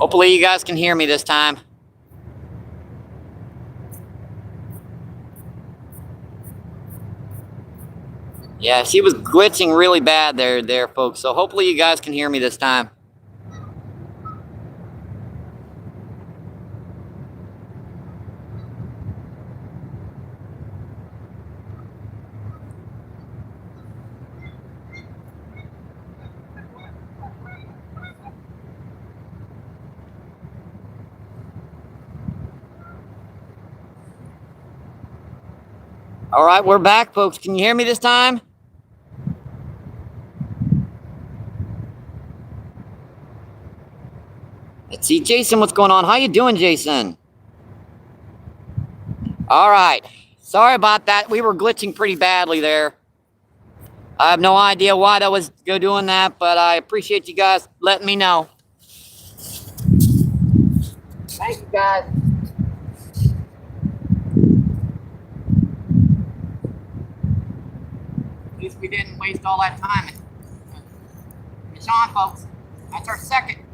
Hopefully you guys can hear me this time. Yeah, she was glitching really bad there, folks. So hopefully you guys can hear me this time. All right, we're back, folks. Can you hear me this time? Let's see, Jason, what's going on? How you doing, Jason? All right. Sorry about that. We were glitching pretty badly there. I have no idea why that was doing that, but I appreciate you guys letting me know. Thank you, guys. At least we didn't waste all that time. It's on, folks. That's our second.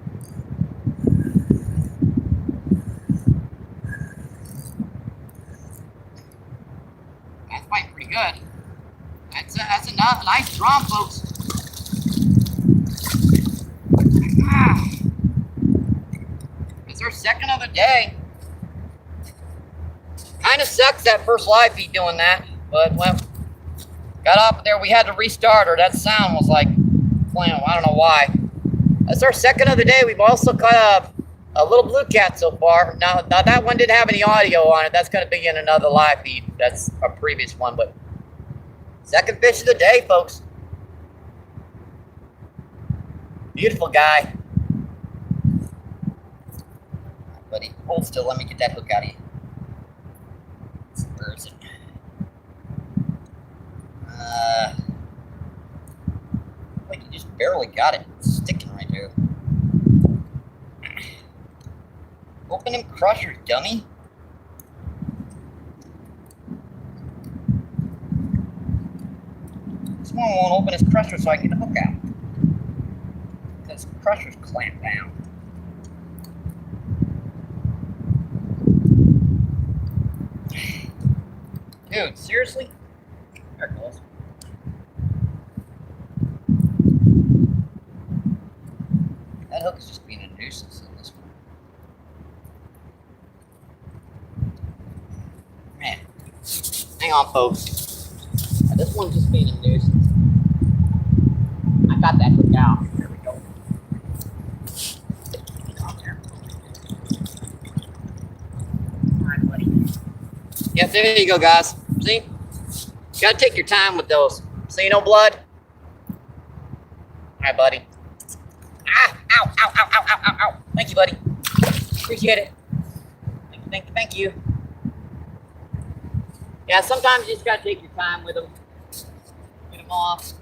That's fighting pretty good. That's a nice drum, folks. It's our second of the day. Kind of sucks that first live feed doing that, but well, got up there. We had to restart her. That sound was like playing. I don't know why. That's our second of the day. We've also caught a little blue cat so far. Now that one didn't have any audio on it. That's going to be in another live feed. That's a previous one, but second fish of the day, folks. Beautiful guy. Buddy, hold still. Let me get that hook out of you. Where is it? Like you just barely got it sticking right there. Open them crushers, dummy. This one won't open his crusher so I can get the hook out. Because crushers clamp down. Dude, seriously? There it goes. That hook is just being a nuisance in this one. Man. Hang on, folks. This one's just being a nuisance. I got that hook out. There we go. Get on there. Alright, buddy. Yep, there you go, guys. See? You gotta take your time with those. See no blood? Alright, buddy. Ah! Ow! Ow! Ow! Ow! Ow! Ow! Ow! Thank you, buddy. Appreciate it. Thank you, thank you, thank you. Yeah, sometimes you just gotta take your time with them. Get them off.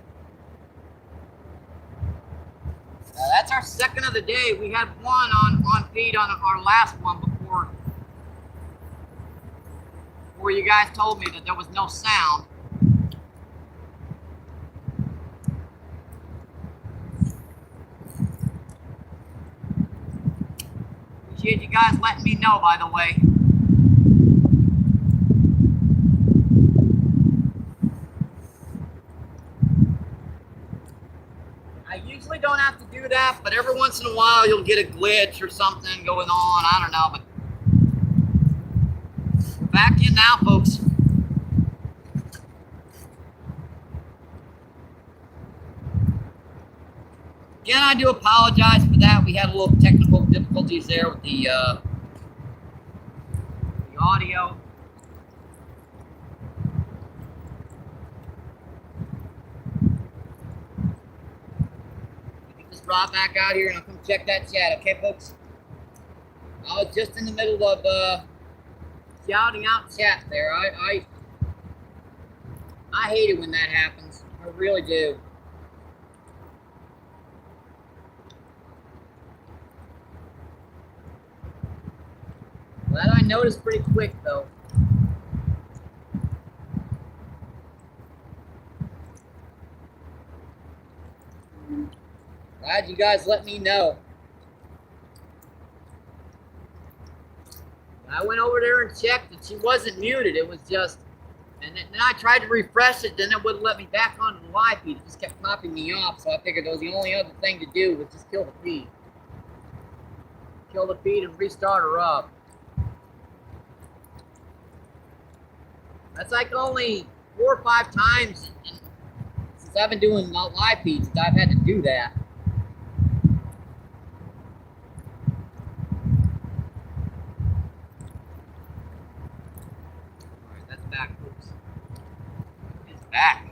That's our second of the day. We had one on feed on our last one before you guys told me that there was no sound. Appreciate you guys letting me know, by the way. I usually don't have to do that, but every once in a while you'll get a glitch or something going on. I don't know, but we're back in now, folks. Again, I do apologize for that. We had a little technical difficulties there with the audio. Get this rod back out here and I'll come check that chat, okay, folks? I was just in the middle of shouting out chat there. I hate it when that happens. I really do. That I noticed pretty quick, though. Glad you guys let me know. I went over there and checked, and she wasn't muted. It was just, and then I tried to refresh it, then it wouldn't let me back onto the live feed. It just kept popping me off, so I figured that was the only other thing to do was just kill the feed. Kill the feed and restart her up. That's like only 4 or 5 times since I've been doing live feeds that I've had to do that. Alright, that's back, folks. It's back.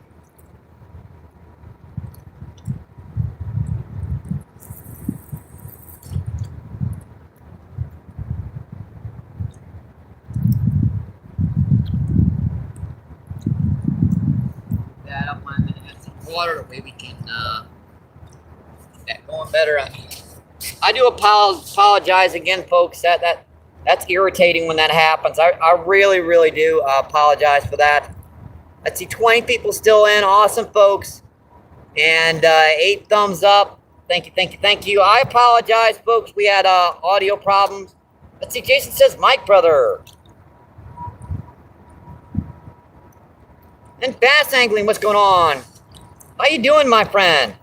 That up on and add some water, that way we can get that going better. I do apologize again, folks. That's irritating when that happens. I really do apologize for that. Let's see, 20 people still in. Awesome, folks. And 8 thumbs up. Thank you. I apologize, folks. We had audio problems. Let's see, Jason says, Mike, brother. And bass angling, what's going on? How you doing, my friend?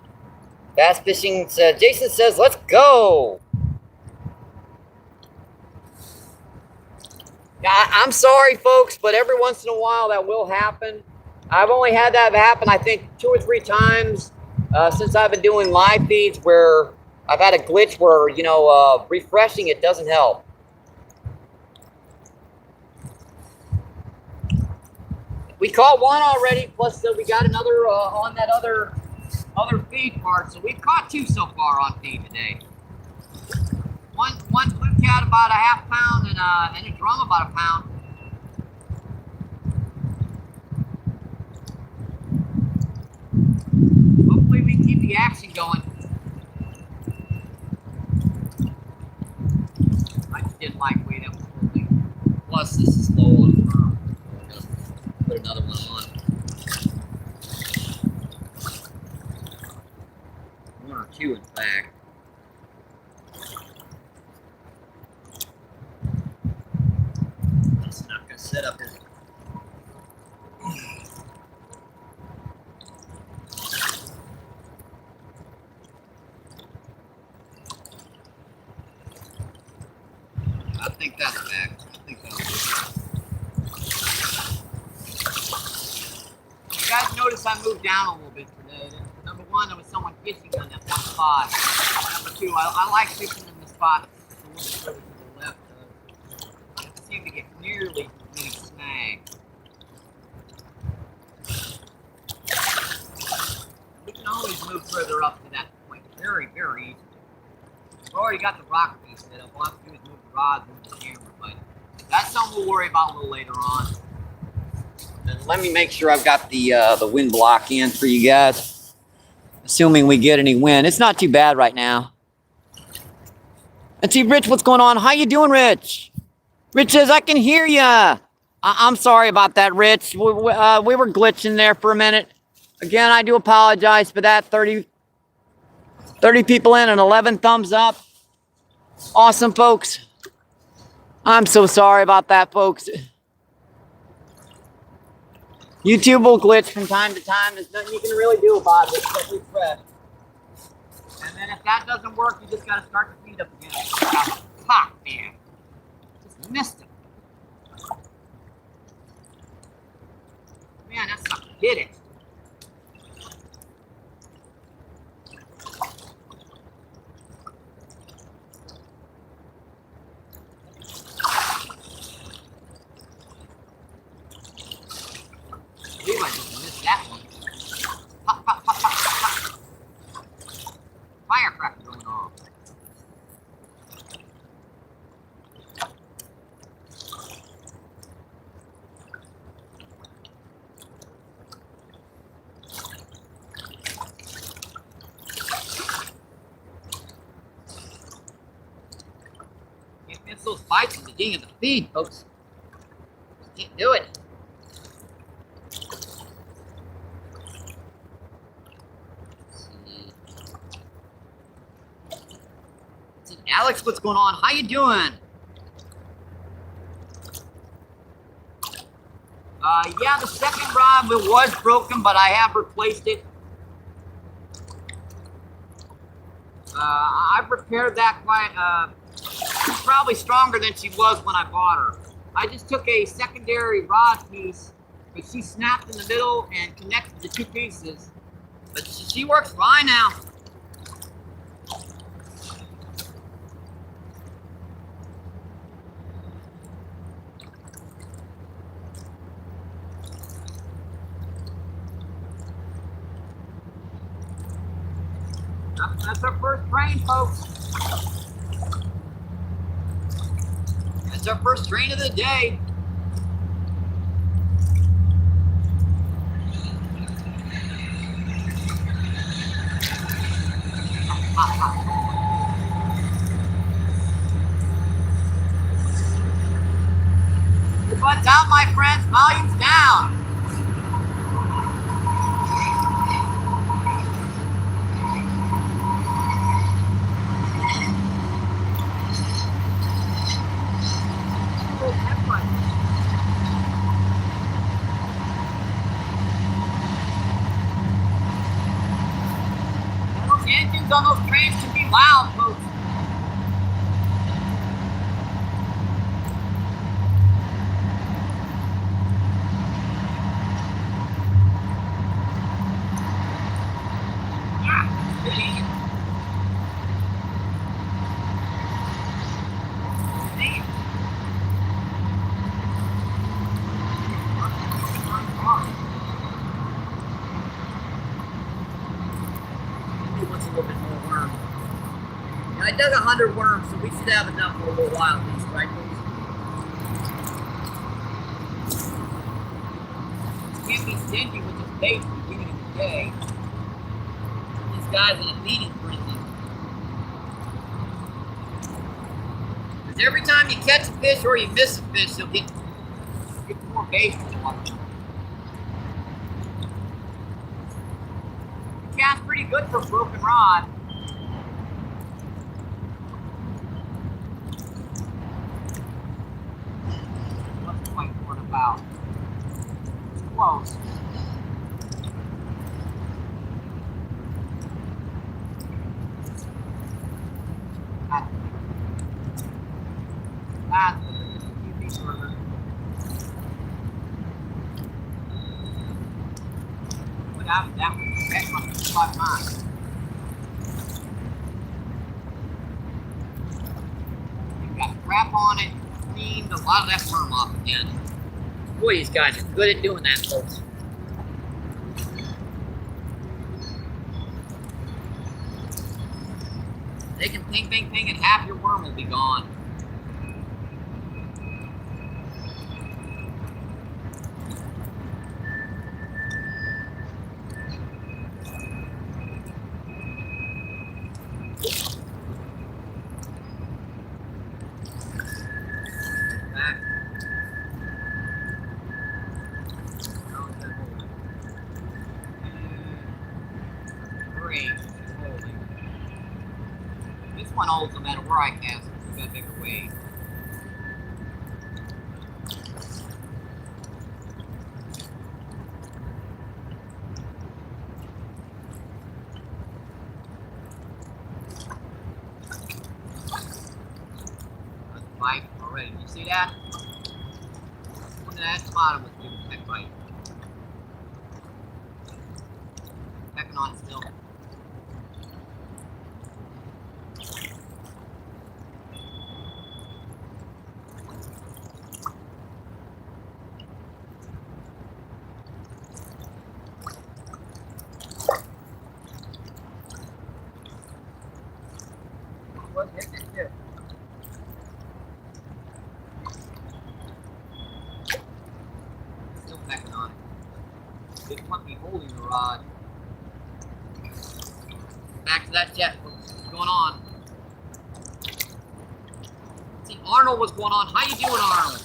Bass fishing says, Jason says, let's go. Yeah, I'm sorry, folks, but every once in a while that will happen. I've only had that happen, I think, 2 or 3 times since I've been doing live feeds where I've had a glitch where, you know, refreshing it doesn't help. We caught one already, plus we got another on that other feed part. So we've caught 2 so far on feed today. One blue cat about a ½ pound and a drum about a pound. Hopefully we keep the action going. I just didn't like the way that was holding. Plus this is low on the firm. Put another one on. 1 or 2 in fact. It's not gonna set up here. I think that's back. I think that'll work. You guys notice I moved down a little bit today. Number 1, there was someone fishing on that one spot. Number 2, I like fishing in the spot a little bit further to the left. I don't seem to get nearly as many snags. We can always move further up to that point very easily. We've already got the rock piece set up. All I have to do is move the rods, move the camera, but that's something we'll worry about a little later on. And let me make sure I've got the wind block in for you guys. Assuming we get any wind. It's not too bad right now. Let's see, Rich, what's going on? How you doing, Rich? Rich says, I can hear ya. I'm sorry about that, Rich. We were glitching there for a minute. Again, I do apologize for that. 30 people in and 11 thumbs up. Awesome, folks. I'm so sorry about that, folks. YouTube will glitch from time to time. There's nothing you can really do about it except refresh. And then if that doesn't work, you just got to start the feed up again. Fuck, man. Just missed it. Man, that sucker hit it. I believe I just missed that one. Pop, pop, pop, pop, pop. Firecracker going on. Can't miss those bites at the beginning of the feed, folks. Just can't do it. Alex, what's going on? How you doing? Yeah, the second rod was broken, but I have replaced it. I've repaired that quite, she's probably stronger than she was when I bought her. I just took a secondary rod piece, but she snapped in the middle and connected the two pieces. But she works fine now. That's our first train, folks. That's our first train of the day. Your butt's out, my friends. Volume's down. Those engines on those trains can be loud, folks. Wants a little bit more worm. Now, I dug 100 worms, so we should have enough for a little while at least, right, folks? Can't be stingy with this bait at the beginning of the day. This guy's in a feeding frenzy. Because every time you catch a fish or you miss a fish, you'll get more bait from the water. Cast pretty good for a broken rod. What's the white one about? It's close. That's a UV burger. What happened? That must be quite mine. You've got crap on it, cleaned a lot of that worm off again. Boy, these guys are good at doing that, folks. They can ping, ping, ping, and half your worm will be gone. This one holds no matter where I cast it. It's got a bigger weight. That's a bite already. You see that? One of that bottom was giving that bite. Pecking on it still. Still pecking on it. Didn't want me holding the rod. Back to that jet. What's going on? See, Arnold, what's going on? How you doing, Arnold?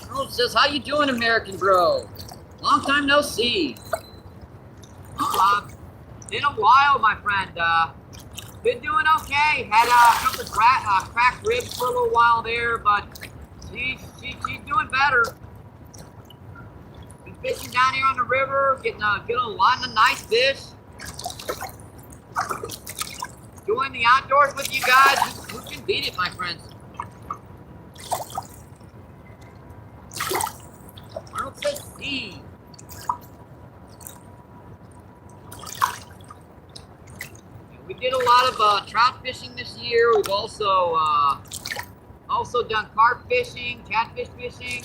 Arnold says, how you doing, American Bro? Long time no see. Been a while, my friend. Been doing okay. Had a couple of cracked ribs for a little while there, but she's doing better. fishing down here on the river, getting a lot of nice fish. Enjoying the outdoors with you guys. Who can beat it, my friends? Arnold says C. We did a lot of trout fishing this year. We've also done carp fishing, catfish fishing.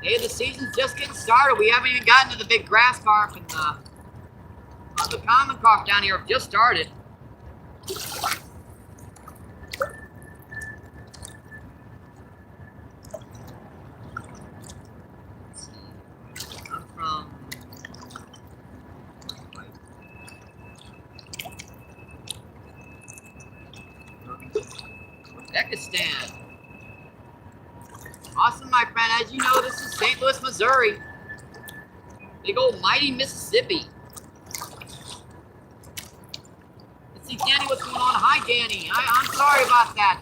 Hey, the season's just getting started. We haven't even gotten to the big grass carp, and the common carp down here have just started. I'm from Uzbekistan. Awesome, my friend. As you know, this is St. Louis, Missouri. Big old mighty Mississippi. Let's see, Danny, what's going on? Hi, Danny. I'm sorry about that.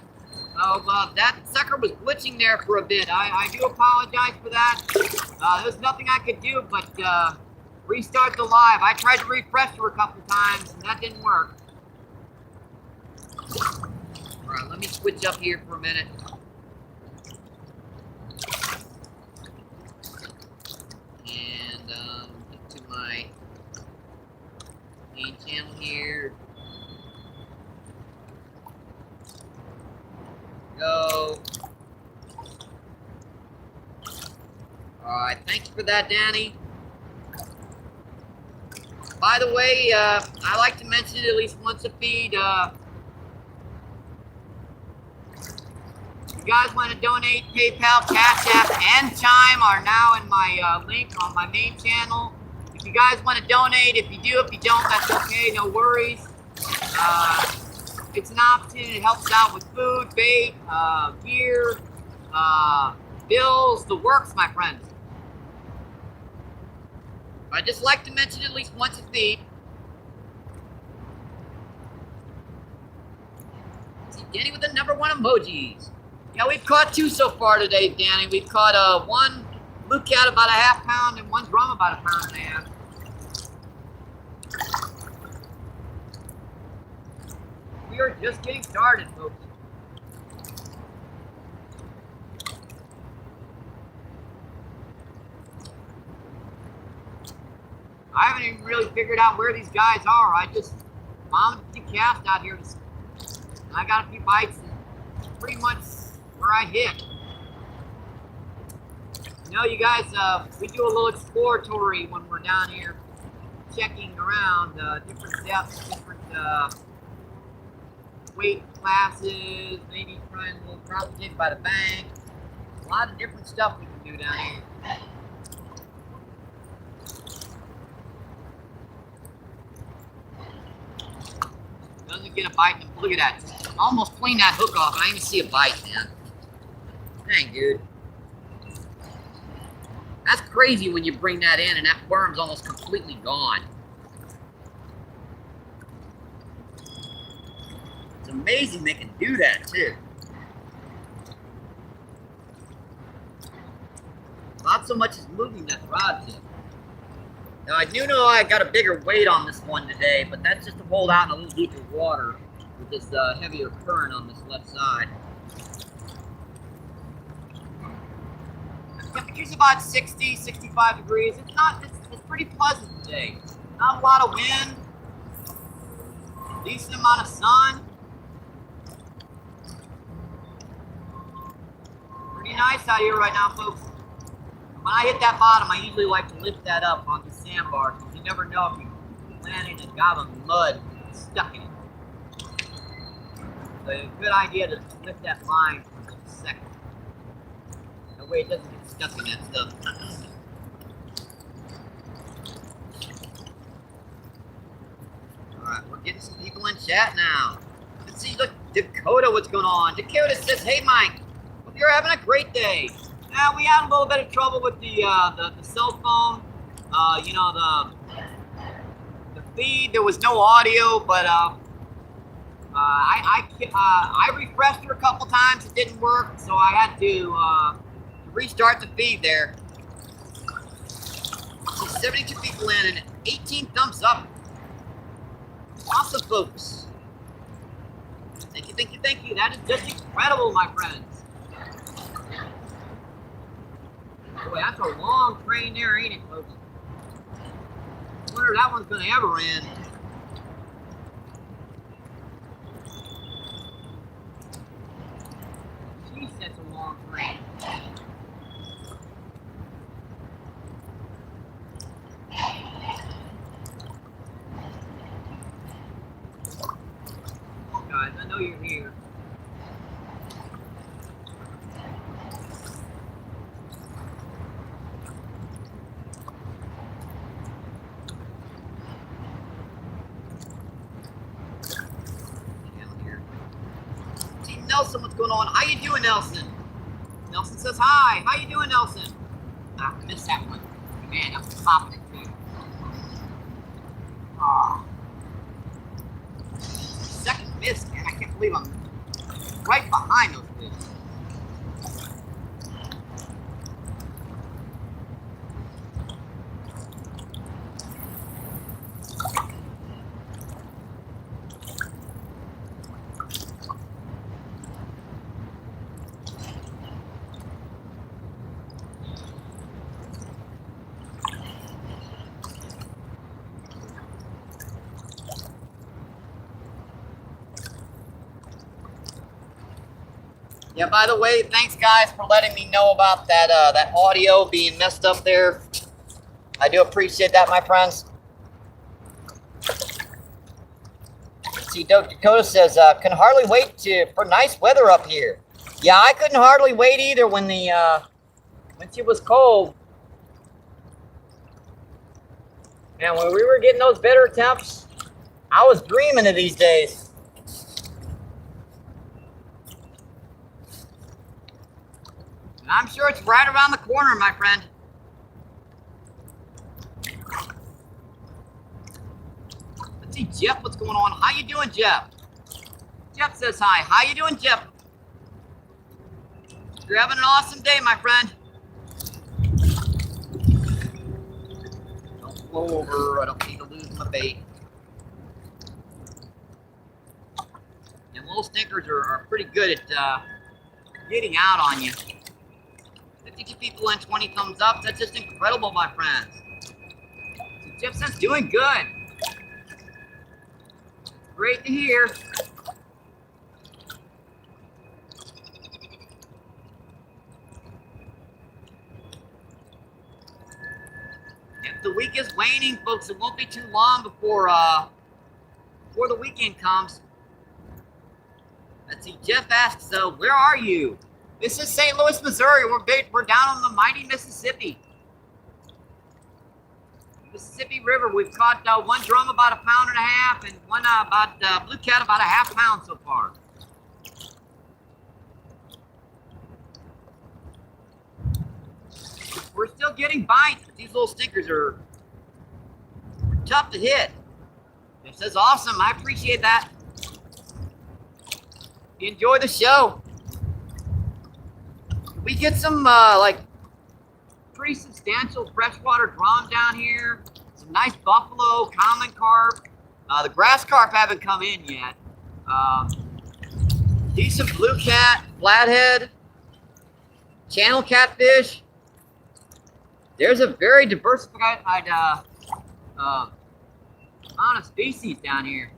That sucker was glitching there for a bit. I do apologize for that. There's nothing I could do but restart the live. I tried to refresh her a couple times, and that didn't work. All right, let me switch up here for a minute. And get to my main channel here. Go. Alright, thank you for that, Danny. By the way, I like to mention it at least once a feed. If you guys want to donate, PayPal, Cash App, and Chime are now in my link on my main channel. If you guys want to donate, if you do, if you don't, that's okay, no worries. It's an option. It helps out with food, bait, gear, bills, the works, my friends. I just like to mention at least once a feed. See, Danny with the #1 emojis. Yeah, we've caught 2 so far today, Danny. We've caught one blue cat about a ½ pound and one drum about 1.5 pounds. We are just getting started, folks. I haven't even really figured out where these guys are. I just found a few casts out here. And I got a few bites, and pretty much where I hit. You know, you guys, we do a little exploratory when we're down here checking around different depths, different weight classes, maybe trying a little propagate by the bank. A lot of different stuff we can do down here. Doesn't get a bite. Look at that. I almost cleaned that hook off. I didn't even see a bite, man. Dang, dude. That's crazy when you bring that in and that worm's almost completely gone. It's amazing they can do that, too. Not so much as moving that rod tip. Now, I do know I got a bigger weight on this one today, but that's just to hold out in a little deeper water with this heavier current on this left side. Temperature's about 60, 65 degrees. It's pretty pleasant today. Not a lot of wind. Decent amount of sun. Pretty nice out here right now, folks. When I hit that bottom, I usually like to lift that up on the sandbar because you never know if you land in a gob of mud stuck in it. So it's a good idea to lift that line for just a second. That way it doesn't get stuck in that stuff. Alright, we're getting some people in chat now. Let's see, look, Dakota, what's going on? Dakota says, hey Mike, hope you're having a great day. Now, we had a little bit of trouble with the cell phone. You know, the feed, there was no audio, but I refreshed her a couple times. It didn't work, so I had to restart the feed there. 72 people in and 18 thumbs up. Awesome, folks. Thank you, thank you, thank you. That is just incredible, my friends. Boy, that's a long train there, ain't it, folks? I wonder if that one's going to ever end. Jeez, that's a long train. Guys, I know you're here. Nelson, what's going on? How you doing, Nelson? Nelson says hi. How you doing, Nelson? Ah, I missed that one. Man, that was popping it too. Ah. Second miss, man. I can't believe I'm right behind those fish. Yeah, by the way, thanks guys for letting me know about that that audio being messed up there. I do appreciate that, my friends. Let's see, Dakota says, can hardly wait for nice weather up here. Yeah, I couldn't hardly wait either when it was cold. And when we were getting those better temps, I was dreaming of these days. And I'm sure it's right around the corner, my friend. Let's see, Jeff, what's going on? How you doing, Jeff? Jeff says hi. How you doing, Jeff? You're having an awesome day, my friend. Don't blow over. I don't need to lose my bait. And little stinkers are pretty good at getting out on you. 52 people and 20 thumbs up. That's just incredible, my friends. So Jeff says doing good. Great to hear. If the week is waning, folks, it won't be too long before the weekend comes. Let's see. Jeff asks, where are you? This is St. Louis, Missouri. We're down on the mighty Mississippi. Mississippi River. We've caught one drum about 1.5 pounds and one blue cat about 1/2 pound so far. We're still getting bites, but these little stinkers are tough to hit. It says awesome. I appreciate that. Enjoy the show. We get some like pretty substantial freshwater drum down here. Some nice buffalo, common carp. The grass carp haven't come in yet. Decent blue cat, flathead, channel catfish. There's a very diversified amount of species down here.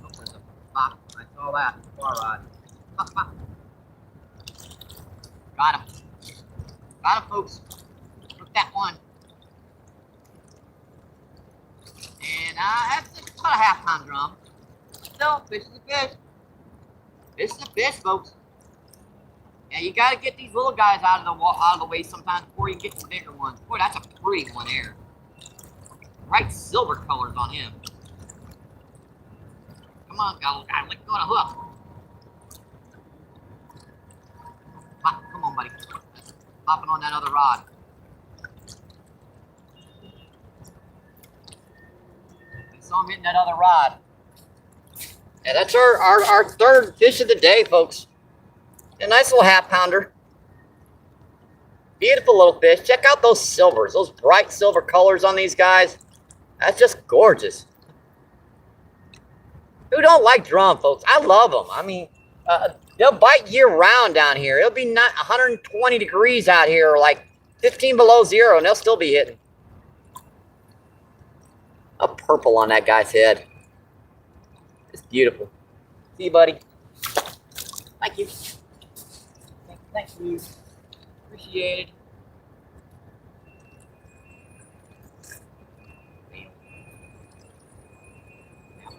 Oh, there's a pop. I saw that far rod. Got him. Got him, folks. Took that one. And that's about 1/2 pound drum. Still, fish is a fish. Fish is a fish, folks. Yeah, you got to get these little guys out of the way sometimes before you get the bigger ones. Boy, that's a pretty one there. Bright silver colors on him. Come on, gotta let go of the hook. Come on, buddy. Popping on that other rod. I saw him hitting that other rod. Yeah, that's our third fish of the day, folks. A nice little 1/2 pounder. Beautiful little fish. Check out those silvers, those bright silver colors on these guys. That's just gorgeous. Who don't like drum, folks? I love them. I mean, they'll bite year-round down here. It'll be not 120 degrees out here, or like 15 below zero, and they'll still be hitting. A purple on that guy's head. It's beautiful. See you, buddy. Thank you. Thank you. Appreciate it.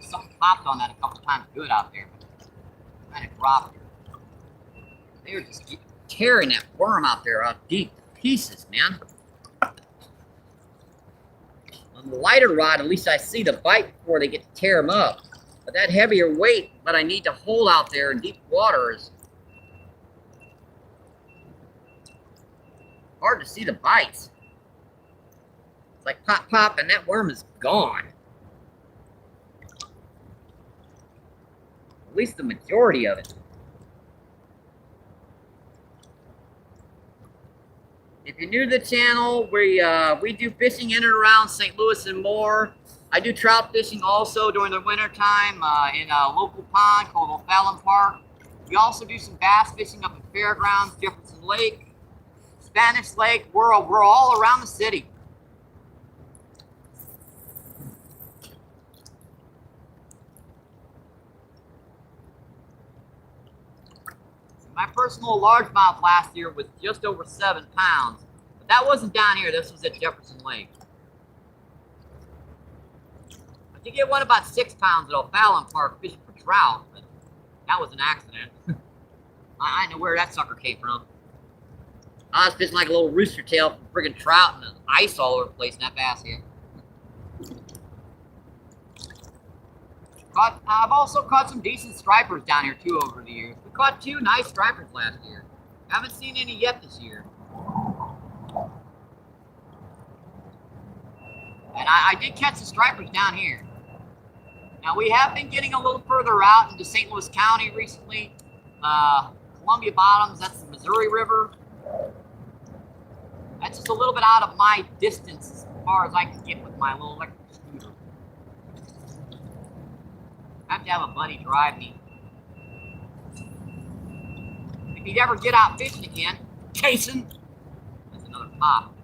Something popped on that a couple times good out there. Kind of dropped it. They were just tearing that worm out there out deep pieces, man. On the lighter rod, at least I see the bite before they get to tear them up. But that heavier weight that I need to hold out there in deep water is hard to see the bites. It's like pop, pop, and that worm is gone. At least the majority of it. If you're new to the channel, we do fishing in and around St. Louis and more. I do trout fishing also during the winter time in a local pond called O'Fallon Park. We also do some bass fishing up at Fairgrounds, Jefferson Lake, Spanish Lake. We're all around the city. My personal largemouth last year was just over 7 pounds. But that wasn't down here. This was at Jefferson Lake. I did get one about 6 pounds at O'Fallon Park fishing for trout, but that was an accident. I didn't know where that sucker came from. I was fishing like a little rooster tail for friggin' trout, and there's ice all over the place in that bass here. I've also caught some decent stripers down here too over the years. We caught 2 nice stripers last year. Haven't seen any yet this year. And I did catch the stripers down here. Now we have been getting a little further out into St. Louis County recently. Columbia Bottoms, that's the Missouri River. That's just a little bit out of my distance as far as I can get with my little electric scooter. I have to have a buddy drive me. If he'd ever get out fishing again, Jason. That's another pop.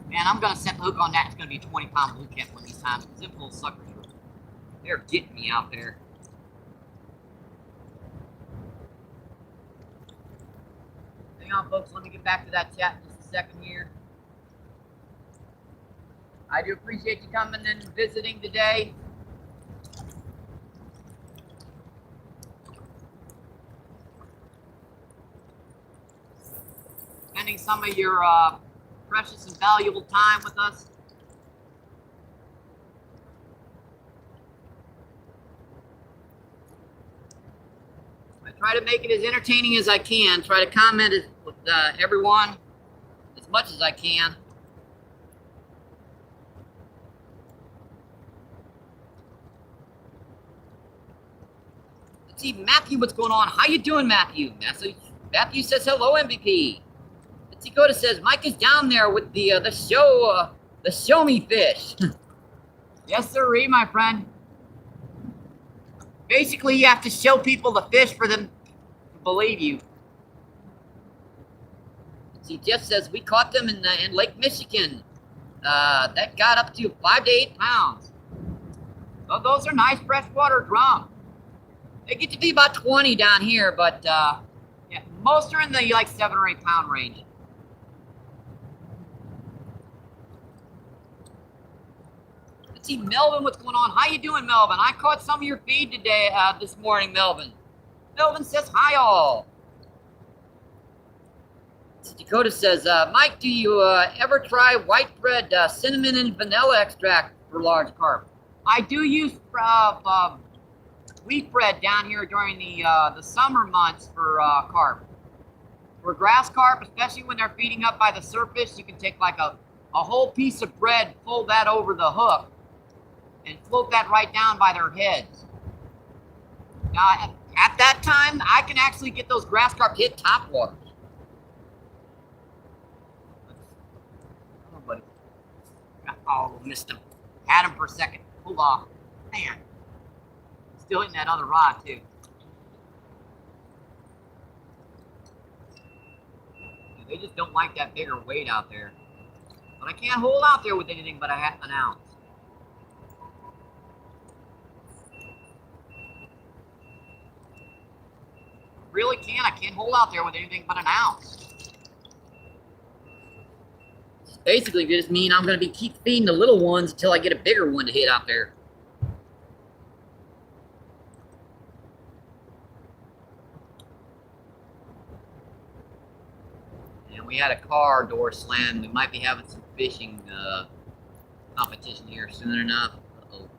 Man, I'm gonna set the hook on that. It's gonna be a 20-pound blue cat one of these times, because them little suckers they're getting me out there. Hang on, folks. Let me get back to that chat in just a second here. I do appreciate you coming and visiting today. Spending some of your precious and valuable time with us. I try to make it as entertaining as I can. Try to comment with everyone as much as I can. Let's see, Matthew, what's going on? How you doing, Matthew? Matthew says hello, MVP. Dakota says Mike is down there with the show me fish. Yes, sirree, my friend. Basically, you have to show people the fish for them to believe you. See, Jeff says we caught them in Lake Michigan. That got up to 5 to 8 pounds. So those are nice freshwater drum. They get to be about 20 down here, but yeah, most are in the like 7 or 8 pound range. Let's see, Melvin, what's going on? How you doing, Melvin? I caught some of your feed today, this morning, Melvin. Melvin says hi, all. Dakota says, Mike, do you ever try white bread, cinnamon, and vanilla extract for large carp? I do use wheat bread down here during the summer months for carp. For grass carp, especially when they're feeding up by the surface, you can take like a whole piece of bread, fold that over the hook, and float that right down by their heads. Now, At that time, I can actually get those grass carp hit top waters. Come on, buddy. Oh, missed him. Had him for a second. Hold off. Man. Still hitting that other rod, too. They just don't like that bigger weight out there. But I can't hold out there with anything but an ounce. Really can't. I can't hold out there with anything but an ounce. Basically, just mean I'm going to keep feeding the little ones until I get a bigger one to hit out there. And we had a car door slam. We might be having some fishing competition here soon enough. Uh-oh.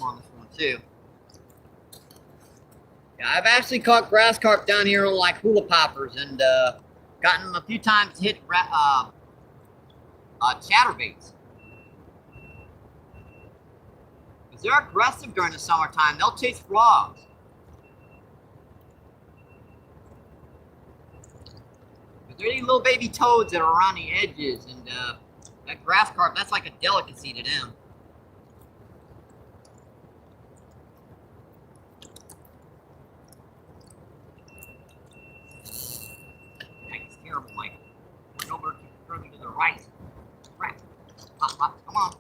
On this one too. Yeah, I've actually caught grass carp down here on like hula poppers and gotten them a few times to hit chatterbaits. Because they're aggressive during the summertime. They'll chase frogs. But they're these little baby toads that are around the edges, and that grass carp, that's like a delicacy to them. Mike. Went over further to the right. Right. Hop, hop, come on.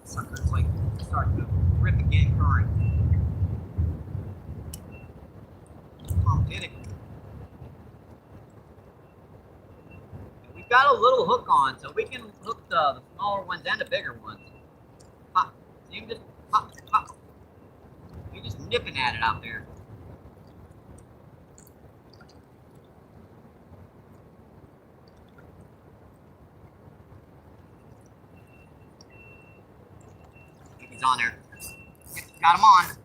Sucker's like starting to rip again, current. Come on, get it. And we've got a little hook on, so we can hook the smaller ones and the bigger ones. Pop. So you can just pop, pop. You're just nipping at it out there. I think he's on there. Got him on.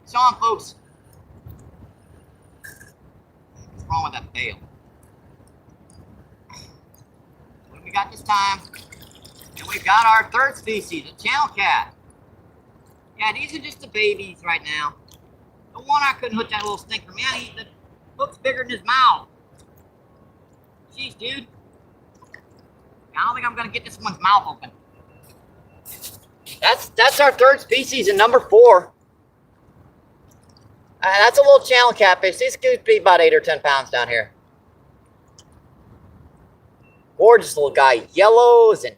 It's on, folks. What's wrong with that bail? What do we got this time? And we've got our third species, a channel cat. Yeah, these are just the babies right now. The one I couldn't hook that little stinker. Man, the hook's bigger than his mouth. Jeez, dude. I don't think I'm going to get this one's mouth open. That's our third species and number 4. That's a little channel catfish. These could be about 8 or 10 pounds down here. Gorgeous little guy. Yellows, and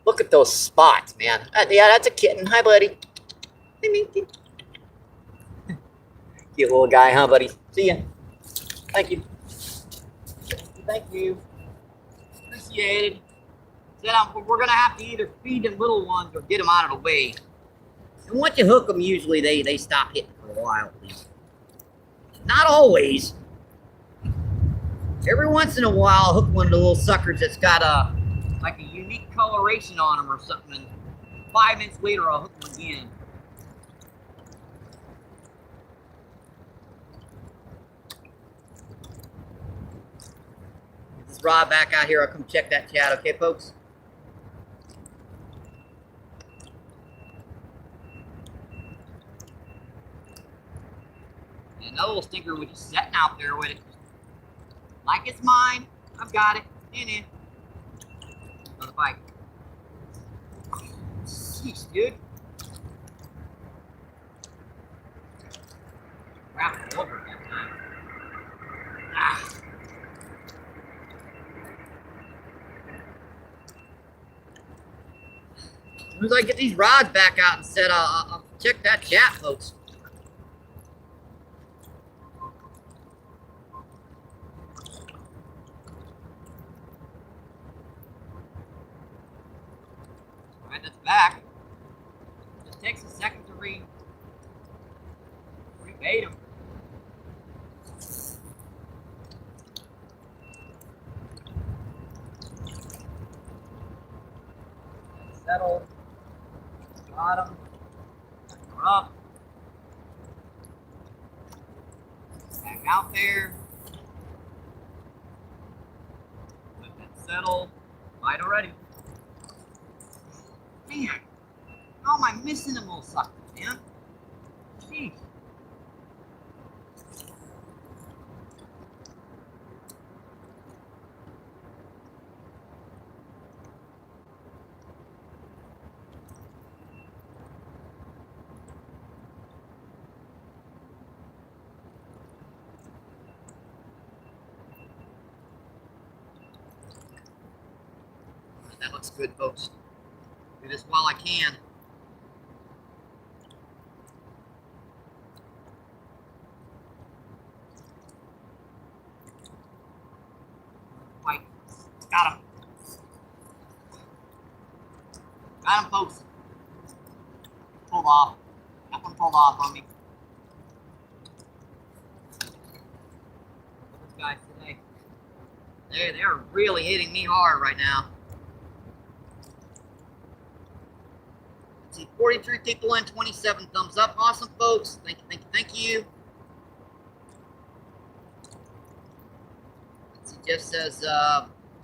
look at those spots, man. Yeah, that's a kitten. Hi, buddy. Hey, Minky. Cute little guy, huh, buddy? See ya. Thank you. Thank you. Appreciate it. Said we're going to have to either feed them little ones or get them out of the way. And once you hook them, usually they stop hitting for a while. Not always. Every once in a while, I'll hook one of the little suckers that's got like a unique coloration on them or something. And 5 minutes later, I'll hook them again. Get this rod back out here. I'll come check that chat. Okay, folks? And another little stinker was just sitting out there with it. Like it's mine. I've got it. In. Another bite. Sheesh, dude. Wrap it over that time. Ah. As soon as I get these rods back out and set, I'll check that chat, folks. Alright, that's back. Just takes a second to rebait them. Power up. Back out there. Let that settle. Light already. Man, how am I missing them little suckers, man? Jeez. That looks good, folks. Do this while I can. Right. Got him. Got him, folks. Pulled off. That one pulled off on me. Those guys today. They're really hitting me hard right now. 43 people and 27 thumbs up. Awesome, folks. Thank you, thank you, thank you. Let's see, Jeff says,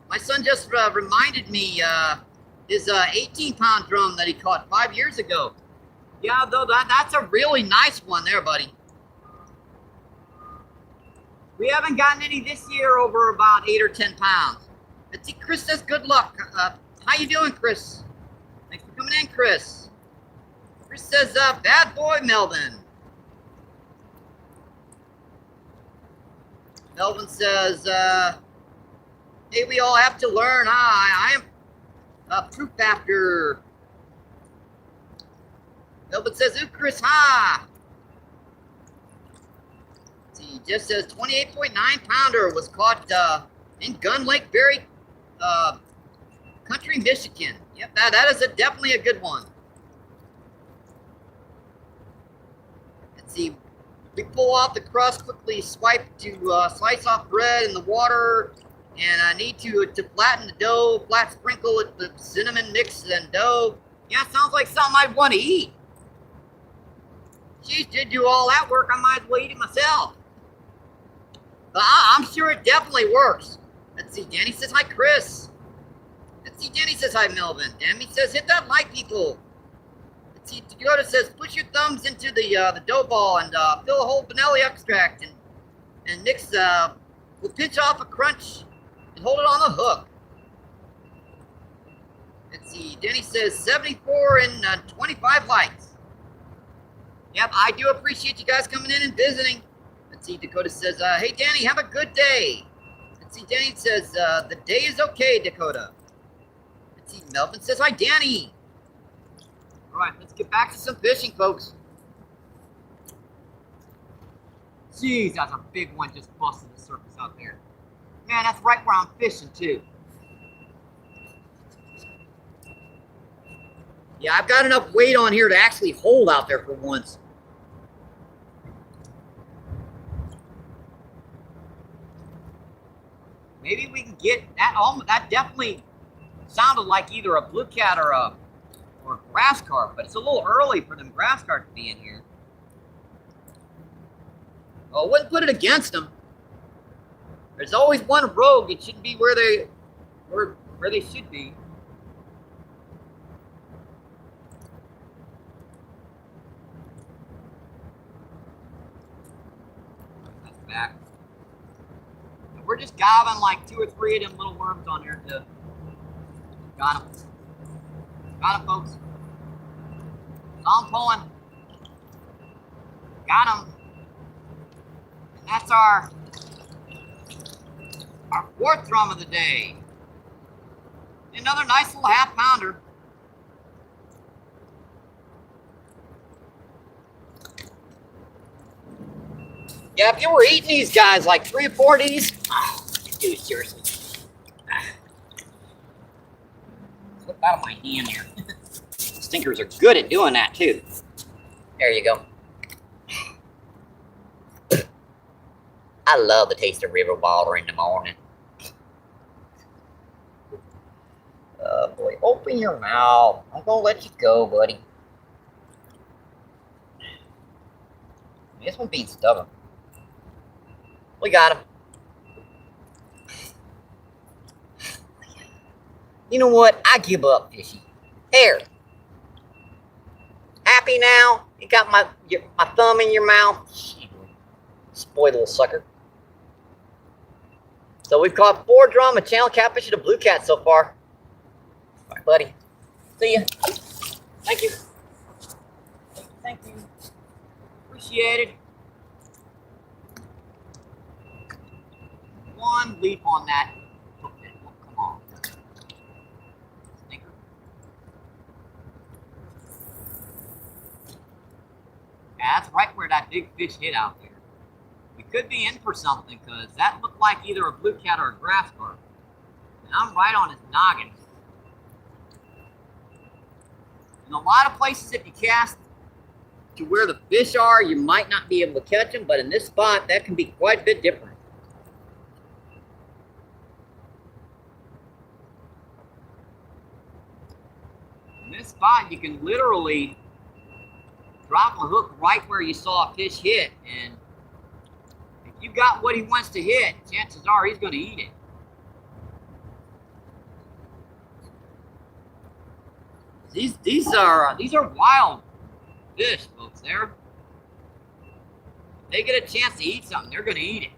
my son just reminded me his 18-pound drum that he caught 5 years ago. Yeah, though that's a really nice one there, buddy. We haven't gotten any this year over about 8 or 10 pounds. Let's see, Chris says, good luck. How you doing, Chris? Thanks for coming in, Chris. Chris says, bad boy, Melvin. Melvin says, hey, we all have to learn. I am a proof after. Melvin says, ooh, Chris, ha. See, Jeff says, 28.9 pounder was caught in Gun Lake Berry, Country, Michigan. Yep, that is definitely a good one. See, we pull off the crust, quickly swipe to slice off bread in the water, and I need to flatten the dough, flat sprinkle it with cinnamon mix and dough. Yeah, sounds like something I'd want to eat. Geez, did do all that work, I might as well eat it myself. But I'm sure it definitely works. Let's see, Danny says, hi, Chris. Let's see, Danny says, hi, Melvin. Danny says, hit that like, people. See, Dakota says, push your thumbs into the dough ball and fill a whole vanilla extract and mix. We'll pinch off a crunch and hold it on the hook. Let's see. Denny says 74 and 25 likes. Yep, I do appreciate you guys coming in and visiting. Let's see. Dakota says, hey Danny, have a good day. Let's see. Danny says, the day is okay, Dakota. Let's see. Melvin says, hi Danny. All right, let's get back to some fishing, folks. Jeez, that's a big one just busted the surface out there. Man, that's right where I'm fishing, too. Yeah, I've got enough weight on here to actually hold out there for once. Maybe we can get that. That definitely sounded like either a blue cat or a grass carp, but it's a little early for them grass carp to be in here. Well, I wouldn't put it against them. There's always one rogue. It shouldn't be where they should be. That's back. We're just gobbing like 2 or 3 of them little worms on there. Got them. Got him, folks. So I'm pulling. Got him. And that's our 4th drum of the day. Another nice little half pounder. Yeah, if you were eating these guys, like 3 or 4 of these, dude, seriously. Slip out of my hand here. Stinkers are good at doing that too. There you go. I love the taste of river water in the morning. Oh boy, open your mouth. I'm gonna let you go, buddy. This one being stubborn. We got him. You know what? I give up, fishy. There. Happy now? You got my thumb in your mouth? Spoiled little sucker. So we've caught 4 drum, a channel catfish, and a blue cat so far. All right, buddy. See ya. Thank you. Thank you. Appreciate it. 1 leaf on that. Oh, come on. Stinker. Yeah, that's right where that big fish hit out there. We could be in for something because that looked like either a blue cat or a grass carp. And I'm right on his noggin. In a lot of places, if you cast to where the fish are, you might not be able to catch them, but in this spot, that can be quite a bit different. In this spot, you can literally drop a hook right where you saw a fish hit, and if you got what he wants to hit, chances are he's going to eat it. These are wild fish, folks. If they get a chance to eat something, they're going to eat it.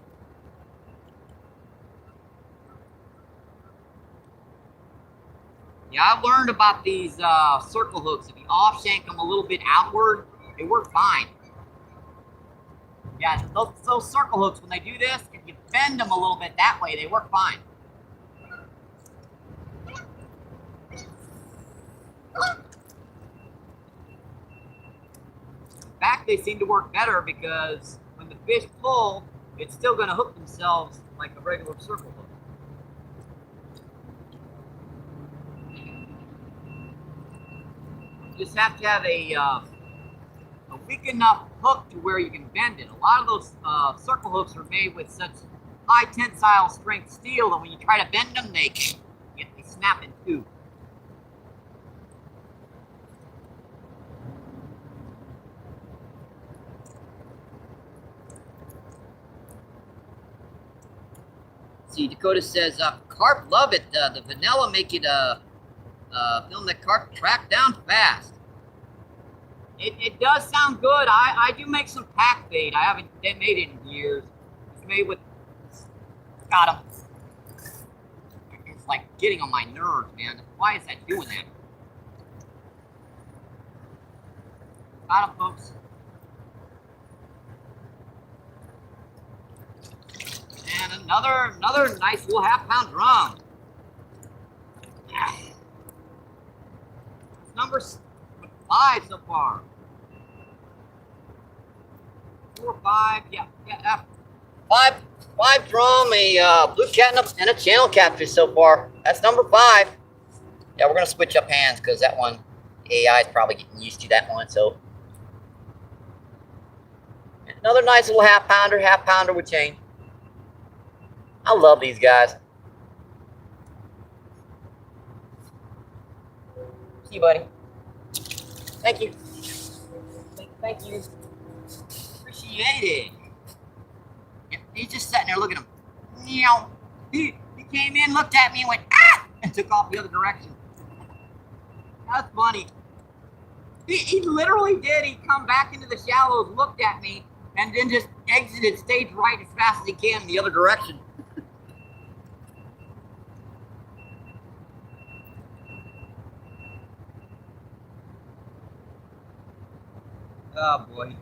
Yeah, I've learned about these circle hooks. If you off-shank them a little bit outward, they work fine. Yeah, those circle hooks, when they do this, if you bend them a little bit that way, they work fine. In fact, they seem to work better because when the fish pull, it's still going to hook themselves like a regular circle hook. You just have to have a weak enough hook to where you can bend it. A lot of those circle hooks are made with such high tensile strength steel that when you try to bend them, they snap in two. See, Dakota says, carp love it. The vanilla make it film the carp track down fast. It does sound good. I do make some pack bait. I haven't made it in years. It's made with, got him. It's like getting on my nerves, man. Why is that doing that? Got him, folks. And another nice little half-pound drum. Yeah. It's number 5 so far. 4, 5, yeah. Five drum, a blue cat and a channel catfish so far. That's number 5. Yeah, we're gonna switch up hands because that one, AI is probably getting used to that one. So another nice little half pounder with chain. I love these guys. See you, buddy. Thank you. Thank you. Appreciate it. Yeah, he's just sitting there looking at him. Meow. He came in, looked at me, and went, ah! And took off the other direction. That's funny. He literally did. He come back into the shallows, looked at me, and then just exited stage right as fast as he can in the other direction. Oh boy.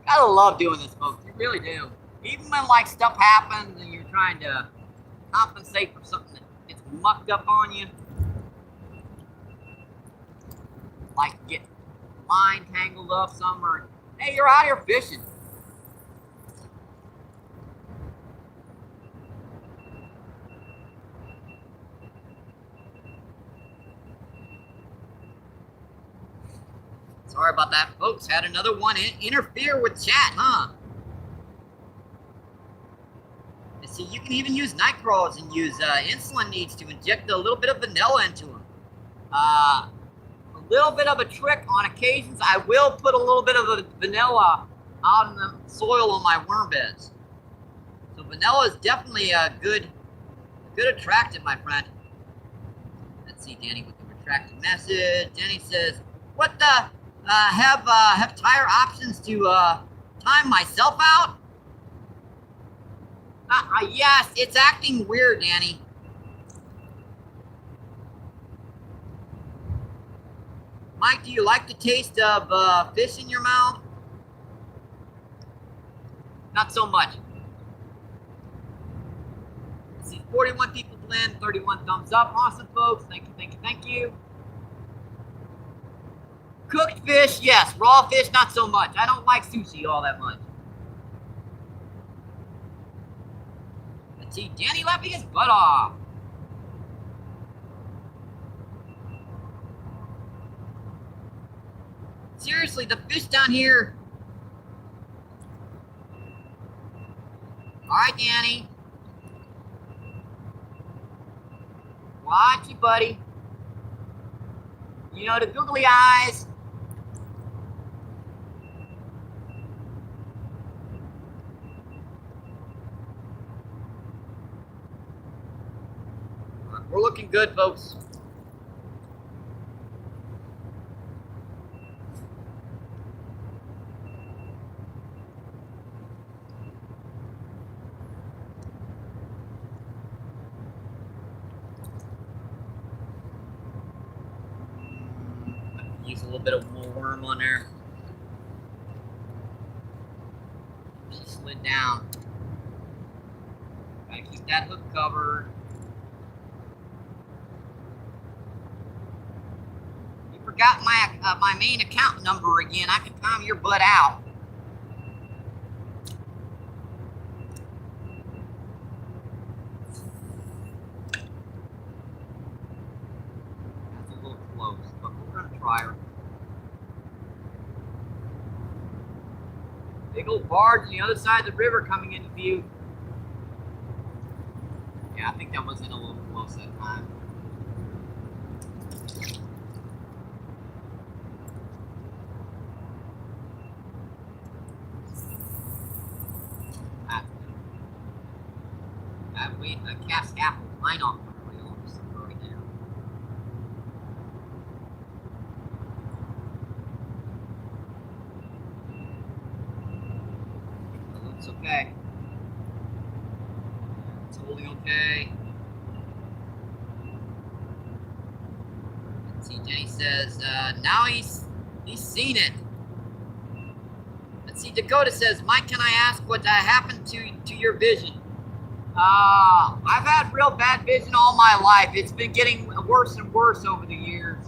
Gotta love doing this, folks. You really do. Even when like stuff happens and you're trying to compensate for something that gets mucked up on you. Like get line tangled up somewhere. Hey, you're out here fishing. Sorry about that, folks. Had another one interfere with chat, huh? And see, you can even use night crawls and use insulin needs to inject a little bit of vanilla into them. A little bit of a trick on occasions. I will put a little bit of the vanilla out in the soil on my worm beds. So vanilla is definitely a good attractant, my friend. Let's see, Danny with the retracted message. Danny says, "What the? Have tire options to time myself out?" Yes, it's acting weird, Danny. Mike, do you like the taste of fish in your mouth? Not so much. Let's see, 41 people in, 31 thumbs up. Awesome, folks. Thank you, thank you, thank you. Cooked fish, yes. Raw fish, not so much. I don't like sushi all that much. Let's see, Danny laughing his butt off. Seriously, the fish down here. All right, Danny. Watch you, buddy. You know, the googly eyes. We're looking good, folks. Use a little bit of more worm on there. She slid down. Gotta keep that hook covered. You forgot my main account number again. I can time your butt out. That's a little close, but we're gonna try her. Big old barge on the other side of the river coming into view. Yeah, I think that was in a little close that time. I cast half a line off my reel right now. It looks okay. It's holding okay. Let's see, Jenny says, now he's seen it. Let's see, Dakota says, Mike, can I ask what happened to your vision? I've had real bad vision all my life. It's been getting worse and worse over the years.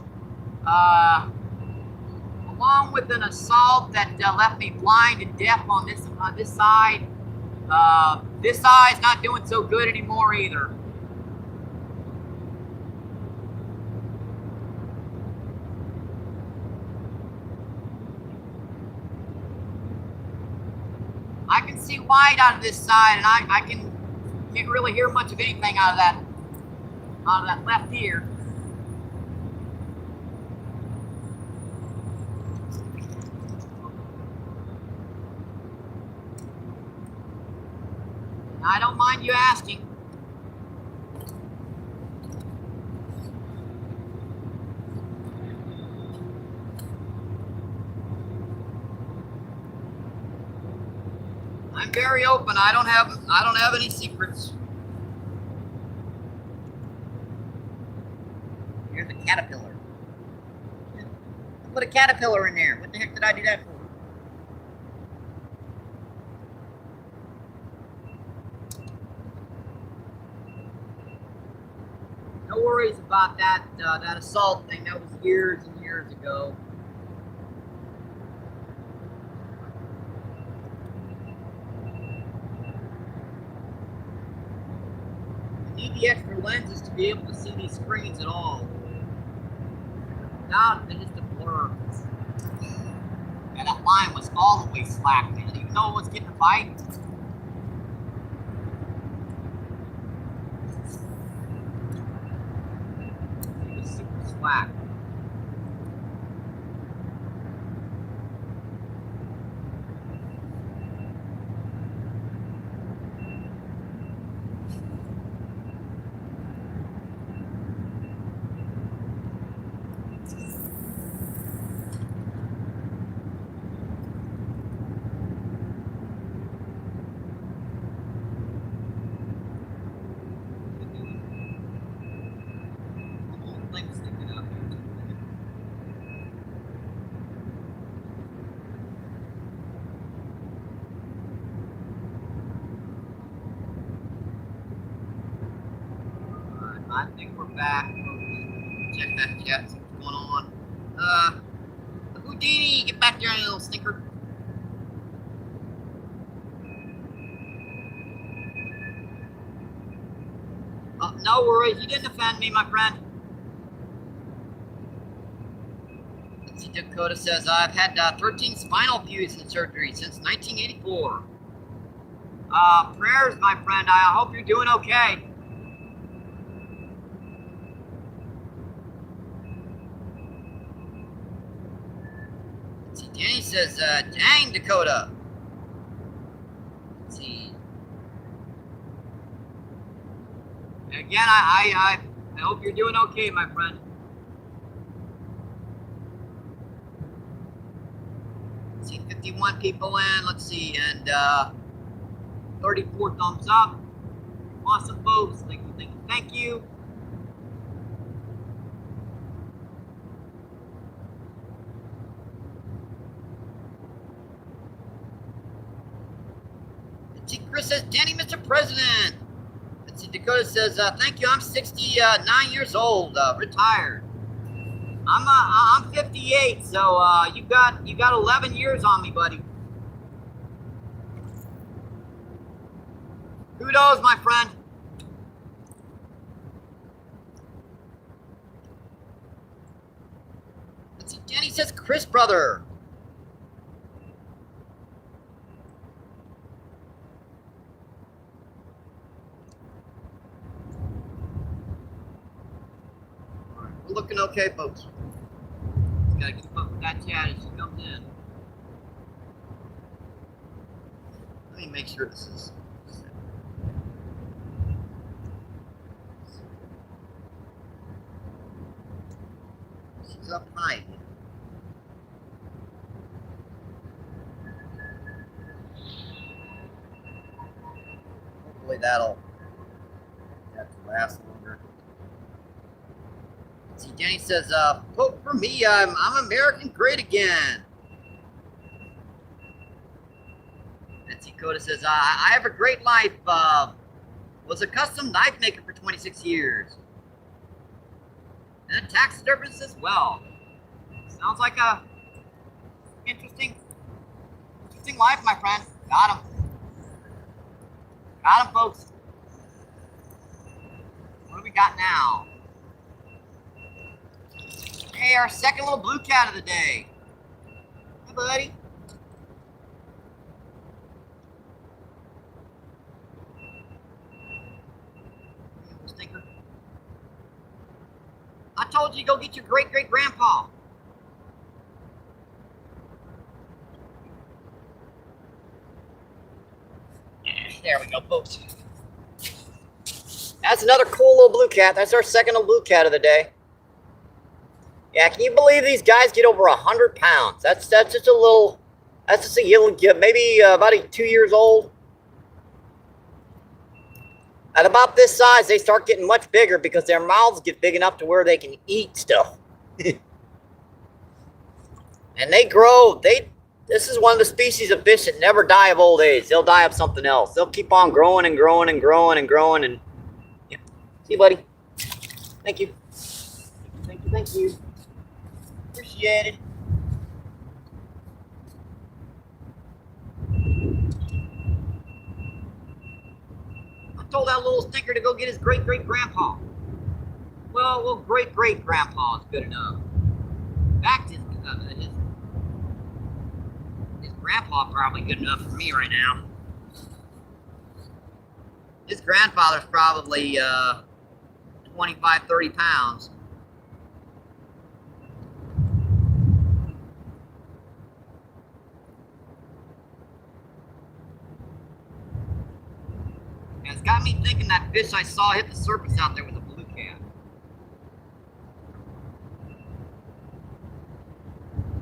Along with an assault that left me blind and deaf on this side. This eye's not doing so good anymore either. I can see wide out of this side, and I can't really hear much of anything out of that left ear. I don't mind you asking. I'm very open. I don't have any secrets. Here's a caterpillar. Put a caterpillar in there. What the heck did I do that for? No worries about that that assault thing. That was years and years ago. I need the extra lenses to be able to see these screens at all. Now it's just a blur. And that line was all the way slack. I didn't even know it was getting a bite. It was super slack. I think we're back. Check that chat, see what's going on. Houdini, get back there, you little stinker. No worries, you didn't offend me, my friend. Let's see, Dakota says, I've had 13 spinal fusion surgery since 1984. Prayers, my friend. I hope you're doing okay. Let's see, Danny says, dang, Dakota. Let's see. Again, I hope you're doing okay, my friend. Let's see, 51 people in. Let's see, and 34 thumbs up. Awesome, folks. Thank you, thank you, thank you. Let's see, Chris says, Danny, Mr. President. Let's see, Dakota says, thank you. I'm 69 years old, retired. I'm 58, so you got 11 years on me, buddy. Kudos, my friend. Let's see, Danny says, Chris, brother. All right, we're looking okay, folks. Just gotta keep up with that chat as she comes in. Let me make sure this is. Up high. Hopefully that'll last longer. Let's see, Danny says, vote for me. I'm American great again. Let's see, Coda says, I have a great life. Was a custom knife maker for 26 years. And a taxidermist as well. Sounds like a interesting life, my friend. Got him. Got him, folks. What do we got now? Hey, our second little blue cat of the day. Hey, buddy. Stinker. I told you to go get your great-great-grandpa. There we go, folks. That's another cool little blue cat. That's our second little blue cat of the day. Yeah, can you believe these guys get over 100 pounds? That's just a little, maybe about 2 years old. At about this size, they start getting much bigger because their mouths get big enough to where they can eat stuff. And they grow. This is one of the species of fish that never die of old age. They'll die of something else. They'll keep on growing and growing and growing and growing. And yeah. See you, buddy. Thank you. Thank you. Thank you. Appreciate it. I told that little stinker to go get his great-great-grandpa. Well, great-great-grandpa is good enough. Back to his grandpa probably good enough for me right now. His grandfather's probably 25, 30 pounds. And it's got me thinking that fish I saw hit the surface out there was a blue cat.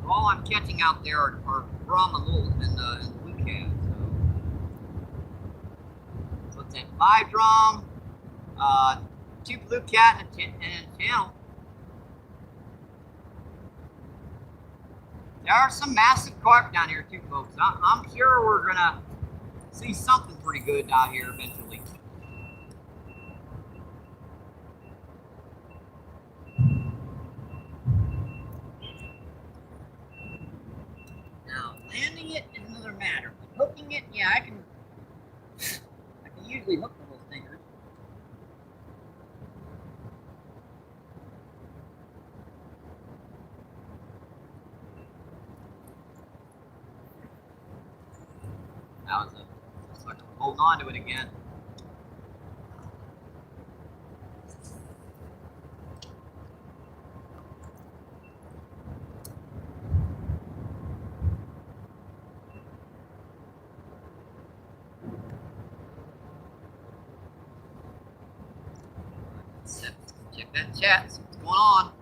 All I'm catching out there are drum and blue cat. So it's at 5 drum, 2 blue cat, and a channel. There are some massive carp down here too, folks. I'm sure we're gonna see something pretty good out here eventually. yeah, I can usually hook the little stinkers. That was a sucker. Holding on to it again. Check that chat. See what's going on.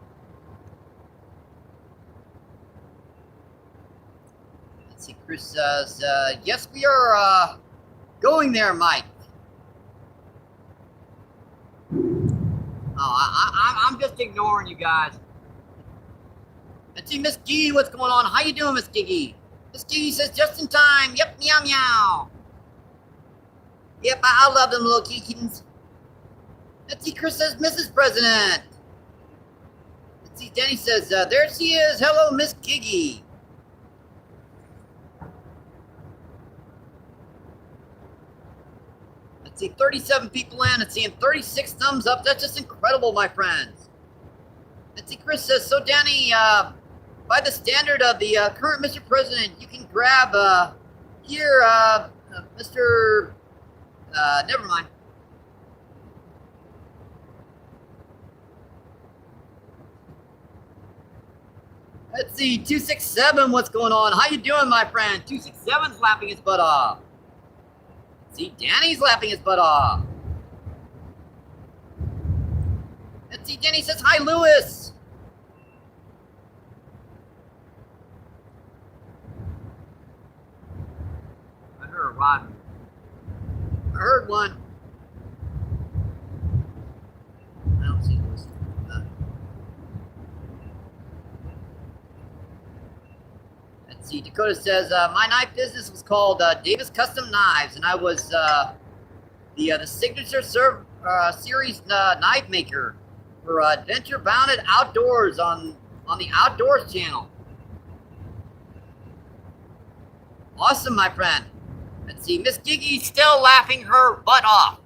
Let's see. Chris says, "Yes, we are going there, Mike." Oh, I'm just ignoring you guys. Let's see, Miss Gee, what's going on? How you doing, Miss Giggy? Miss Giggy says, "Just in time." Yep, meow meow. Yep, I love them little kittens. Let's see, Chris says, "Mrs. President." Let's see, Denny says, "There she is. Hello, Miss Giggy." Let's see, 37 people in. Let's see, and 36 thumbs up. That's just incredible, my friends. Let's see, Chris says, "So, Danny, by the standard of the current Mr. President, you can grab here, Mr. Never mind. Let's see, 267, what's going on? How you doing, my friend? 267's laughing his butt off. See, Danny's laughing his butt off. Let's see, Danny says, "Hi, Lewis." I heard a rod. I heard one. I don't see Lewis. Let's see, Dakota says, "My knife business was called Davis Custom Knives, and I was the signature series knife maker for Adventure Bounded Outdoors on the Outdoors channel." Awesome, my friend. Let's see, Miss Giggy's still laughing her butt off.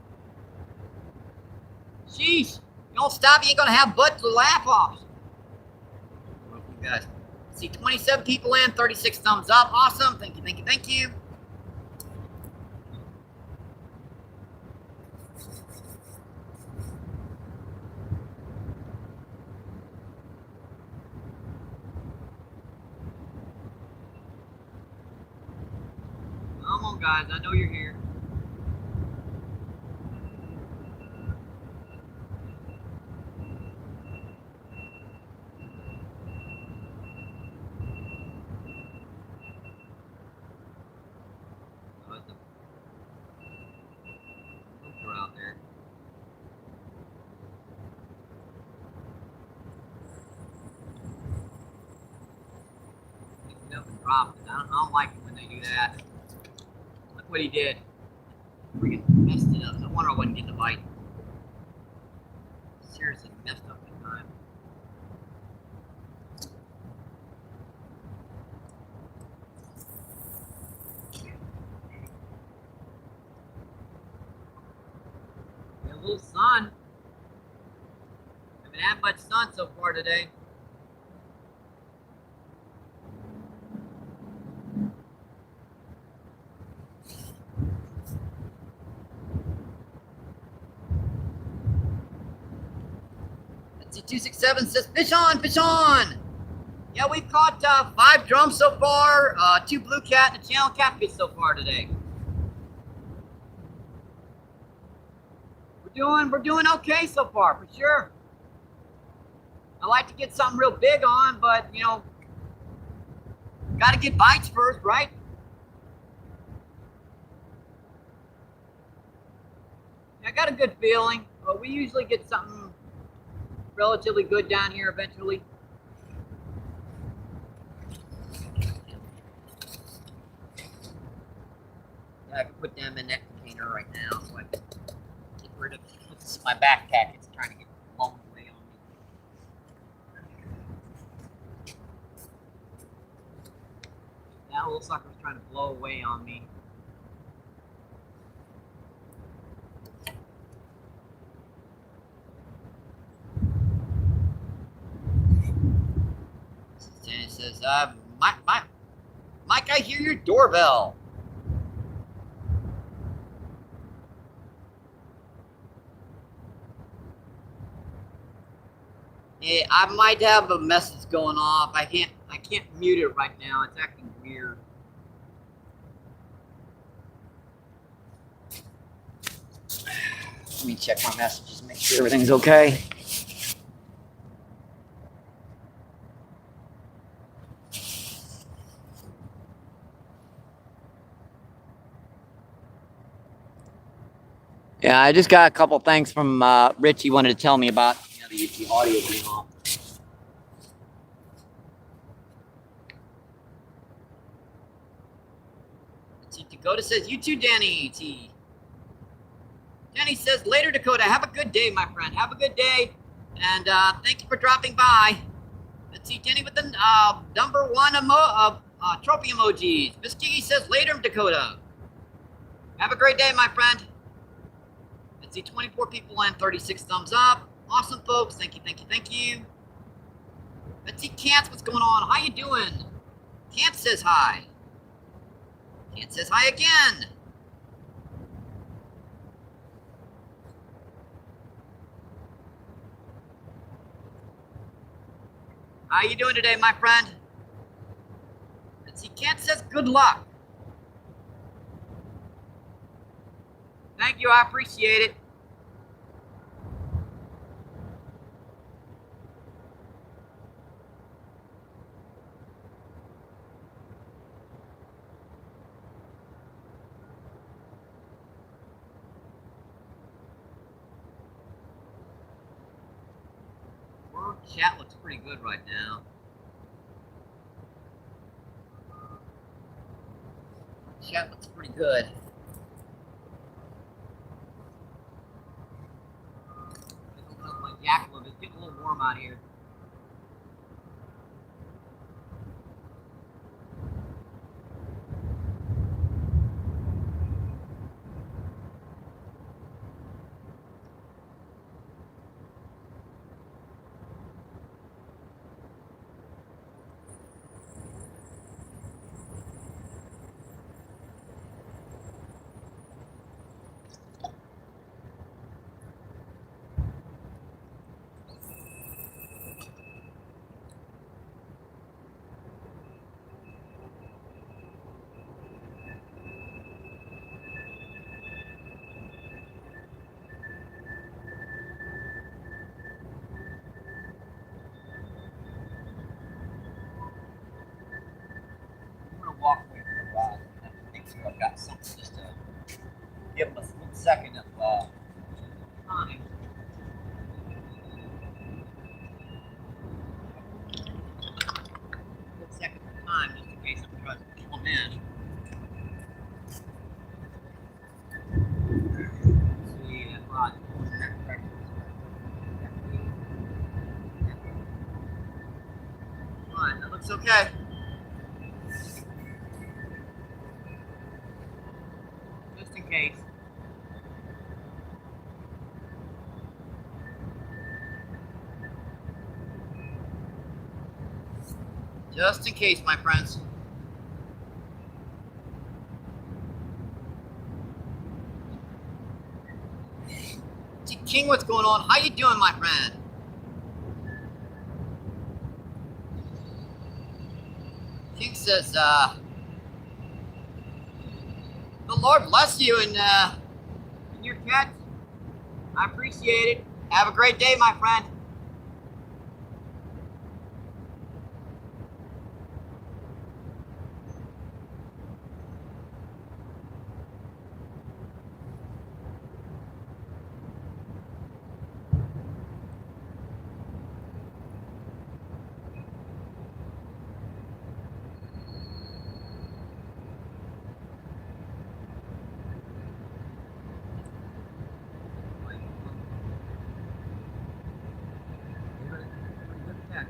Sheesh, you don't stop, you ain't gonna have butt to laugh off. You guys. Let's see, 27 people in, 36 thumbs up. Awesome, thank you, thank you, thank you. Come on, guys, I know you're here. Out there. Picked it up and dropped it. I don't like it when they do that. Look what he did. Freaking messed it up. No wonder I wasn't getting the bite. Seriously messed up the time. Got a little sun. Haven't had much sun so far today. Let's see, 267 says, "Fish on, fish on." Yeah, we've caught 5 drums so far, 2 blue cat and a channel catfish so far today. We're doing okay so far, for sure. I like to get something real big on, but you know, gotta get bites first, right? I got a good feeling, but we usually get something relatively good down here eventually. I can put them in that container right now so I can get rid of this. My backpack. It's trying to get blown away on me. That little sucker's trying to blow away on me. says, Mike, I hear your doorbell. Yeah, I might have a message going off. I can't mute it right now. It's acting weird. Let me check my messages, make sure everything's okay. Yeah, I just got a couple things from Rich. He wanted to tell me about the audio being off. Dakota says, you too, Danny T. Danny says, later, Dakota. Have a good day, my friend. Have a good day. And thank you for dropping by. Let's see, Danny with the number 1 trophy emojis. Miss Kiki says, later, Dakota. Have a great day, my friend. Let's see, 24 people and 36 thumbs up. Awesome, folks. Thank you, thank you, thank you. Let's see, Kant, what's going on? How you doing? Kant says hi. Kant says hi again. How you doing today, my friend? Let's see, Kant says good luck. Thank you, I appreciate it. Chat looks pretty good right now. Chat looks pretty good. Let's open up my jack a little bit. It's getting a little warm out here. Walk away for a while. I think so. I've got something just to give them a split second of time. Split second of time just in case I'm trying to pull them in. Let's see, Alright, that looks okay. Case. Just in case, my friends. King, what's going on? How you doing, my friend? King says, the Lord bless you and your pets. I appreciate it. Have a great day, my friend.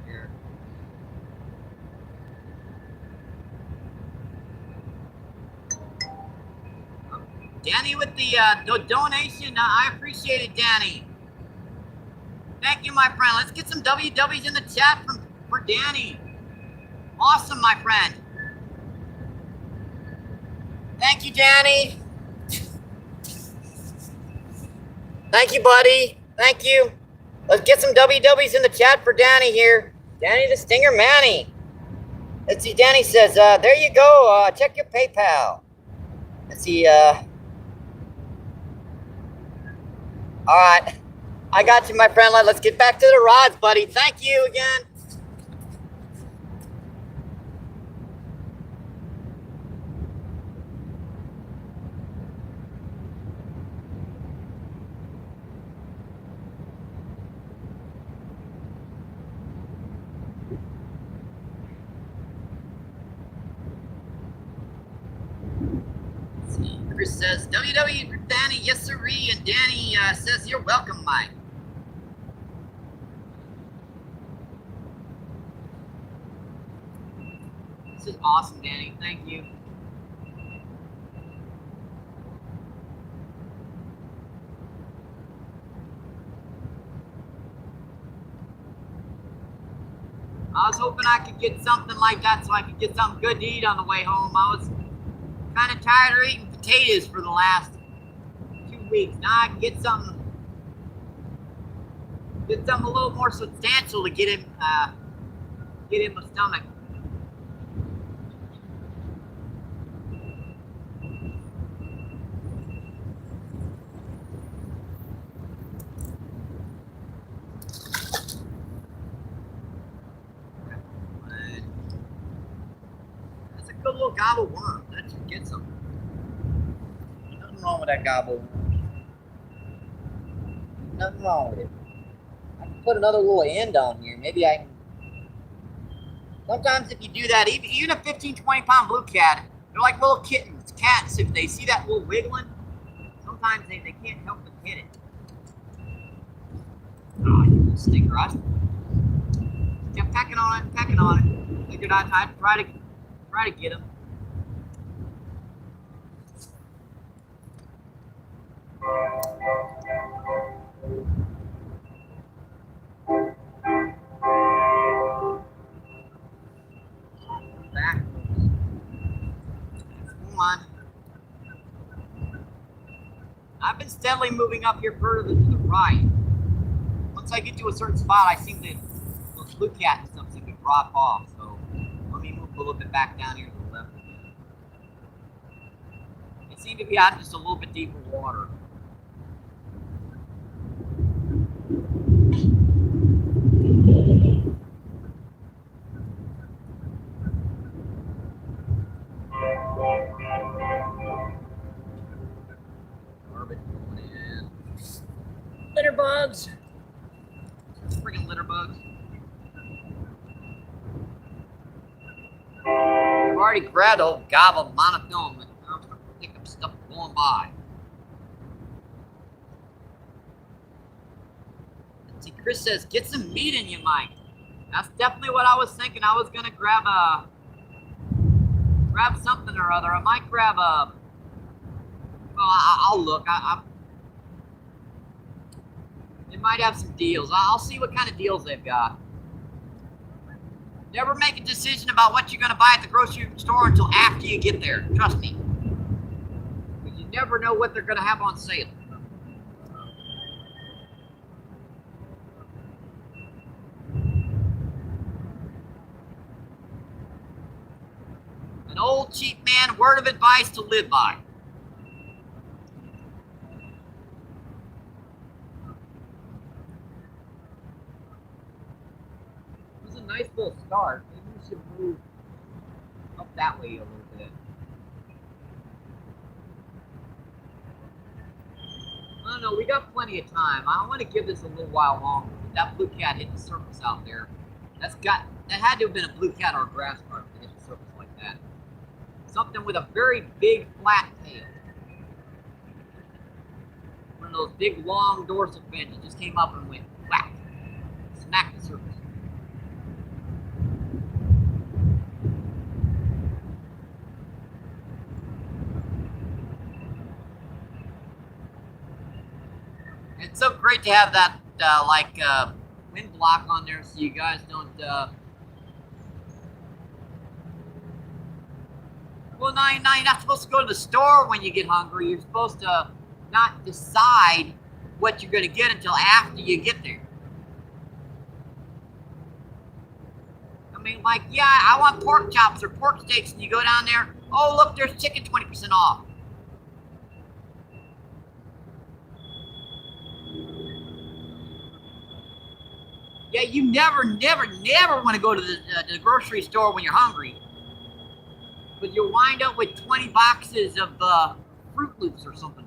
Here. Danny with the donation. I appreciate it, Danny. Thank you, my friend. Let's get some WWs in the chat for Danny. Awesome, my friend. Thank you, Danny. Thank you, buddy. Thank you. Let's get some WWs in the chat for Danny here. Danny the Stinger Manny. Let's see, Danny says, there you go. Check your PayPal. Let's see, all right. I got you, my friend. Let's get back to the rods, buddy. Thank you again. Chris says, WW Danny, yes sirree, and Danny says, you're welcome, Mike. This is awesome, Danny. Thank you. I was hoping I could get something like that so I could get something good to eat on the way home. I was kind of tired of eating potatoes for the last 2 weeks. Now I can get something a little more substantial to get in my stomach. That's a good little gobble worm. That should get some. Nothing wrong with that gobble worm. Nothing wrong with it. I can put another little end on here. Maybe I can. Sometimes if you do that, even a 15, 20-pound blue cat, they're like little kittens. Cats, if they see that little wiggling, sometimes they can't help but hit it. Oh, you little stinker. I kept pecking on it. Figured I'd try to get him. Back. Come on. I've been steadily moving up here further to the right. Once I get to a certain spot, I seem to, those blue cat and stuff seem to drop off. So let me move a little bit back down here to the left again. They seem to be out just a little bit deeper water. Garbage going in. Litter bugs. Freaking litter bugs. I've already grabbed a whole gob of monofilament. Now I'm starting to pick up stuff going by. Let's see, Chris says, get some meat in you, Mike. That's definitely what I was thinking. I was gonna grab something or other. I might grab a. Well, I'll look. They might have some deals. I'll see what kind of deals they've got. Never make a decision about what you're going to buy at the grocery store until after you get there. Trust me. Because you never know what they're going to have on sale. An old cheap man, word of advice to live by. Nice little start. Maybe we should move up that way a little bit. I don't know. We got plenty of time. I want to give this a little while longer. That blue cat hit the surface out there. That had to have been a blue cat or a grass carp that hit the surface like that. Something with a very big flat tail. One of those big long dorsal fins that just came up and went whack. Smacked the surface. It's so great to have that wind block on there so you guys don't Well, now you're not supposed to go to the store when you get hungry. You're supposed to not decide what you're going to get until after you get there. I mean, like, yeah, I want pork chops or pork steaks, and you go down there, oh, look, there's chicken 20% off. Yeah, you never want to go to the grocery store when you're hungry. But you'll wind up with 20 boxes of Fruit Loops or something.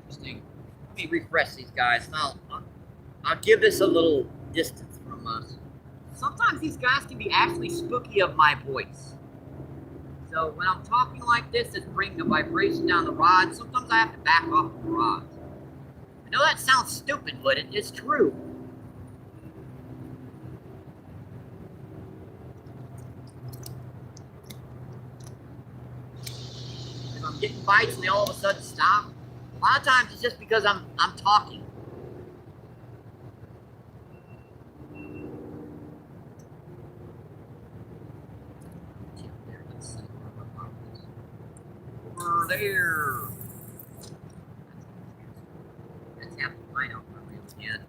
Interesting. Let me refresh these guys. I'll give this a little distance from us. Sometimes these guys can be actually spooky of my voice. So when I'm talking like this, it's bringing the vibration down the rod. Sometimes I have to back off the rods. I know that sounds stupid, but it's true. If I'm getting bites and they all of a sudden stop, a lot of times it's just because I'm talking. Over there. Let's have to find out my reel again.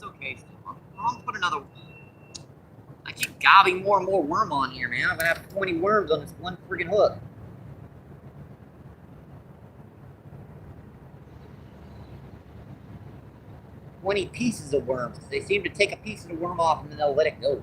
Okay, so I'll put another. I keep gobbing more and more worm on here, man. I'm gonna have 20 worms on this one friggin' hook. "20 pieces of worms." They seem to take a piece of the worm off and then they'll let it go.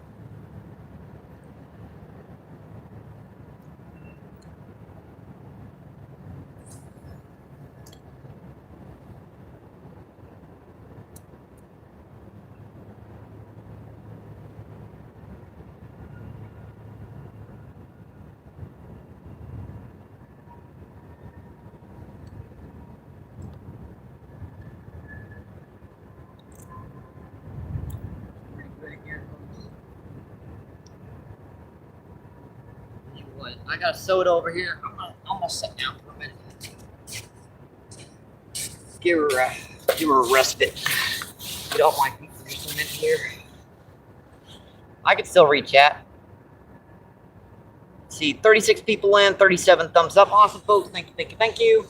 I got a soda over here. I'm gonna sit down for a minute. Give her a respite. Get off my feet for just a minute here. I can still read chat. Let's see, 36 people in, 37 thumbs up. Awesome, folks. Thank you, thank you, thank you.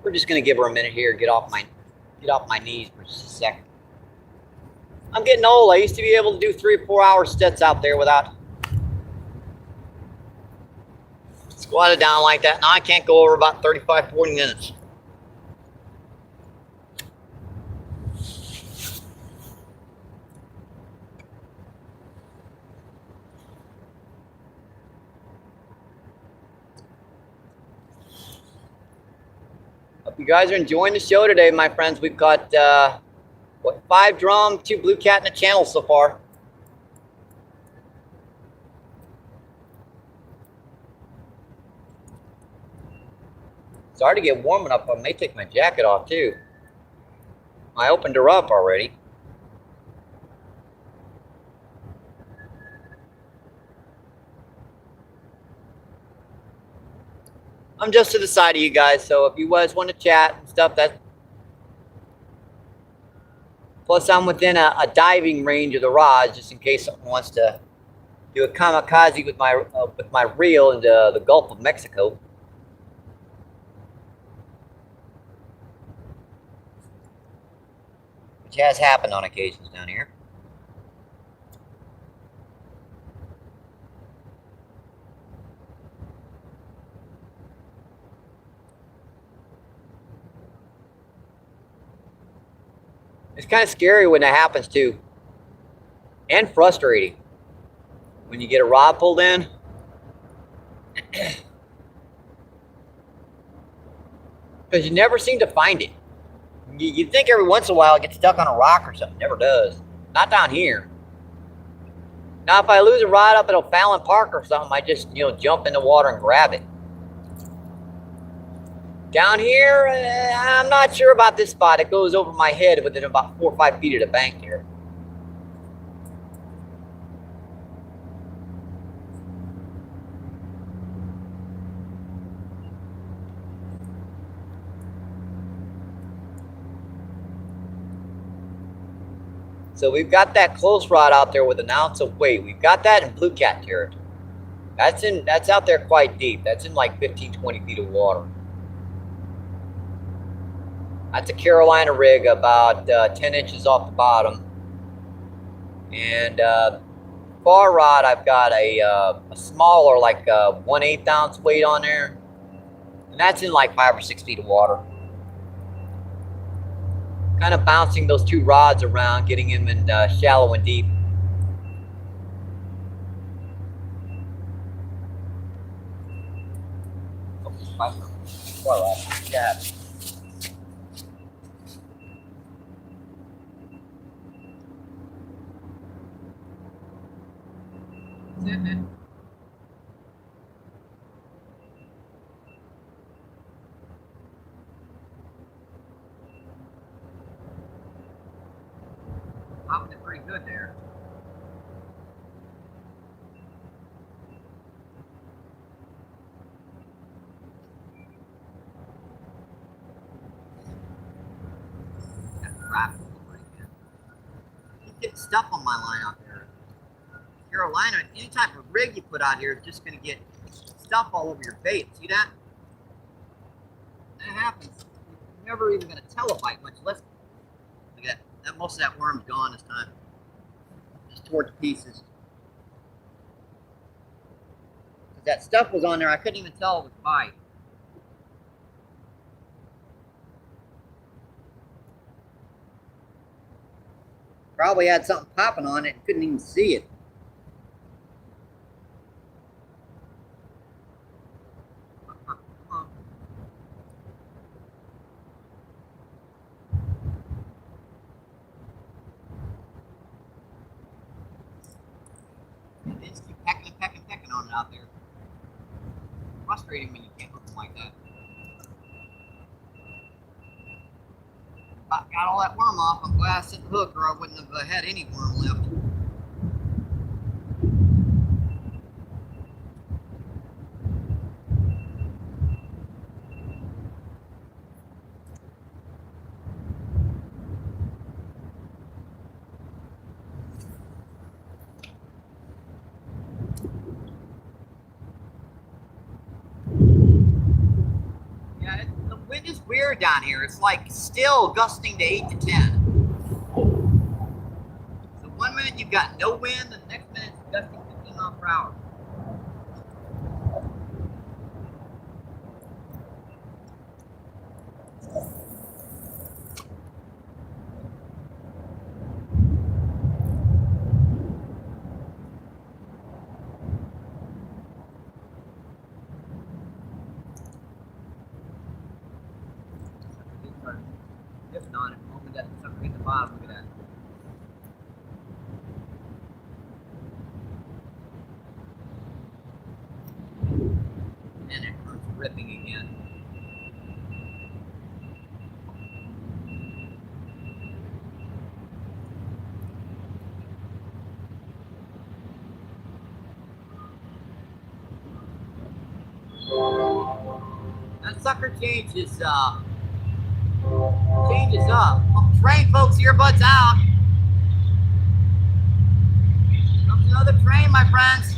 We're just gonna give her a minute here. Get off my knees for just a second. I'm getting old. I used to be able to do 3 or 4 hour sets out there without squatted down like that. Now I can't go over about 35, 40 minutes. Hope you guys are enjoying the show today, my friends. We've got 5 drum, 2 blue cat in the channel so far. Starting to get warm enough. I may take my jacket off too. I opened her up already. I'm just to the side of you guys, so if you guys want to chat and stuff, that's. Plus, I'm within a diving range of the rods, just in case someone wants to do a kamikaze with my reel in the Gulf of Mexico. Which has happened on occasions down here. It's kind of scary when that happens too, and frustrating when you get a rod pulled in. Because you never seem to find it. You'd think every once in a while it gets stuck on a rock or something. Never does. Not down here. Now, if I lose a rod up at O'Fallon Park or something, I just, jump in the water and grab it. Down here, I'm not sure about this spot. It goes over my head within about 4 or 5 feet of the bank here. So we've got that close rod out there with an ounce of weight. We've got that in blue cat territory. That's out there quite deep. That's in like 15, 20 feet of water. That's a Carolina rig, about 10 inches off the bottom. And far rod, I've got a smaller, like 1/8 ounce weight on there. And that's in like 5 or 6 feet of water. Kind of bouncing those two rods around, getting them in shallow and deep. Yeah. Popping it pretty good there. Keep getting stuff on my line out there. Carolina, any type of rig you put out here is just going to get stuff all over your bait. See that? That happens. You're never even going to tell a bite, much less. Look at that. Most of that worm's gone this time. Just tore to pieces. That stuff was on there. I couldn't even tell it was bite. Probably had something popping on it and couldn't even see it. They just keep pecking on it out there. Frustrating when you can't hook them like that. I got all that worm off. I'm glad I set the hook, or I wouldn't have had any worm left. The wind is weird down here. It's like still gusting to 8 to 10. So 1 minute you've got no wind, and the next minute it's gusting 15 miles per hour. Just on it, the moment that sucker hit the bottom, look at that. And it comes ripping again. That sucker changes up. Oh, train, folks, earbuds out. Comes another train, my friends.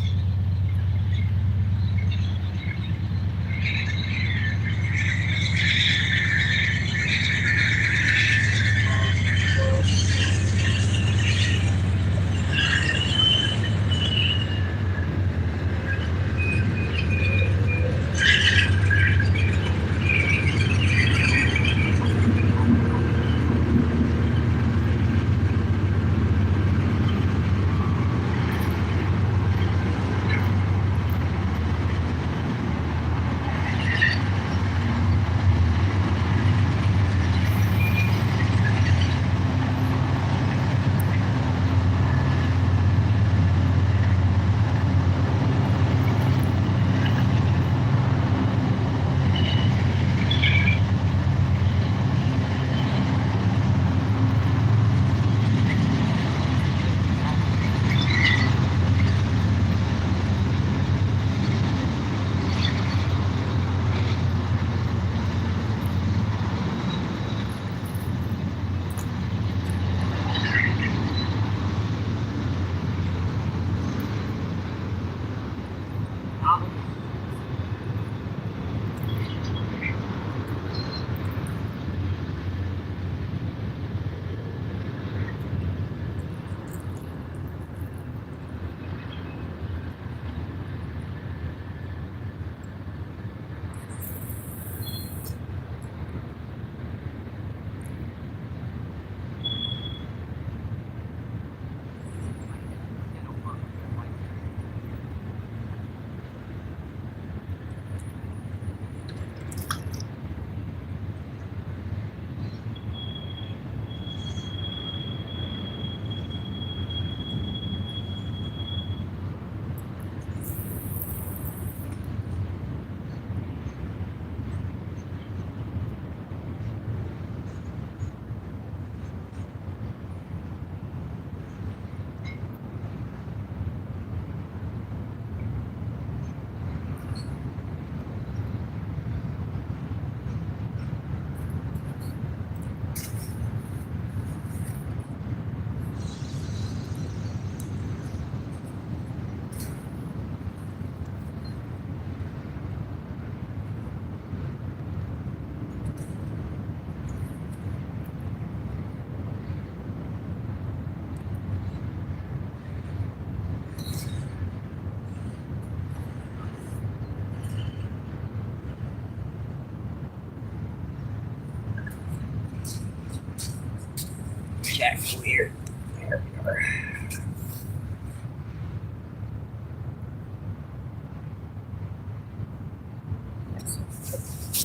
check here. There we are.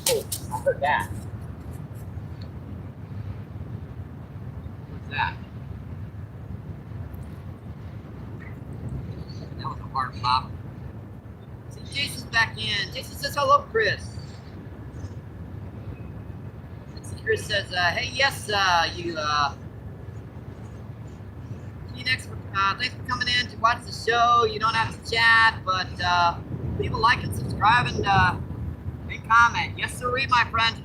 Oh, I heard that. What's that? That was a hard pop. See, Jason's back in. Jason says hello, Chris. And see, Chris says, hey, yes, see you next. Thanks for coming in to watch the show. You don't have to chat, but leave a like and subscribe and comment. Yes, sirree, my friend.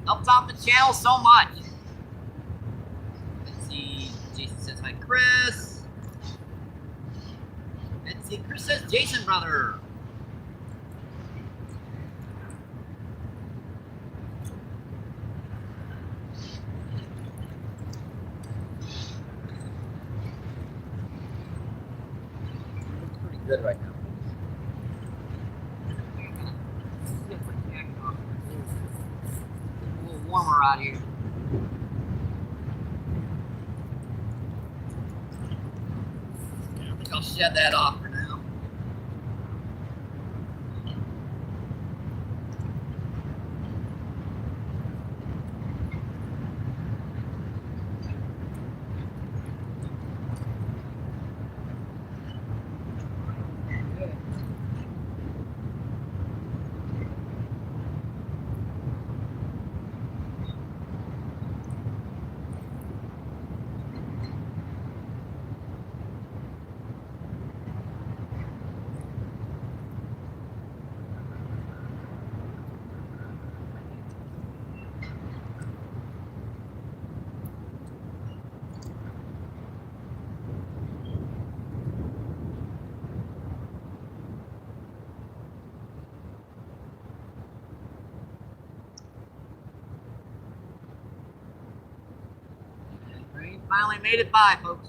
Helps out the channel so much. Let's see. Jason says hi, Chris. Let's see. Chris says Jason, brother. Looks pretty good right now. A little warmer out here. I think I'll shed that off for now. Rain finally made it by, folks.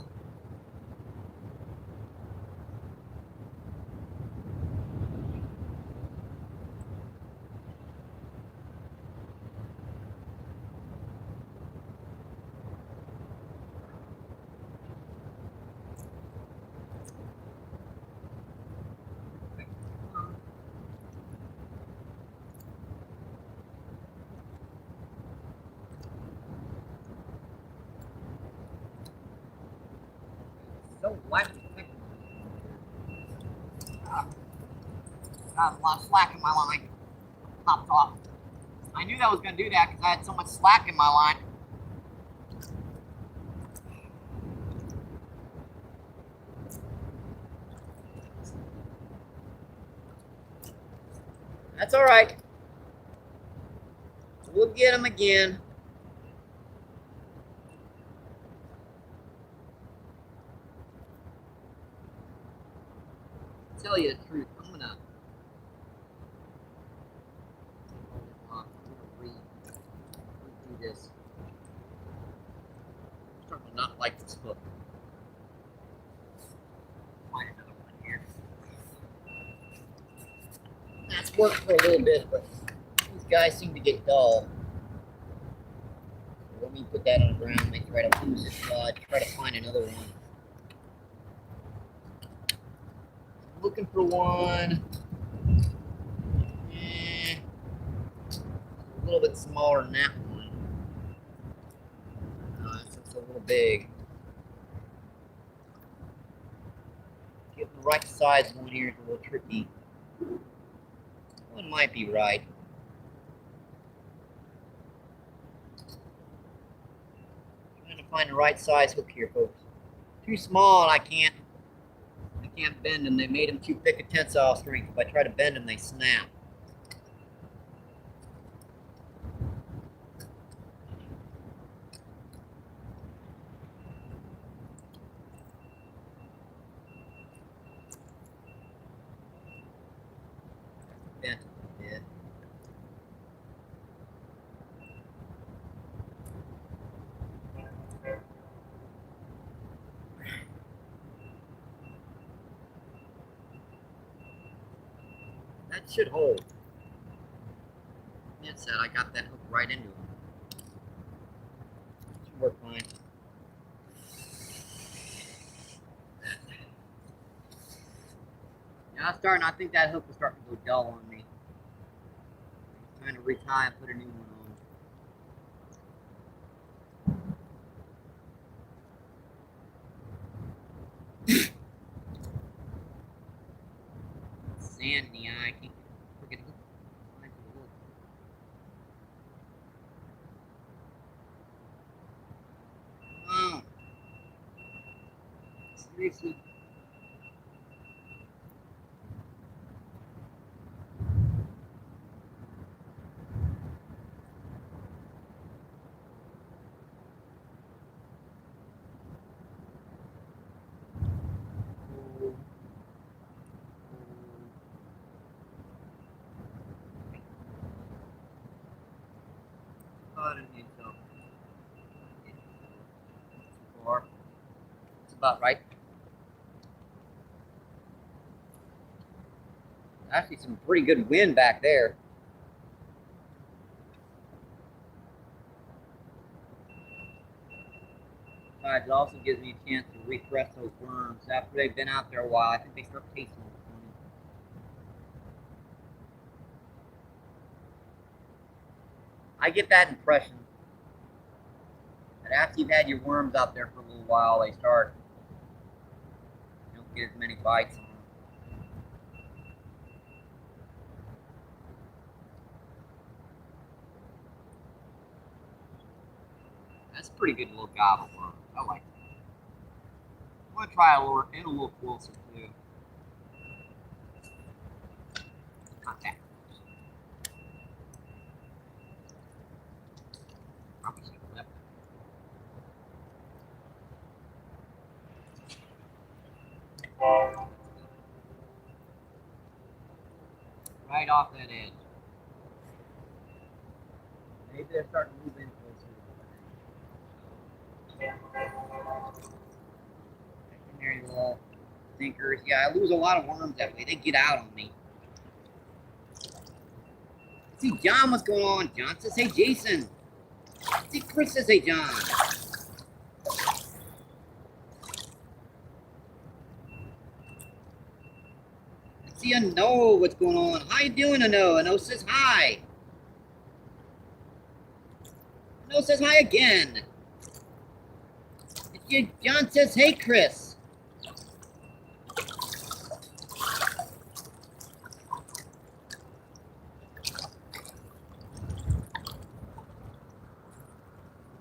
So wet. Got a lot of slack in my line. Popped off. I knew that was going to do that because I had so much slack in my line. That's all right. We'll get them again. To tell you the truth, I'm gonna redo this. I'm starting to not like this hook. Find another one here. That's worked for a little bit, but these guys seem to get dull. So let me put that on the ground. They try to lose it. Try to find another one. Looking for one. A little bit smaller than that one. It's a little big. Getting the right size one here is a little tricky. One might be right. Trying to find the right size hook here, folks. Too small and I can't bend them. They made them too thick a tensile strength. If I try to bend them, they snap. Bent a bit. That should hold. That's it. I got that hook right into him. Should work fine. Not starting. I think that hook was starting to go dull on me. I'm trying to retie and put a new one on. Sand in the eye. I can't freaking hook. Oh. Seriously. That's about right. Actually, some pretty good wind back there. Besides, it also gives me a chance to refresh those worms after they've been out there a while. I think they start tasting funny. I get that impression that after you've had your worms out there for a little while, they start, you don't get as many bites on them. That's a pretty good little gobble worm. I like that. I'm going to try a lure in a little closer too. Not that. Probably should have left it. Right off that edge. Maybe they're starting to move in closer. Secondary little thinkers. Yeah, I lose a lot of worms that way. They get out on me. See, John, what's going on? John says, hey, Jason. See, Chris says, hey, John. See, Ano, what's going on? How you doing, Ano? Ano says hi. Ano says hi again. John says, hey, Chris.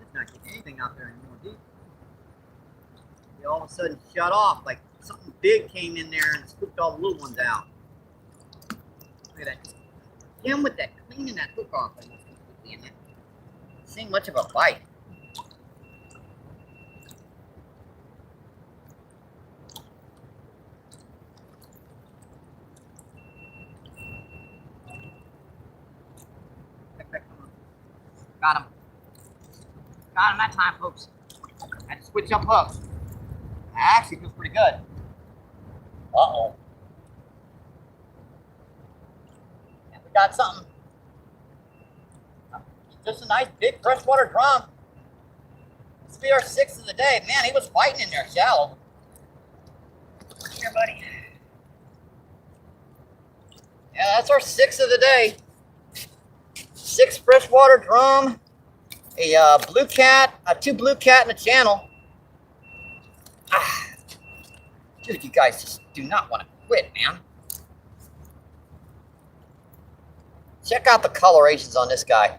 It's not getting anything out there anymore, dude. They all of a sudden shut off, like something big came in there and scooped all the little ones out. Look at that. Him with that, cleaning that hook off. I must be in there. Seeing much of a bite. Got him. Got him that time, folks. Had to switch up hooks. Actually feels pretty good. Uh-oh. And we got something. Just a nice big freshwater drum. This will be our 6th of the day. Man, he was fighting in there shallow. Here, buddy. Yeah, that's our 6th of the day. 6 freshwater drum, a blue cat, 2 blue cat in the channel. Dude, you guys just do not want to quit, man. Check out the colorations on this guy.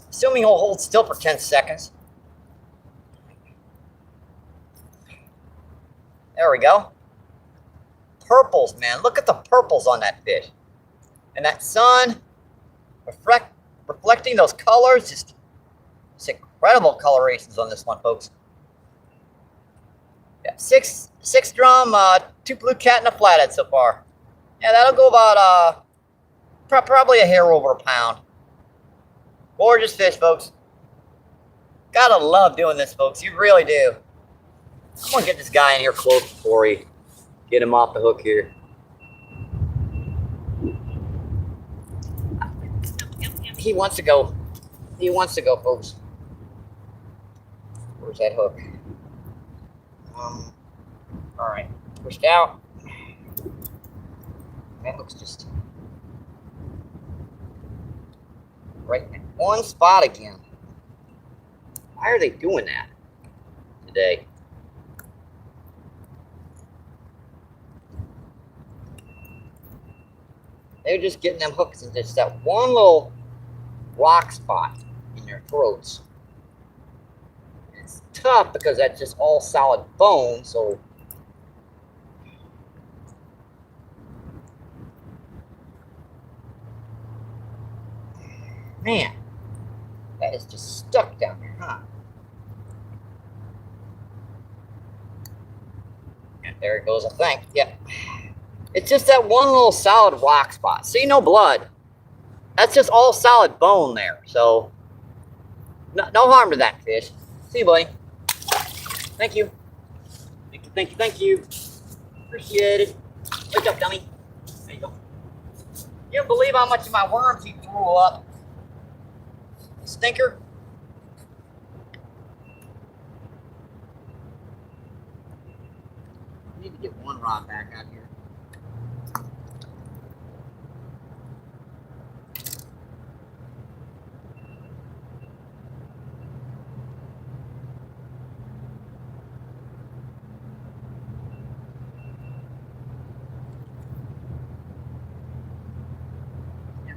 Assuming he'll hold still for 10 seconds. There we go. Purples, man. Look at the purples on that fish. And that sun reflecting those colors. Just incredible colorations on this one, folks. Yeah, 6 drum, 2 blue cat, and a flathead so far. Yeah, that'll go about probably a hair over a pound. Gorgeous fish, folks. Gotta love doing this, folks. You really do. I'm gonna get this guy in here close before we get him off the hook here. He wants to go. He wants to go, folks. Where's that hook? All right, pushed out. That hook's just right in one spot again. Why are they doing that today? They're just getting them hooks in just that one little rock spot in their throats. It's tough because that's just all solid bone, so man, that is just stuck down there, huh? Yeah, there it goes, I think. Yeah. It's just that one little solid rock spot. See, no blood. That's just all solid bone there. So, no harm to that fish. See you, buddy. Thank you. Thank you, thank you, thank you. Appreciate it. Wake up, dummy. There you go. You don't believe how much of my worms he threw up. Stinker. I need to get one rod back out here.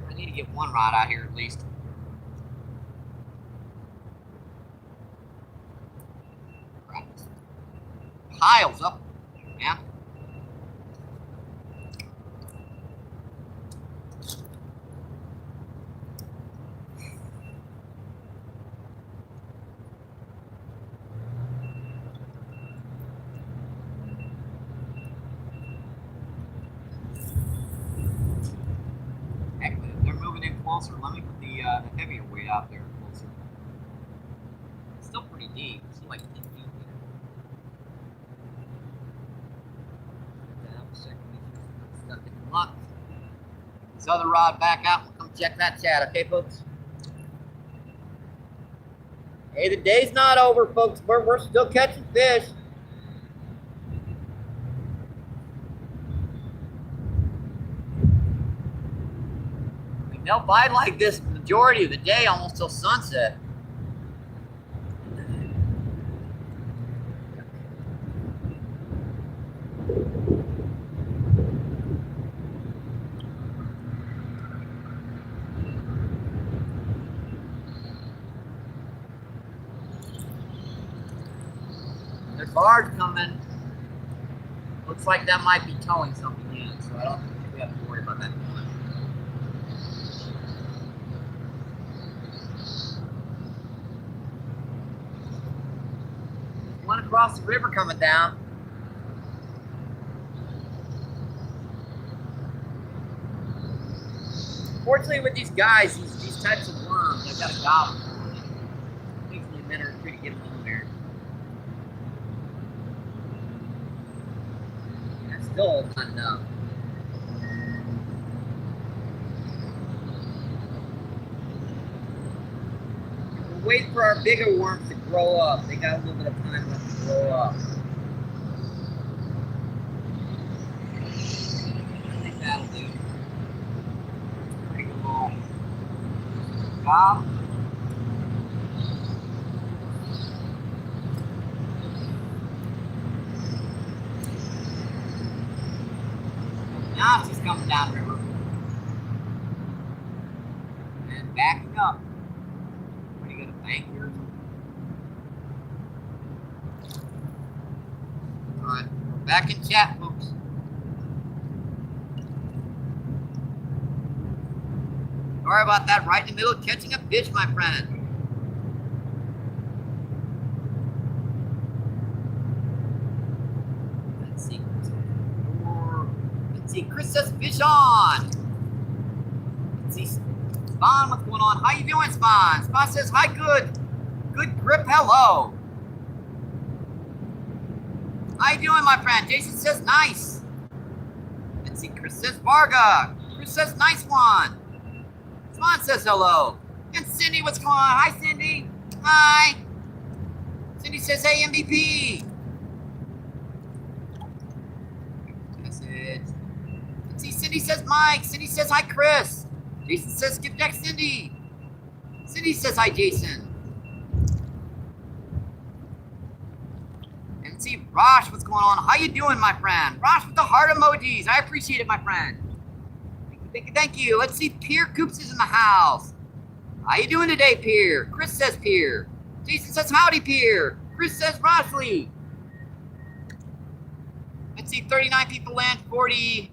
I need to get one rod out here at least. Right. Piles up, yeah. Closer. Let me put the heavier weight out there closer. It's still pretty deep. It's like 10 feet here. Down a second. Stuck in the muck. This other rod back out. We'll come check that chat, okay, folks? Hey, the day's not over, folks. We're still catching fish. They'll bite like this the majority of the day, almost till sunset. There's barge coming. Looks like that might be towing something in, so I don't think we have to worry about that. One across the river coming down. Fortunately, with these guys, these types of worms, I've got a gobble. It takes me a minute or two to get them in there. That's still not enough. We're waiting for our bigger worms to grow up. They got a little bit of time left to grow up. I think that'll do. Pretty cool. Job. Now she's coming down the river. And backing up. What, you got a bank here or something? Alright, we're back in chat, folks. Sorry about that, right in the middle of catching a fish, my friend. Let's see, Chris says fish on. Let's see, Spawn, what's going on? How you doing, Spawn? Spawn says, hi, good grip, hello. How you doing, my friend? Jason says, nice. Let's see, Chris says, Varga. Chris says, nice one. Spawn says hello. And Cindy, what's going on? Hi, Cindy. Hi. Cindy says, hey, MVP. Message. Let's see, Cindy Cindy says Mike. Cindy says hi, Chris. Jason says skip deck, Cindy. Cindy says hi, Jason. And see, Rosh, what's going on? How you doing, my friend? Rosh with the heart emojis. I appreciate it, my friend. Thank you, thank you, thank you. Let's see, Pierre Coops is in the house. How you doing today, Pierre? Chris says Pierre. Jason says howdy, Pierre. Chris says Rossley. Let's see, 39 people in, 43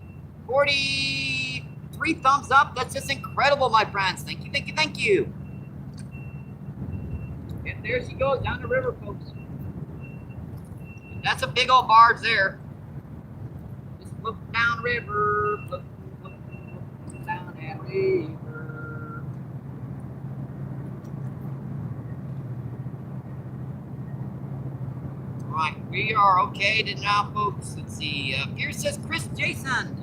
thumbs up. That's just incredible, my friends. Thank you, thank you, thank you. And there she goes, down the river, folks. That's a big old barge there. Just look down river, look down that river. All right, we are okay to now, folks. Let's see. Here says Chris Jason.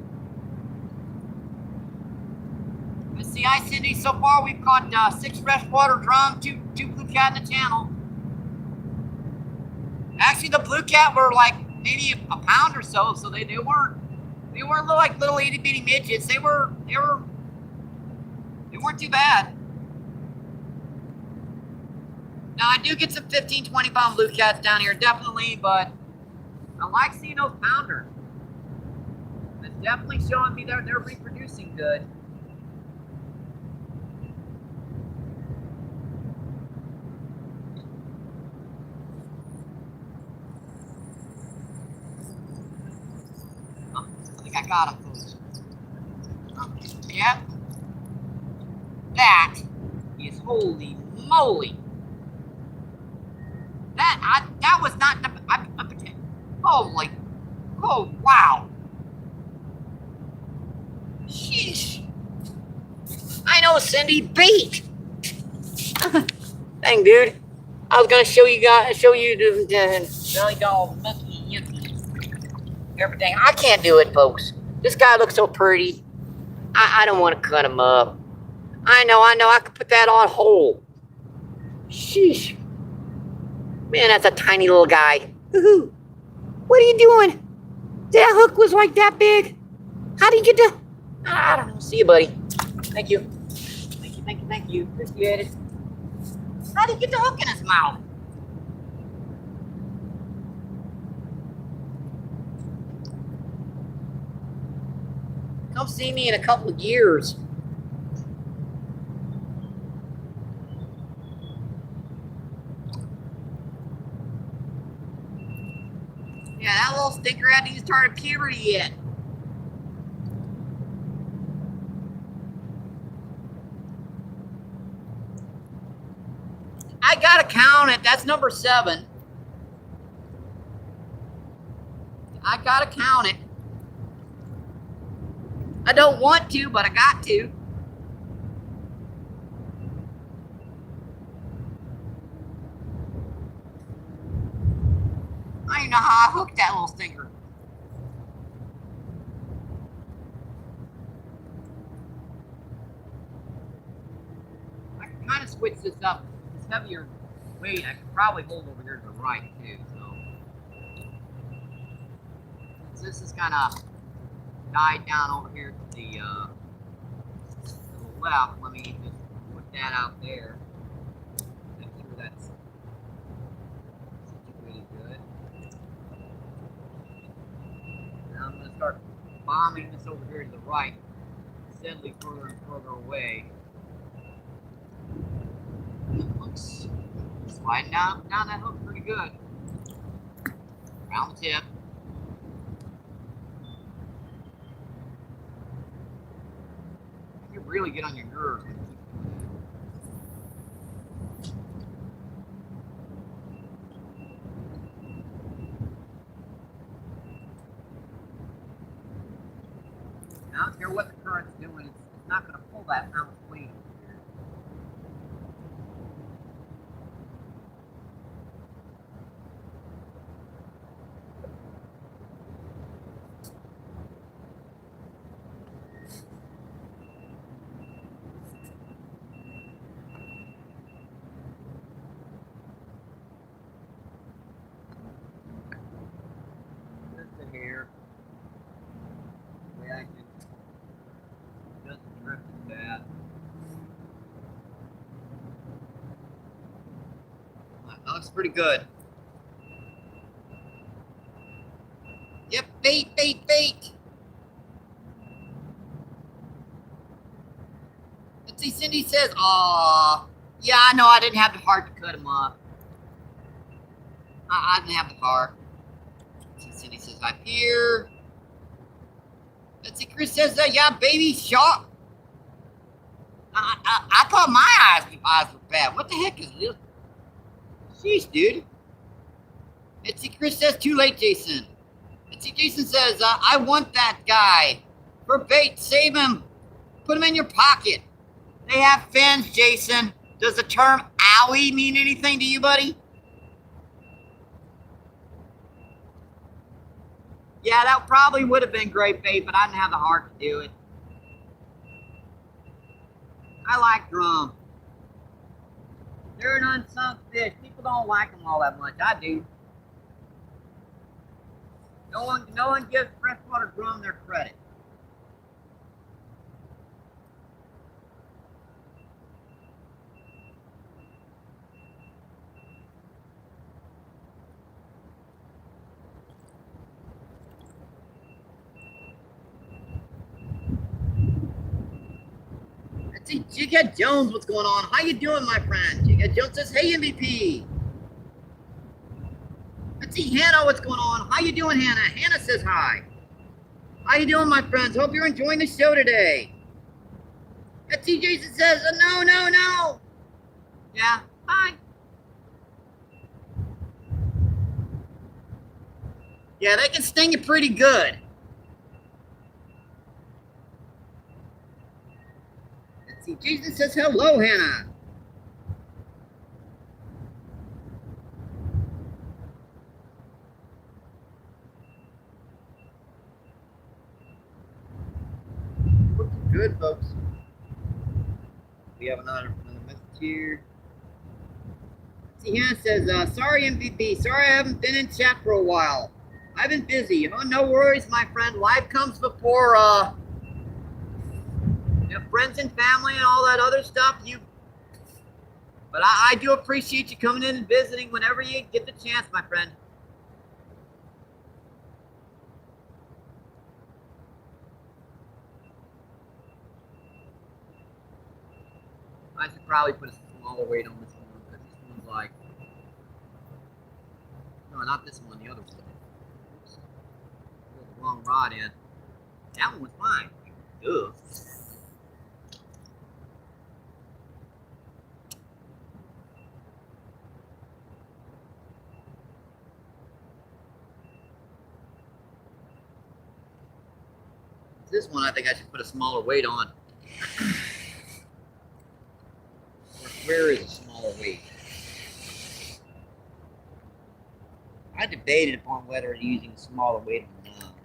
Let's see. Hi, Cindy. So far, we've caught 6 freshwater drum, two blue cat in the channel. Actually, the blue cat were like maybe a pound or so, so they weren't like little itty bitty midgets. They weren't too bad. Now I do get some 15, 20 pound blue cats down here, definitely, but I like seeing those pounders. It's definitely showing me they're reproducing good. I got him, folks. Yeah. That is holy moly. That was not the. Holy. Oh, wow. Sheesh. I know, Cindy. Bait. Dang, dude. I was gonna show you the belly doll monkey yucky. Everything. I can't do it, folks. This guy looks so pretty. I don't want to cut him up. I know. I could put that on hold. Sheesh. Man, that's a tiny little guy. Woohoo. What are you doing? That hook was like that big. How do you get to... I don't know. See you, buddy. Thank you. Thank you. Appreciate it. How do you get the hook in his mouth? Come see me in a couple of years. Yeah, that little stinker hasn't even started puberty yet. I gotta count it. That's number 7. I gotta count it. I don't want to, but I got to. I don't even know how I hooked that little stinker. I can kind of switch this up. This heavier weight, I could probably hold over here to the right too. So this is kind of died down over here to the left. Let me just put that out there. Make sure that's situated good. Now I'm going to start bombing this over here to the right, steadily further and further away. Looks sliding down that hook pretty good. Around the tip. You really get on your nerves. I don't care what the current's doing, it's not going to pull that ounce weight over here. Just a hair. The way I can Looks pretty good. Yep, bait, bait, bait. Let's see, Cindy says, aw. Yeah, I know I didn't have the heart to cut him off. I didn't have the heart. Let's see, Cindy says, I'm here. Let's see, Chris says, yeah, baby shark. I thought my eyes were bad. What the heck is this? Jeez, dude. Let's see, Chris says, too late, Jason. Let's see, Jason says, I want that guy. For bait, save him. Put him in your pocket. They have fins, Jason. Does the term owie mean anything to you, buddy? Yeah, that probably would have been great bait, but I didn't have the heart to do it. I like drum. They're an unsung fish. People don't like them all that much. I do. No one gives freshwater drum their credit. Let's see, Jighead Jones, what's going on? How you doing, my friend? Jighead Jones says, hey, MVP. Let's see, Hannah, what's going on? How you doing, Hannah? Hannah says hi. How you doing, my friends? Hope you're enjoying the show today. Let's see, Jason says, no, no, no. Yeah, hi. Yeah, they can sting you pretty good. Let's see, Jason says, hello, Hannah. Looking good, folks. We have another message here. See, Hannah says, sorry, MVP. Sorry I haven't been in chat for a while. I've been busy. Oh, no worries, my friend. Life comes before, friends and family and all that other stuff. But I do appreciate you coming in and visiting whenever you get the chance, my friend. I should probably put a smaller weight on this one because this one's like, no, not this one, the other one. Oops. Put the wrong rod in. That one was mine. Ugh. This one I think I should put a smaller weight on. Where is a smaller weight? I debated upon whether using a smaller weight or not.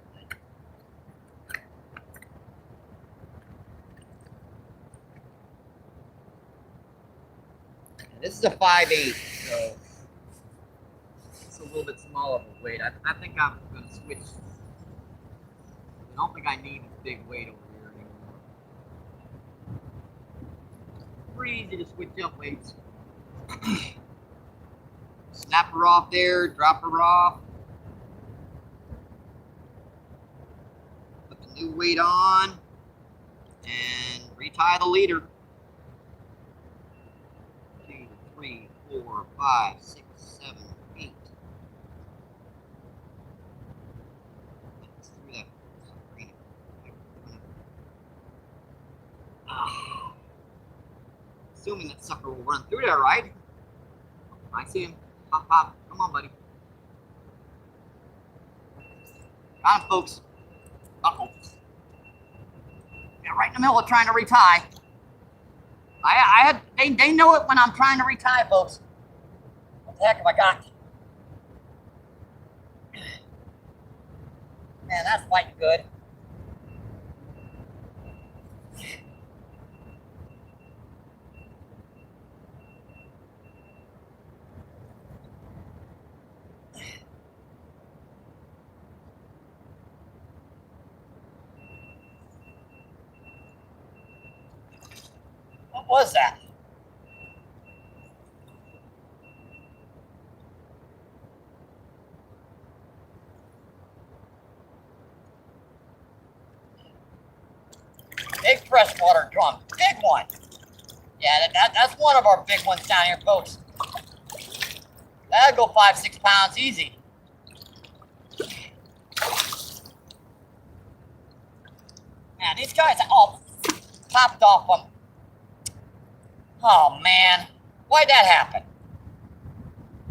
And this is a 5/8, so it's a little bit smaller of a weight. I think I'm going to switch. I don't think I need a big weight over here anymore. Pretty easy to switch up weights. Snap her off there, drop her off. Put the new weight on and retie the leader. 2, 3, 4, 5, 6, 7, 8. Assuming that sucker will run through there, right? I see him. Hop, hop. Come on, buddy. Got him, folks. Uh-oh. Yeah, right in the middle of trying to retie. They know it when I'm trying to retie, folks. What the heck have I got? Man, that's fighting good. What was that? freshwater drum. Big one. Yeah, that's one of our big ones down here, folks. That'll go 5-6 pounds easy. Man, these guys are all popped off them. Oh, man. Why'd that happen?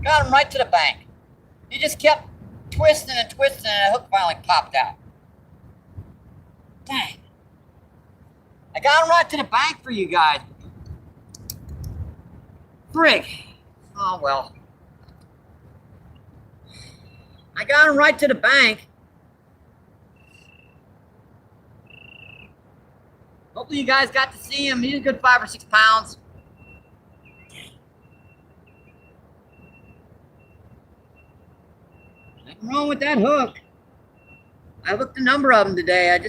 Got him right to the bank. He just kept twisting and twisting, and the hook finally popped out. Dang. I got him right to the bank for you guys. Frig. Oh, well. I got him right to the bank. Hopefully you guys got to see him. He's a good 5 or 6 pounds. Nothing wrong with that hook. I looked a number of them today.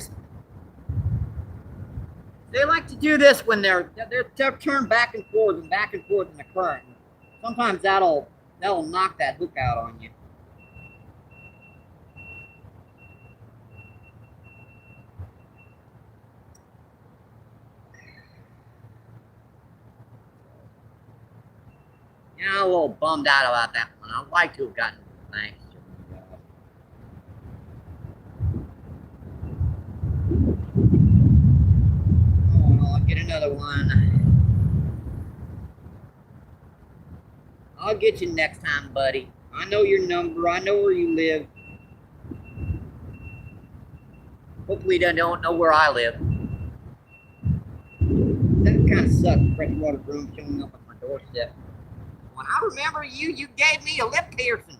They like to do this when they're turned back and forth in the current. Sometimes that'll knock that hook out on you. Yeah, I'm a little bummed out about that one. I'd like to have gotten thanks. Oh, I'll get another one. I'll get you next time, buddy. I know your number. I know where you live. Hopefully they don't know where I live. That kind of sucks. Freshwater broom showing up on my doorstep. When I remember you gave me a lip piercing.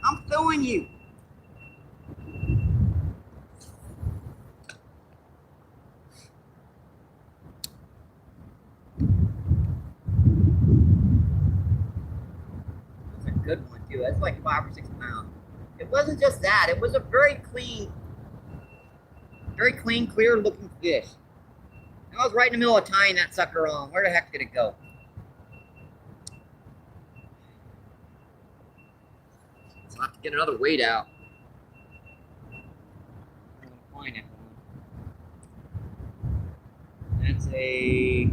I'm suing you. That's a good one too. That's like 5 or 6 pounds. It wasn't just that. It was a very clean, clear looking fish. I was right in the middle of tying that sucker on. Where the heck did it go? So I'll have to get another weight out. I'm gonna find it. That's a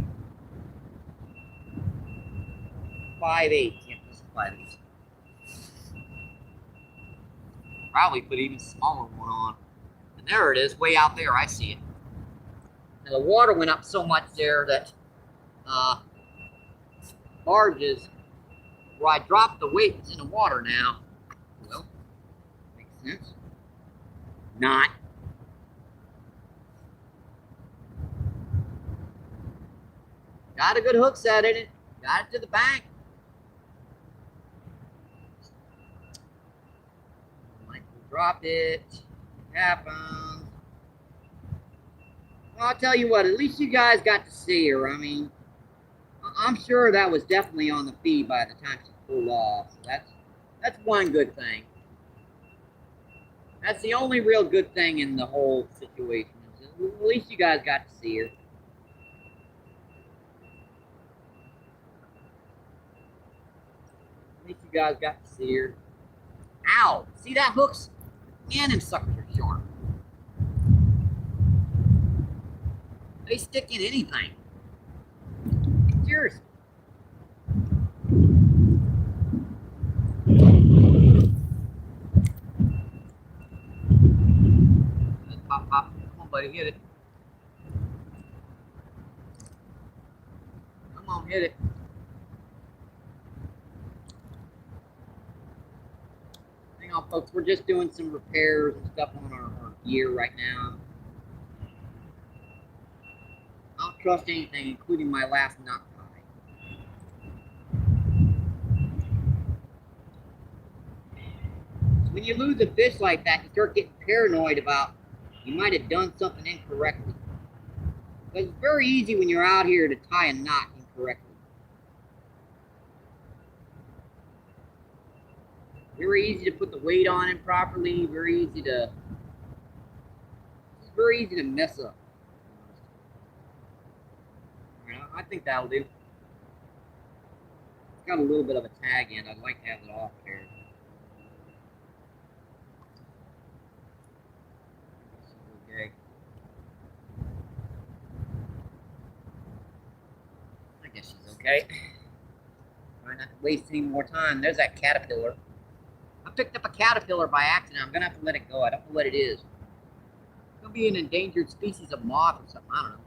5/8. Yeah, this is 5/8. Probably put even smaller one on. And there it is, way out there. I see it. Now the water went up so much there that barges where I dropped the weight is in the water now. Well, makes sense. Not. Got a good hook set in it. Got it to the bank. Michael dropped it. It happens. Well, I'll tell you what, at least you guys got to see her. I mean, I'm sure that was definitely on the feed by the time she pulled off. So that's one good thing. That's the only real good thing in the whole situation. At least you guys got to see her. At least you guys got to see her. Ow! See that hook's in and suckers are sharp. They stick in anything. Seriously. Pop, pop. Come on, buddy, hit it. Come on, hit it. Hang on, folks. We're just doing some repairs and stuff on our gear right now. I don't trust anything, including my last knot tie. So when you lose a fish like that, you start getting paranoid about you might have done something incorrectly. Because it's very easy when you're out here to tie a knot incorrectly. Very easy to put the weight on improperly. Very easy to mess up. I think that'll do. It's got a little bit of a tag in. I'd like to have it off there. Okay. Try not to waste any more time. There's that caterpillar. I picked up a caterpillar by accident. I'm gonna have to let it go. I don't know what it is. It could be an endangered species of moth or something. I don't know.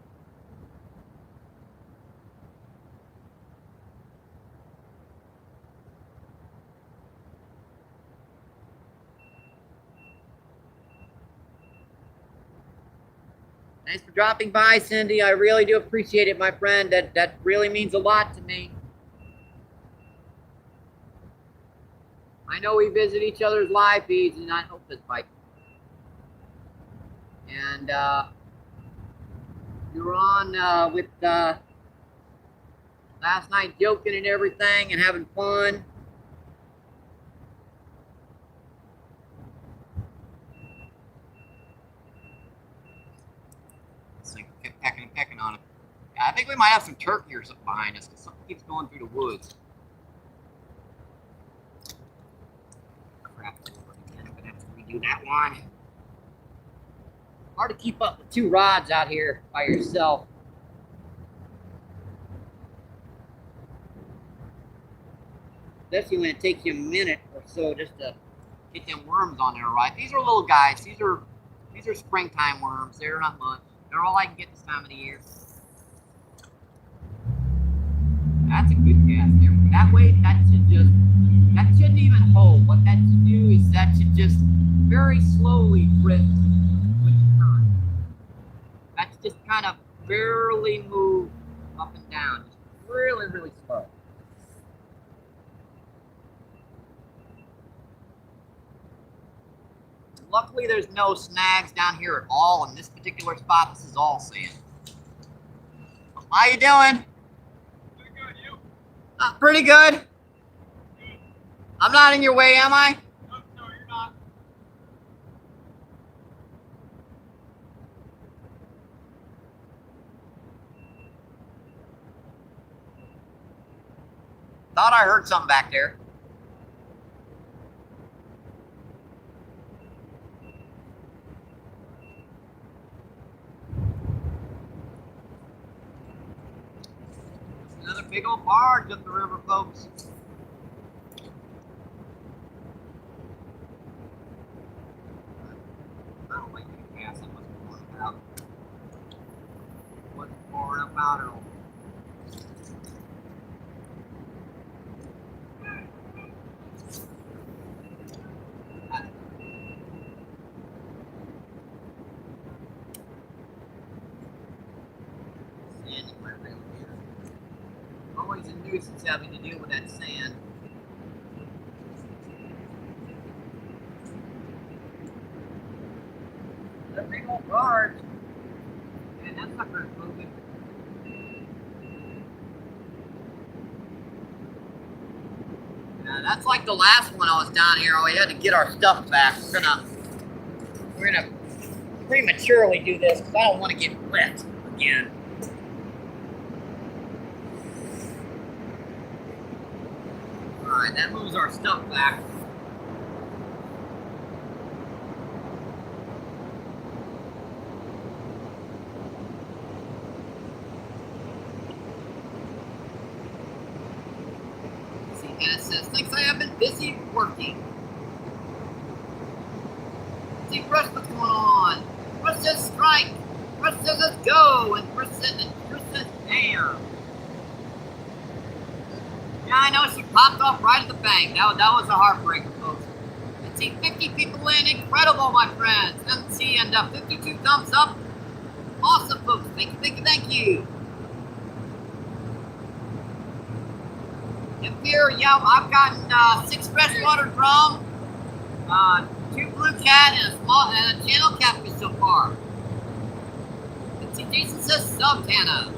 Thanks for dropping by, Cindy. I really do appreciate it, my friend. That really means a lot to me. I know we visit each other's live feeds, and I hope this bite. And you were on with last night joking and everything and having fun. This thing kept pecking on it. Yeah, I think we might have some turkey or something behind us because something keeps going through the woods. Crap, I'm gonna have to redo that one. Hard to keep up with 2 rods out here by yourself. Especially when it takes you a minute or so just to get them worms on there right. These are little guys. These are springtime worms. They're not much. They're all I can get this time of the year. That's a good cast there. That way, that shouldn't even hold. What that should do is that should just very slowly drift with the current. That's just kind of barely move up and down. Just really, really slow. Luckily, there's no snags down here at all in this particular spot. This is all sand. How you doing? Pretty good, you? Pretty good. I'm not in your way, am I? No, you're not. Thought I heard something back there. Another big old barge up the river, folks. I don't like that gas. It wasn't pouring out. It wasn't pouring up out at all. Sand in my rail here. Always a nuisance having to deal with that sand. That big old barge. Man, that sucker is moving. Yeah, that's like the last one I was down here. We had to get our stuff back. We're gonna prematurely do this because I don't want to get wet again. Alright, that moves our stuff back. See, Anna says, thinks I have been busy working. See, Russ, what's going on? Russ says strike. Russ says let's go. And Russ says damn. Yeah, I know, she popped off right at the bank. That was a heartbreaker, folks. Let's see, 50 people in. Incredible, my friends. Let's see, and 52 thumbs up. Awesome, folks. Thank you. Up here, yeah, I've gotten 6 freshwater drum, 2 blue cat, and a channel catfish so far. Let's see, Jason says sub Tana.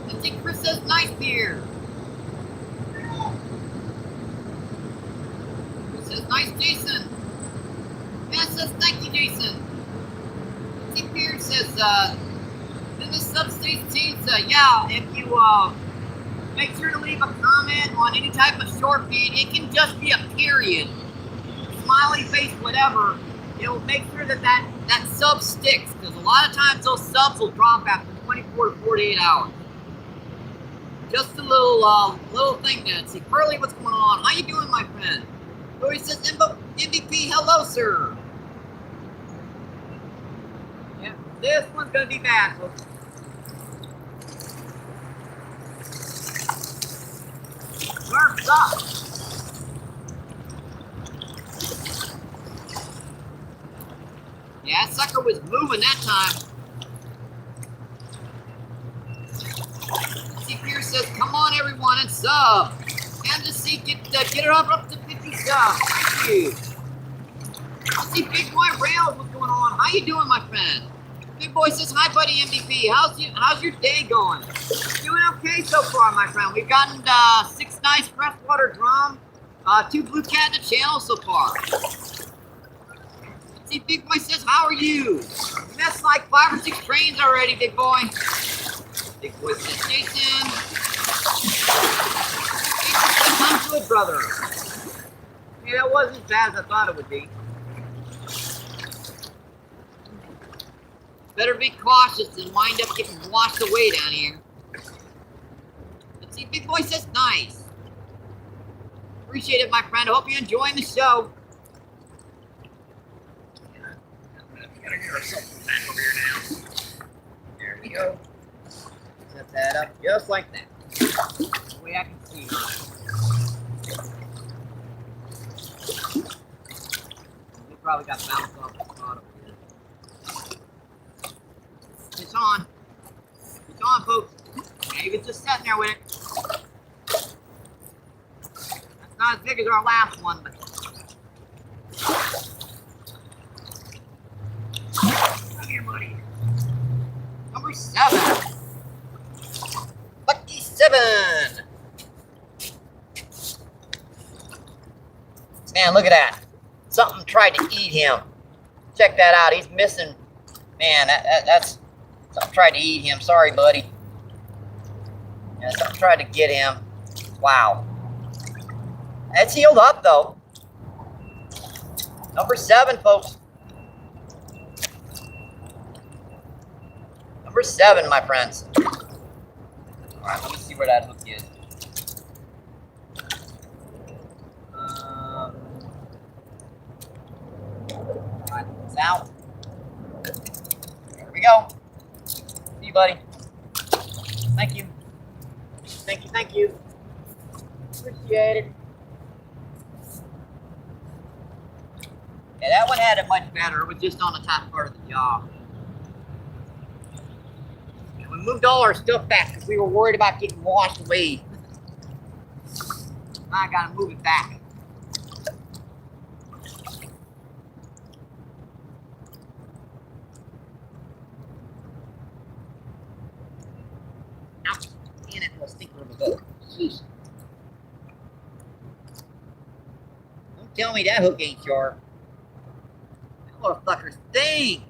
Let's see, Chris says nice beer. Says nice Jason. Yeah, says thank you, Jason. T. Pierce says then the substation says yeah, if you make sure to leave a comment on any type of short feed. It can just be a period, smiley face, whatever. It'll make sure that sub sticks, because a lot of times those subs will drop after 24 to 48 hours. Just a little thing, Nancy. Curly, what's going on? How you doing, my friend? Oh, he says MVP, hello, sir. Yeah, this one's gonna be bad, folks. Worms up. Yeah, that sucker was moving that time. See, Pierce says, come on, everyone, and sub. And to see, get it up to 50 subs. Thank you. See, Big Boy Rails, what's going on? How you doing, my friend? Big Boy says, hi, buddy MVP. How's your day going? Doing okay so far, my friend. We've gotten 6 nice freshwater drum, 2 blue cat in the channel so far. See, Big Boy says, how are you? You missed like 5 or 6 trains already, Big Boy. Big Boy says, Jason. Jason says, I'm good, brother. Yeah, that wasn't as bad as I thought it would be. Better be cautious and wind up getting washed away down here. Let's see, Big Boy says, nice. Appreciate it, my friend. I hope you're enjoying the show. Gotta get ourselves back over here now. There we go. Set that up just like that. The way I can see it. We probably got bounced off the spot over here. It's on. It's on, folks. Maybe it's just sitting there with it. That's not as big as our last one, but. Come here, buddy. Number 7. Lucky 7. Man, look at that. Something tried to eat him. Check that out. He's missing. Man, that's something tried to eat him. Sorry, buddy. Yeah, something tried to get him. Wow. It's healed up, though. Number 7, folks. Number 7, my friends. All right, let me see where that hook is. All right, it's out. There we go. See you, buddy. Thank you. Thank you, thank you. Appreciate it. Yeah, that one had it much better. It was just on the top part of the jaw. And we moved all our stuff back because we were worried about getting washed away. I gotta move it back. Man, that little stinker of a hook. Jeez. Don't tell me that hook ain't sharp. That little fucker stinks.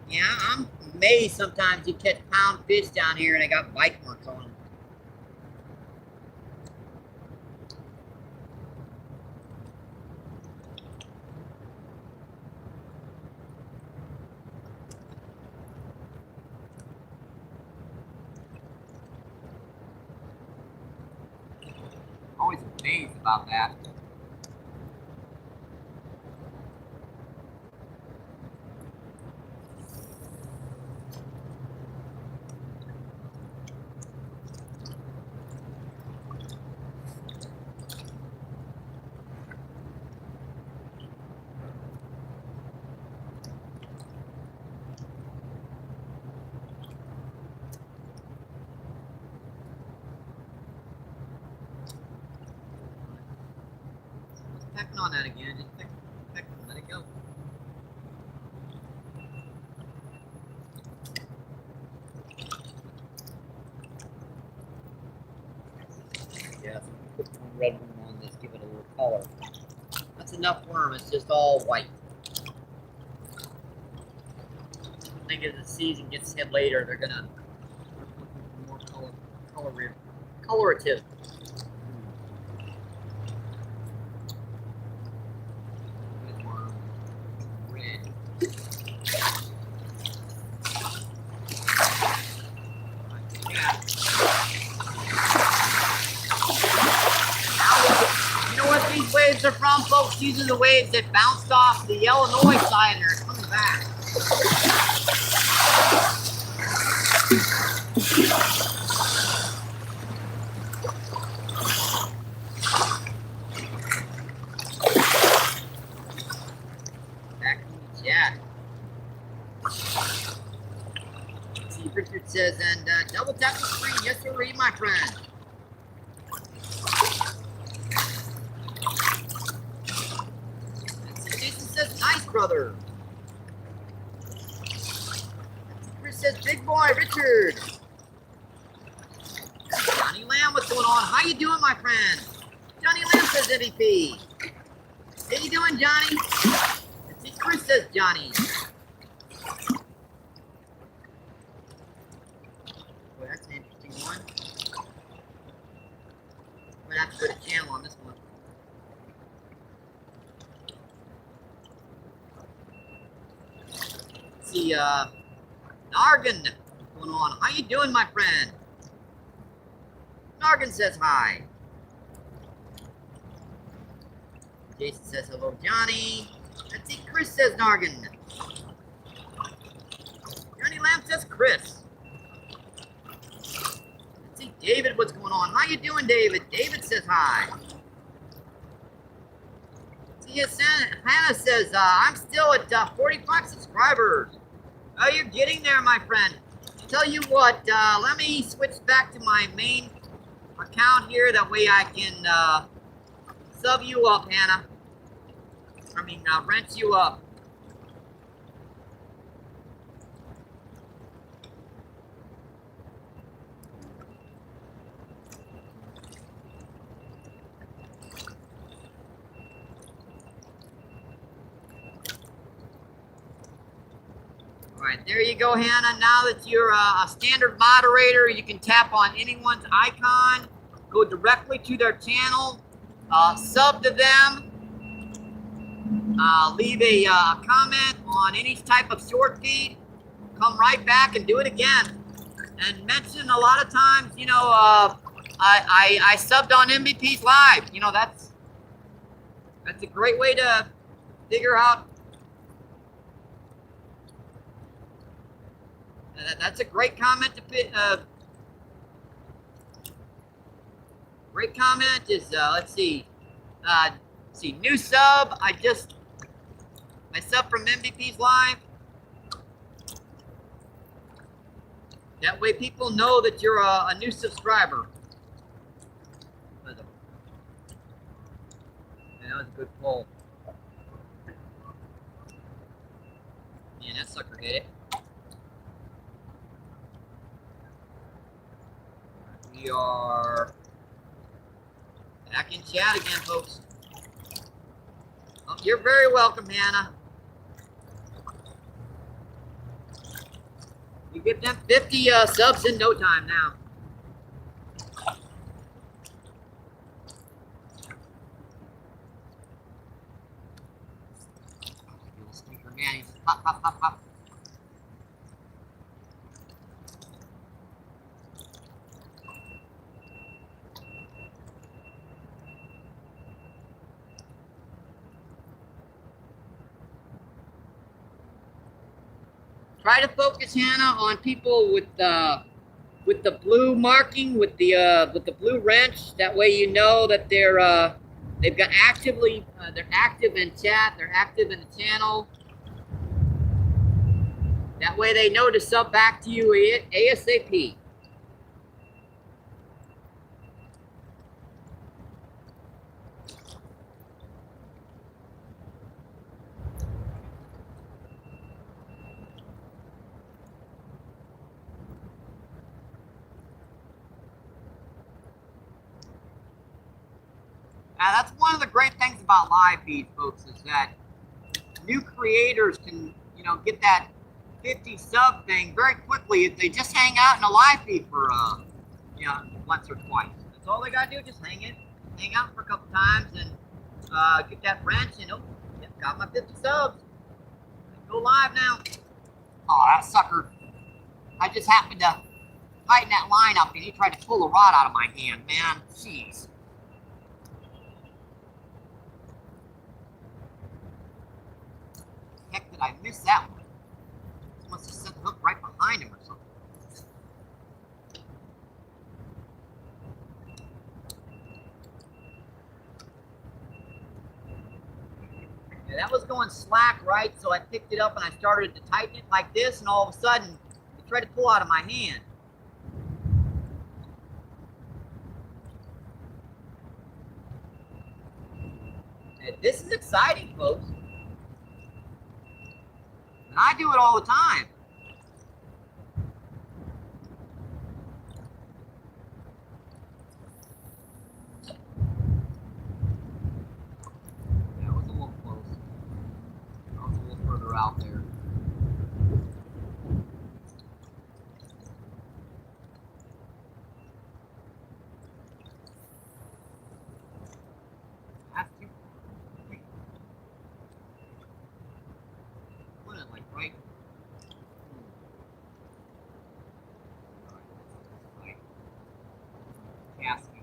Yeah, I'm amazed sometimes you catch pound fish down here and they got bite marks on them. Always amazed about that. Pecking on that again. Just peck, let it go. Yeah, so put one red worm on this, give it a little color. That's enough worm, it's just all white. I think as the season gets hit later, they're gonna start looking for more colorative. Red worm, red. Yeah. You know what these waves are from, folks? These are the waves that bounced off the Illinois side and are coming back. Back in the chat. See, Richard says, and double tap the screen. Yes, sir, my friend. Jason says, nice, brother. Chris says, big boy, Richard. Johnny Lamb, what's going on? How you doing, my friend? Johnny Lamb says MVP. How you doing, Johnny? Let's see, Chris says Johnny. Boy, that's an interesting one. I'm gonna have to go to channel on this one. Let's see, Nargan, what's going on? How you doing, my friend? Nargan says hi. Jason says hello, Johnny. Let's see, Chris says Nargan. Johnny Lamb says Chris. Let's see, David, what's going on? How you doing, David? David says hi. Let's see, Hannah says, I'm still at 45 subscribers. Oh, you're getting there, my friend. Tell you what, let me switch back to my main account here. That way I can sub you up, Hannah. I mean, rent you up. All right, there you go, Hannah. Now that you're a standard moderator, you can tap on anyone's icon, go directly to their channel, sub to them, leave a comment on any type of short feed, come right back and do it again. And mention a lot of times, you know, I subbed on MBP's live. You know, that's a great way to figure out. That's a great comment to great comment is let's see, new sub. I sub from MVP's live. That way people know that you're a new subscriber. Yeah, that was a good poll. Man, that sucker hit it. We are back in chat again, folks. Oh, you're very welcome, Hannah. You get them 50 subs in no time now. Little stinker, man. He's pop, pop, pop, pop. Try to focus, Hannah, on people with the blue marking, with the blue wrench. That way, you know that they've got they're active in chat, they're active in the channel. That way, they know to sub back to you ASAP. Now, that's one of the great things about live feeds, folks, is that new creators can, get that 50 sub thing very quickly if they just hang out in a live feed for, once or twice. That's all they gotta do, just hang out for a couple times and get that wrench and, got my 50 subs. Go live now. Oh, that sucker. I just happened to tighten that line up and he tried to pull the rod out of my hand, man. Jeez. Heck, did I miss that one? He must have set the hook right behind him or something. Yeah, that was going slack, right? So I picked it up and I started to tighten it like this, and all of a sudden, it tried to pull out of my hand. And this is exciting, folks. And I do it all the time. That was a little close. I was a little further out there. That's too far. Put it like right. Right. Casting.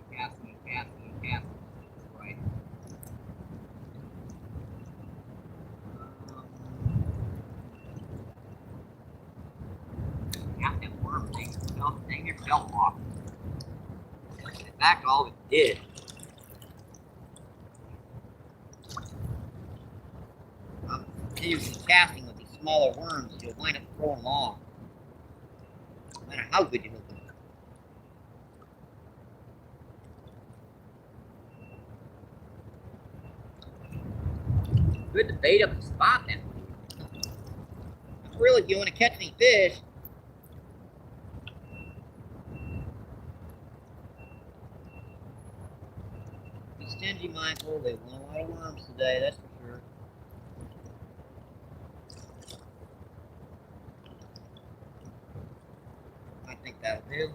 Right. That worm thing. Dang near fell off. In fact, all it did. Continuously casting with these smaller worms, you'll wind up throwing long. No matter how good you hook them. Good to bait up the spot then. Really, if you want to catch any fish, be stingy, Michael. They want a lot of worms today, that's for sure. I think that'll do.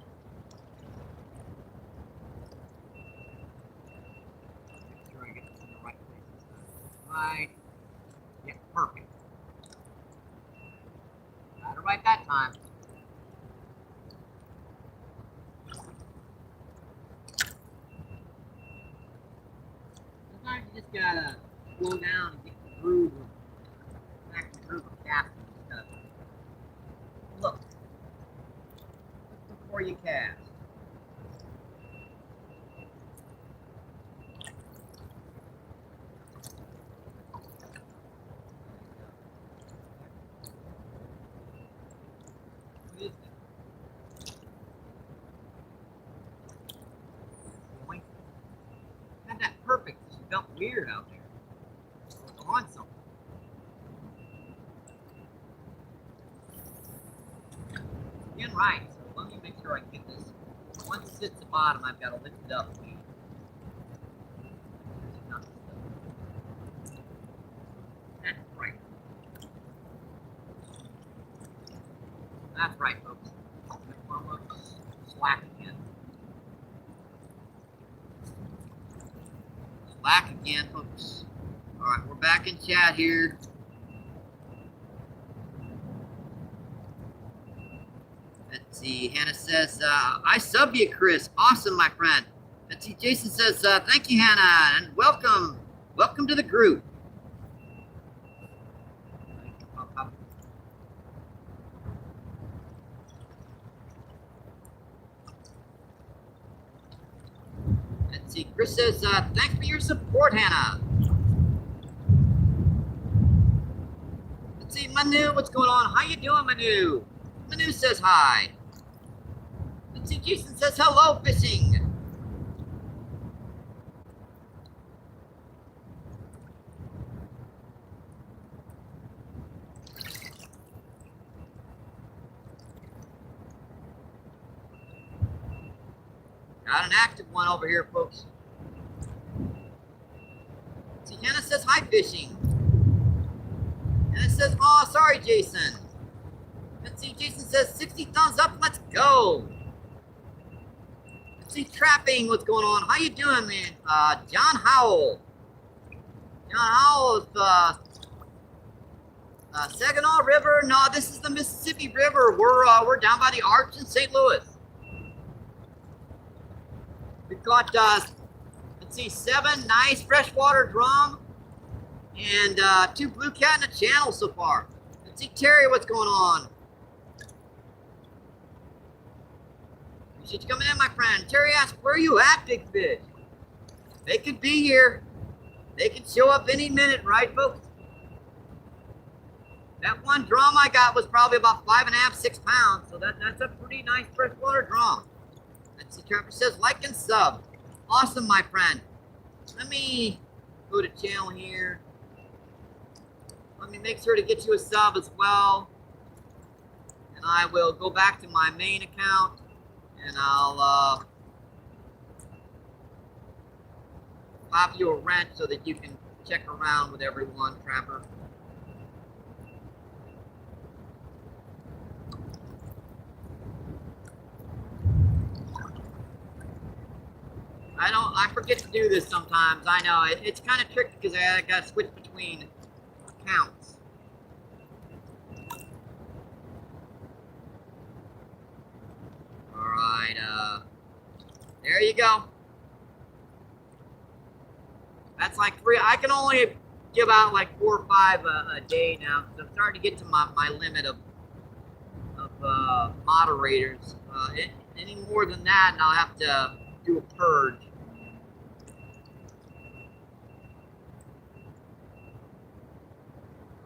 Make sure I get this in the right place this time. Right. Yeah, perfect. Got it right that time. Sometimes you just gotta slow down and get the groove of, back in the groove of casting and stuff. Look before you cast. What is that? Boink. Had that perfect. It just felt weird out there. It was on something. Again, right. So let me make sure I can get this. Once it hits the bottom, I've got to lift it up. That's right. That's right, folks. Slack again. Slack again, folks. All right, we're back in chat here. Let's see. Hannah says, I sub you, Chris. Awesome, my friend. Let's see. Jason says, thank you, Hannah, and welcome. Welcome to the group. Let's see. Chris says, thanks for your support, Hannah. Let's see. Manu, what's going on? How you doing, Manu? Manu says hi. Let's see. Jason says, hello, fishing. Got an active one over here, folks. See, Hannah says hi fishing. Hannah says, oh, sorry, Jason. Let's see, Jason says 60 thumbs up. Let's go. Let's see, trapping. What's going on? How you doing, man? John Howell. John Howell is Saginaw River. No, this is the Mississippi River. We're down by the Arch in St. Louis. We've got let's see, 7 nice freshwater drum and 2 blue cat in the channel so far. Let's see, Terry, what's going on? Appreciate you coming in, my friend. Terry asked, where are you at, Big Fish? They could be here. They could show up any minute, right, folks? That one drum I got was probably about 5.5, 6 pounds, so that's a pretty nice freshwater drum. Let's see, Trapper says, like and sub. Awesome, my friend. Let me go to channel here. Let me make sure to get you a sub as well. And I will go back to my main account and I'll pop you a wrench so that you can check around with everyone, Trapper. I forget to do this sometimes. I know it's kind of tricky because I got to switch between accounts. All right, there you go. That's like 3. I can only give out like 4 or 5 a day now because I'm starting to get to my limit of moderators. Any more than that, and I'll have to do a purge.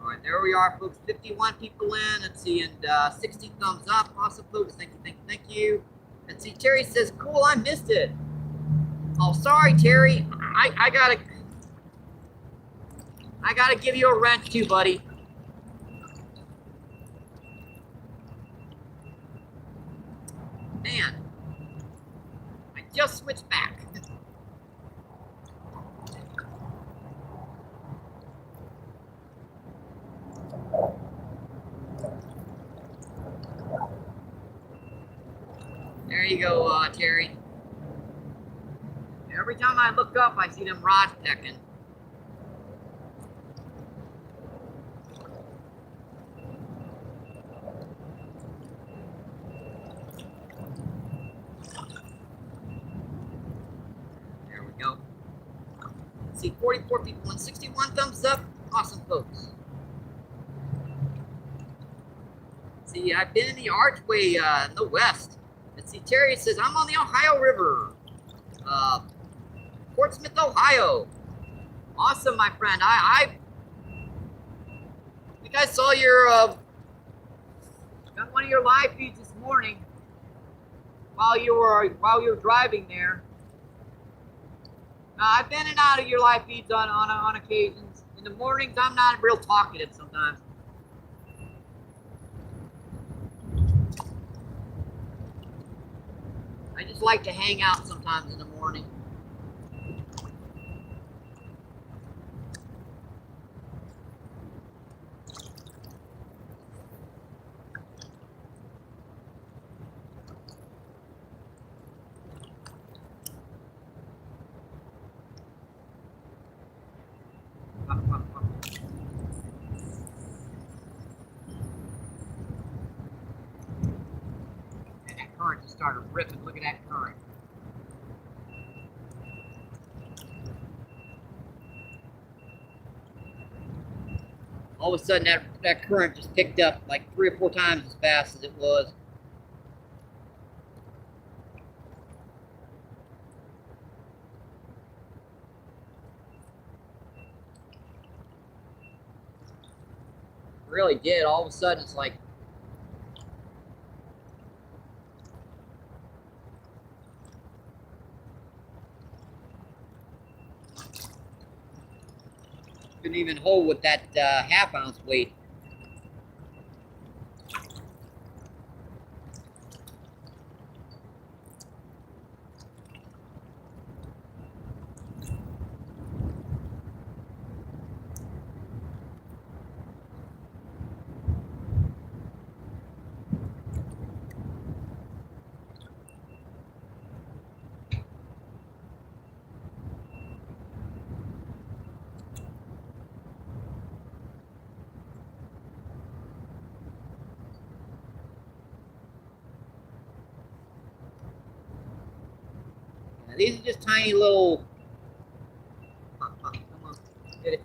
All right, there we are, folks. 51 people in. Let's see, and 60 thumbs up. Awesome, folks. Thank you, thank you, thank you. Let's see, Terry says, cool, I missed it. Oh, sorry, Terry. I gotta give you a wrench too, buddy. Man, I just switched back. There you go, Terry. Every time I look up, I see them rods pecking. There we go. Let's see, 44 people and 61 thumbs up. Awesome, folks. See, I've been in the Archway in the west. Let's see, Terry says, I'm on the Ohio River. Portsmouth, Ohio. Awesome, my friend. I think I saw your got one of your live feeds this morning while you were driving there. I've been in and out of your live feeds on occasions. In the mornings, I'm not real talkative sometimes. I just like to hang out sometimes in the morning. And that current just started ripping. Look at that current. All of a sudden, that current just picked up like 3 or 4 times as fast as it was. It really did. All of a sudden, it's like couldn't even hold with that half ounce weight. Now, these are just tiny little. Come on, get it.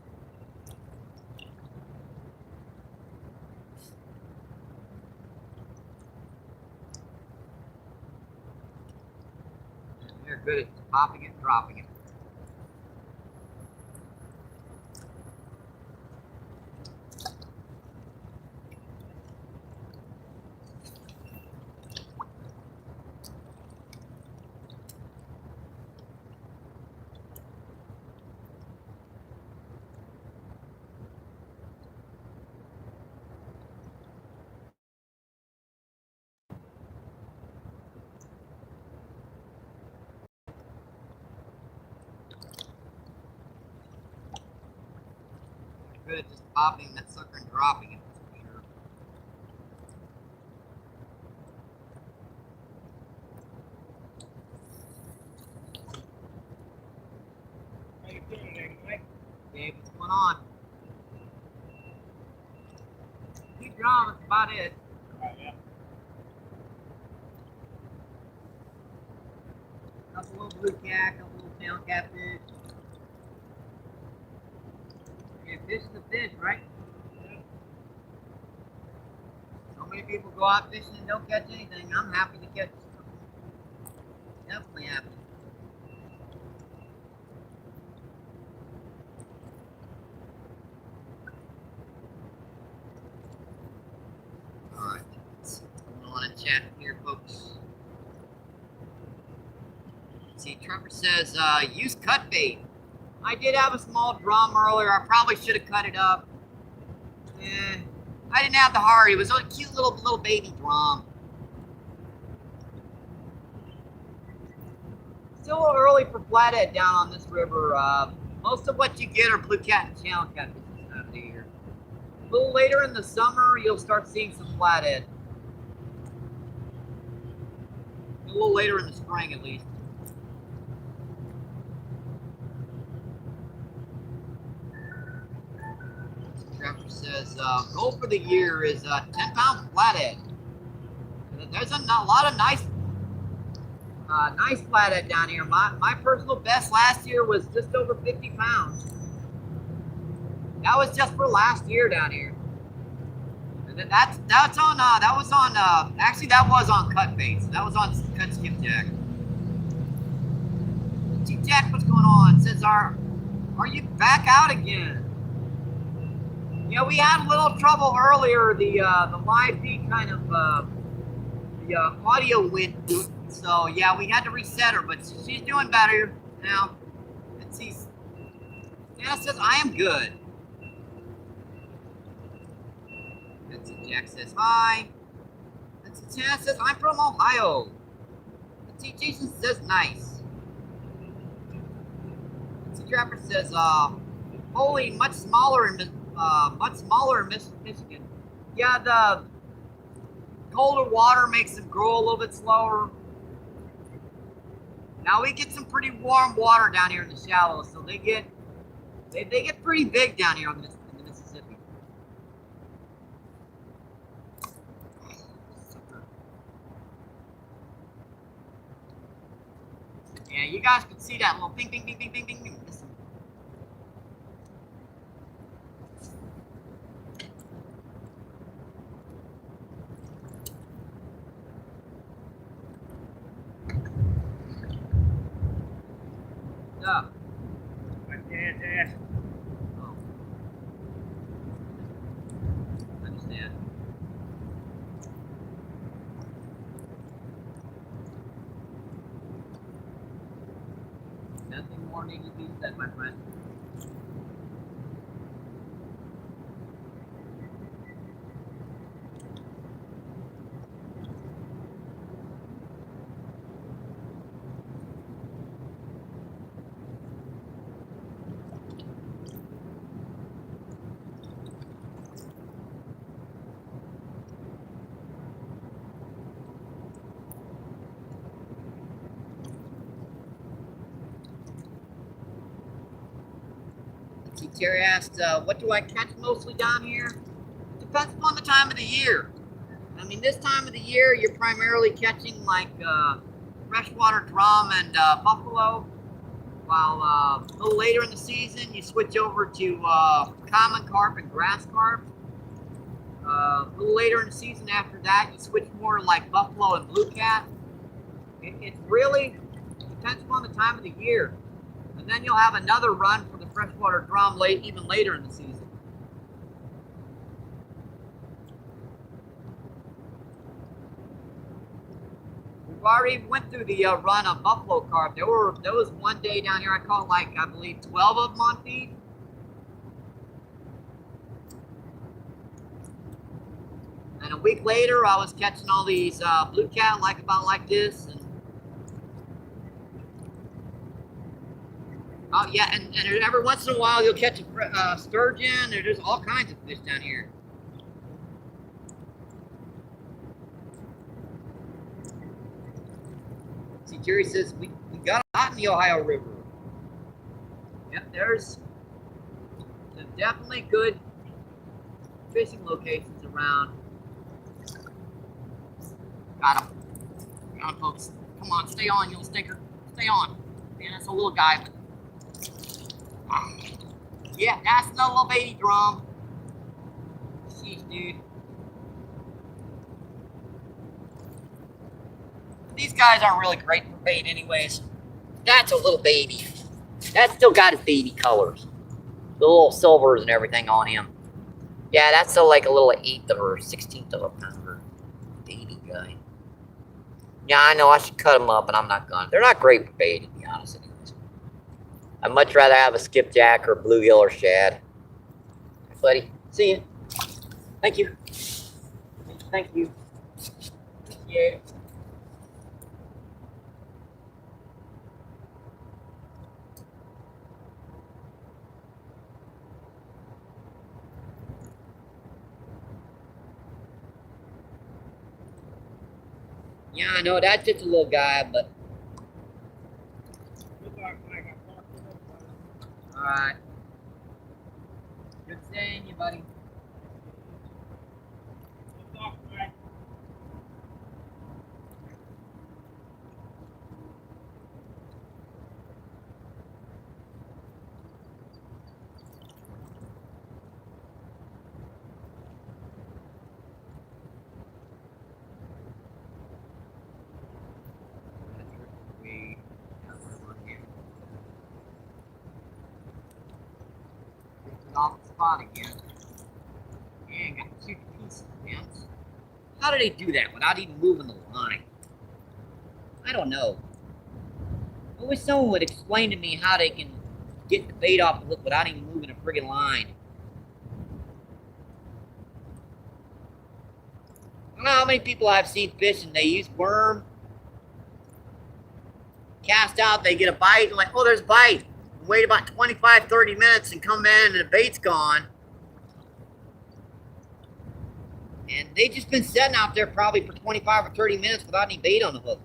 They're good at popping it and dropping it. Good at just popping that sucker and dropping it, that's for sure. How you doing today, Mike? Dave, what's going on? Keep drawing, that's about it. Yeah. Couple little blue cat, couple little tail catfish. Hey, fish is a fish, right? So many people go out fishing and don't catch anything. I'm happy to catch something. Definitely happy. Alright, let's see what's going on in chat here, folks. Let's see, Trevor says, use cut bait. I did have a small drum earlier. I probably should have cut it up. I didn't have the heart. It was a cute little baby drum. Still a little early for flathead down on this river. Most of what you get are blue cat and channel catfish this time of the year. A little later in the summer, you'll start seeing some flathead. A little later in the spring, at least. Trevor says, goal for the year is 10-pound flathead. There's a lot of nice flathead down here. My personal best last year was just over 50 pounds. That was just for last year down here. And that was on cut bait. So that was on cut skipjack. Jack, what's going on? Says, are you back out again? Yeah, we had a little trouble earlier. The live feed kind of the audio went, so yeah, we had to reset her, but she's doing better now. Let's see. Anna says, I am good. Let's see, Jack says hi. Let's see, Tana says, I'm from Ohio. Let's see, Jason says nice. Let's see, Trapper says, holy, much smaller in Michigan. Yeah, the colder water makes them grow a little bit slower. Now we get some pretty warm water down here in the shallows, so they get pretty big down here in the Mississippi. Yeah, you guys can see that little ping, ping, ping, ping, ping, ping, ping. Yeah. My dad's ass. Oh. Understand. Nothing more needs to be said, my friend. Terry asked, what do I catch mostly down here? Depends upon the time of the year. I mean, this time of the year, you're primarily catching like freshwater drum and buffalo. While a little later in the season, you switch over to common carp and grass carp. A little later in the season after that, you switch more to like buffalo and blue cat. It really depends upon the time of the year. And then you'll have another run for the freshwater drum even later in the season. We've already went through the run of buffalo carp. There was one day down here I caught like, I believe, 12 of them on feed. And a week later, I was catching all these blue cat about like this. And oh yeah, and every once in a while you'll catch a sturgeon. There's all kinds of fish down here. See, Jerry says we got a lot in the Ohio River. Yep, there's some definitely good fishing locations around. Got him. Got him, folks. Come on, stay on, you little stinker. Stay on. Man, that's a little guy, but yeah, that's another little baby drum. Jeez, dude. These guys aren't really great for bait anyways. That's a little baby. That's still got his baby colors. The little silvers and everything on him. Yeah, that's still like a little 1/8 or 16th of a pounder baby guy. Yeah, I know I should cut them up, but I'm not gonna. They're not great for bait, to be honest. Anyways, I'd much rather have a skipjack or bluegill or shad. Thanks, buddy. See you. Thank you. Thank you. Yeah. Yeah, I know that's just a little guy, but Good luck, Mike. I'll talk to you later. all right. Good seeing you, buddy. Good luck, Mike. Off the spot again. Yeah, got two pieces, man. How do they do that without even moving the line? I don't know. I wish someone would explain to me how they can get the bait off the hook without even moving a friggin' line. I don't know how many people I've seen fishing. They use worm, cast out, they get a bite, and like, oh, there's a bite. Wait about 25, 30 minutes and come in and the bait's gone. And they've just been sitting out there probably for 25 or 30 minutes without any bait on the hook.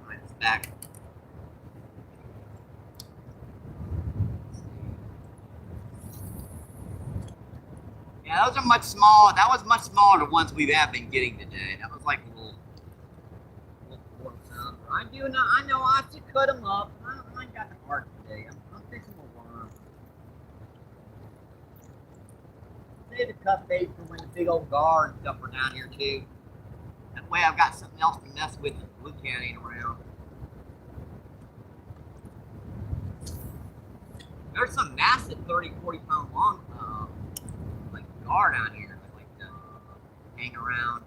All right, it's back. Yeah, those are much smaller. That was much smaller than the ones we have been getting today. That was like a little 4 pounder. I know I should cut them up. I ain't got the heart today. I'm fixing a worm. Save the cut bait for when the big old gar and stuff are down here too. That way I've got something else to mess with when the blue cat ain't around. There's some massive 30, 40 pound long like gar down here that like to hang around.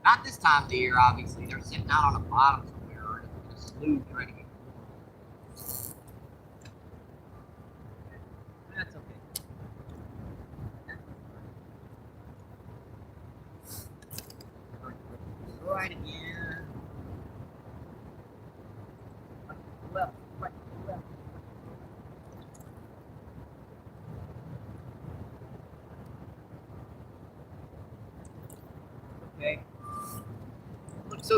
Not this time of the year, obviously. They're sitting out on the bottom somewhere in a slough trying to get cool. That's okay. Right again. Left, right, left.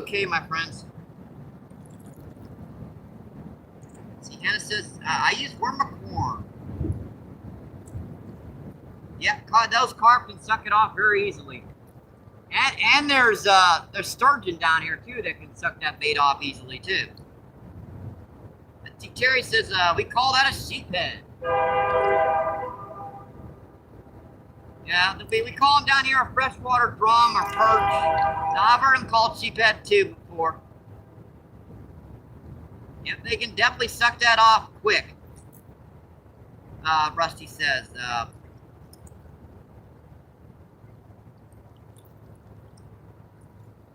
okay, my friends. See, Hannah says, I use wormicorn. Yeah, those carp can suck it off very easily. And there's sturgeon down here too that can suck that bait off easily too. Terry says we call that a sheephead. Yeah, we call them down here a freshwater drum or perch. Now, I've heard them called sheephead too before. Yep, they can definitely suck that off quick. Rusty says.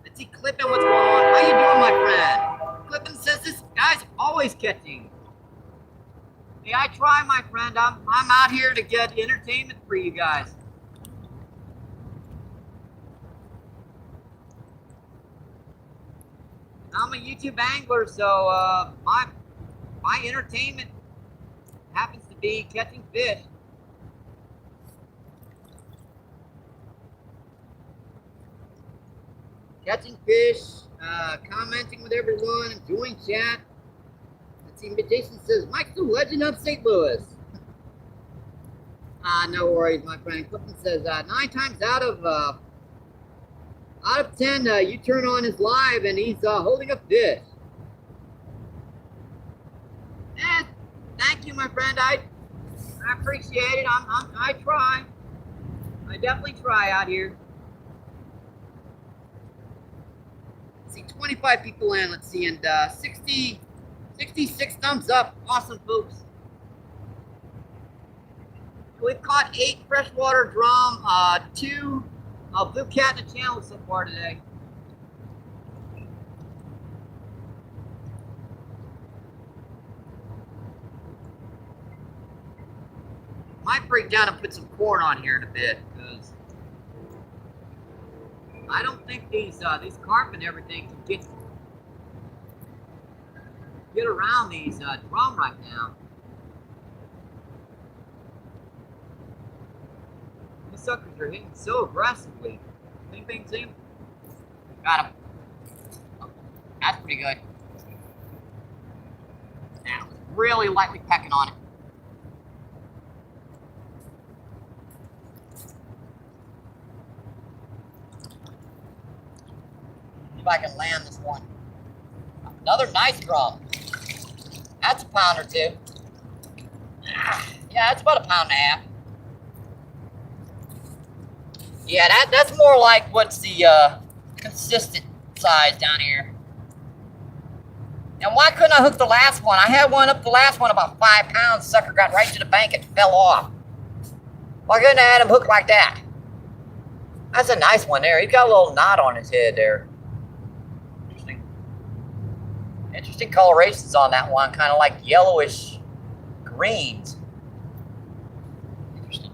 Let's see, Clippin, what's going on? How you doing, my friend? Clippin says this guy's always catching. Hey, I try, my friend. I'm out here to get entertainment for you guys. I'm a YouTube angler, so my entertainment happens to be catching fish. Catching fish, commenting with everyone, enjoying chat. Let's see, Jason says, Mike's the legend of St. Louis. No worries, my friend. Clifton says, 9 times out of 10, you turn on his live and he's holding a fish. Thank you, my friend. I appreciate it. I try. I definitely try out here. Let's see, 25 people in. Let's see, and 66 thumbs up. Awesome, folks. We've caught 8 freshwater drum, 2 blue cat in the channel so far today. Might break down and put some corn on here in a bit, because I don't think these carp and everything can get around these drum right now. These suckers are hitting so aggressively. Bing, bing, zing. Got him. Oh, that's pretty good. Now, really lightly pecking on it. See if I can land this one. Another nice drum. That's a pound or two. Yeah, that's about a pound and a half. Yeah, that's more like what's the consistent size down here. And why couldn't I hook the last one? I had one up the last one about 5 pounds. Sucker got right to the bank and fell off. Why couldn't I have him hooked like that? That's a nice one there. He's got a little knot on his head there. Interesting colorations on that one, kind of like yellowish greens. Interesting.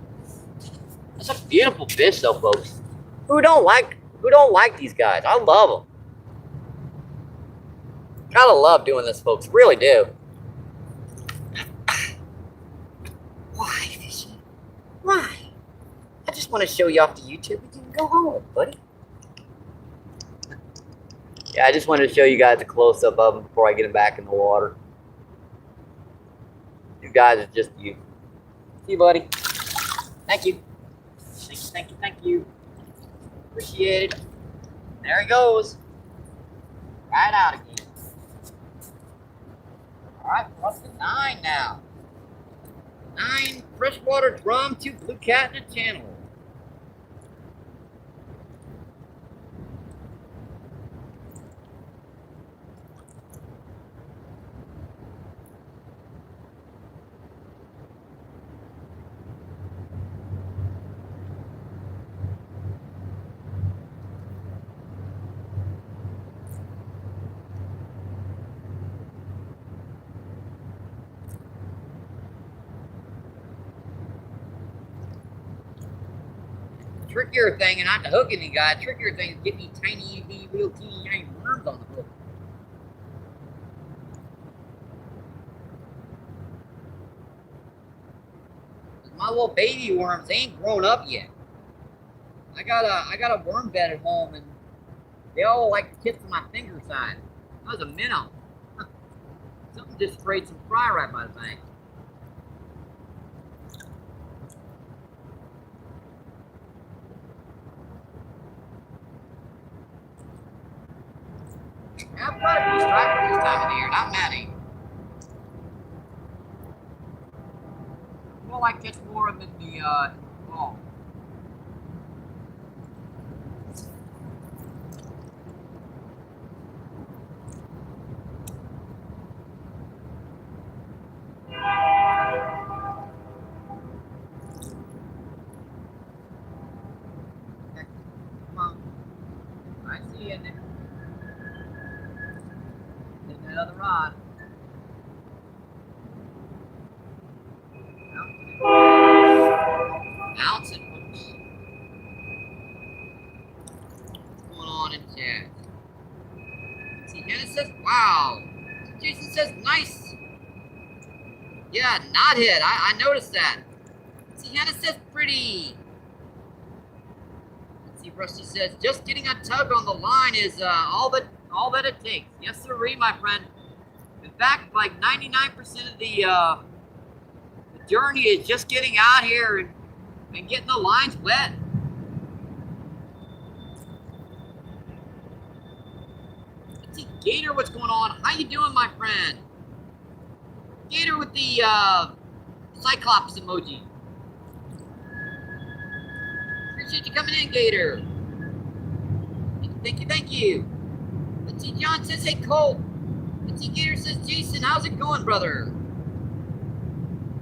That's a beautiful fish, though, folks. Who don't like these guys? I love them. Gotta love doing this, folks. Really do. Why fishing? Why? I just want to show you off to YouTube. We can go home, buddy. Yeah, I just wanted to show you guys a close-up of them before I get them back in the water. You guys are just you. See you, buddy. Thank you. Thank you, thank you, thank you. Appreciate it. There he goes. Right out again. All right, we're up to 9 now. 9 freshwater drum, 2 blue cat in the channel. Trickier thing, and not the hooking the guy, trickier thing is getting these tiny, real teeny worms on the hook. My little baby worms, they ain't grown up yet. I got a worm bed at home, and They all like the tips of my finger size. That was a minnow. Something just sprayed some fry right by the bank. I've got a few stripers this time of the year, not many. Well, I catch more of them in the fall. Come on. I see you in there. Getting that other rod. Bounce it, folks. What's going on in chat? See, Hannah says, wow. Jason says, nice. Yeah, not hit. I noticed that. See, Hannah says, pretty. Let's see, Rusty says, just getting a tug on the line is all that it takes. Yes, sirree, my friend. In fact, like 99% of the journey is just getting out here and getting the lines wet. Let's see, Gator, what's going on? How you doing, my friend? Gator with the Cyclops emoji. Appreciate you coming in, Gator. Thank you, thank you. Let's see, John says, hey, Colt. Let's see, Gator says, Jason, how's it going, brother?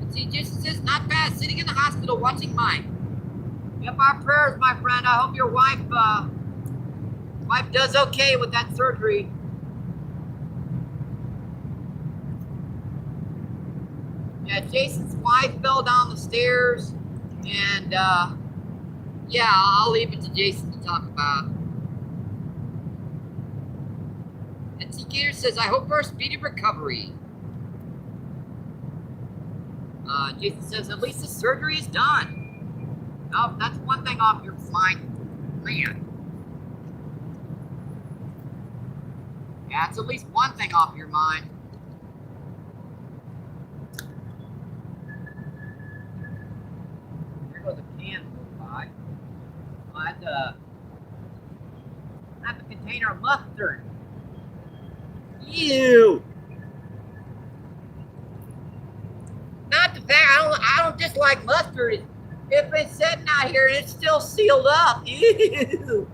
Let's see, Jason says, not bad, sitting in the hospital watching Mike. Yep, our prayers, my friend. I hope your wife does okay with that surgery. Yeah, Jason's wife fell down the stairs, and yeah, I'll leave it to Jason to talk about. And T. Gator says, I hope for a speedy recovery. Jason says, at least the surgery is done. Oh, that's one thing off your mind, man. Yeah, it's at least one thing off your mind. There goes a can go by. That's a container of mustard. Ew. Not the fact I don't dislike mustard. If it's sitting out here and it's still sealed up, ew.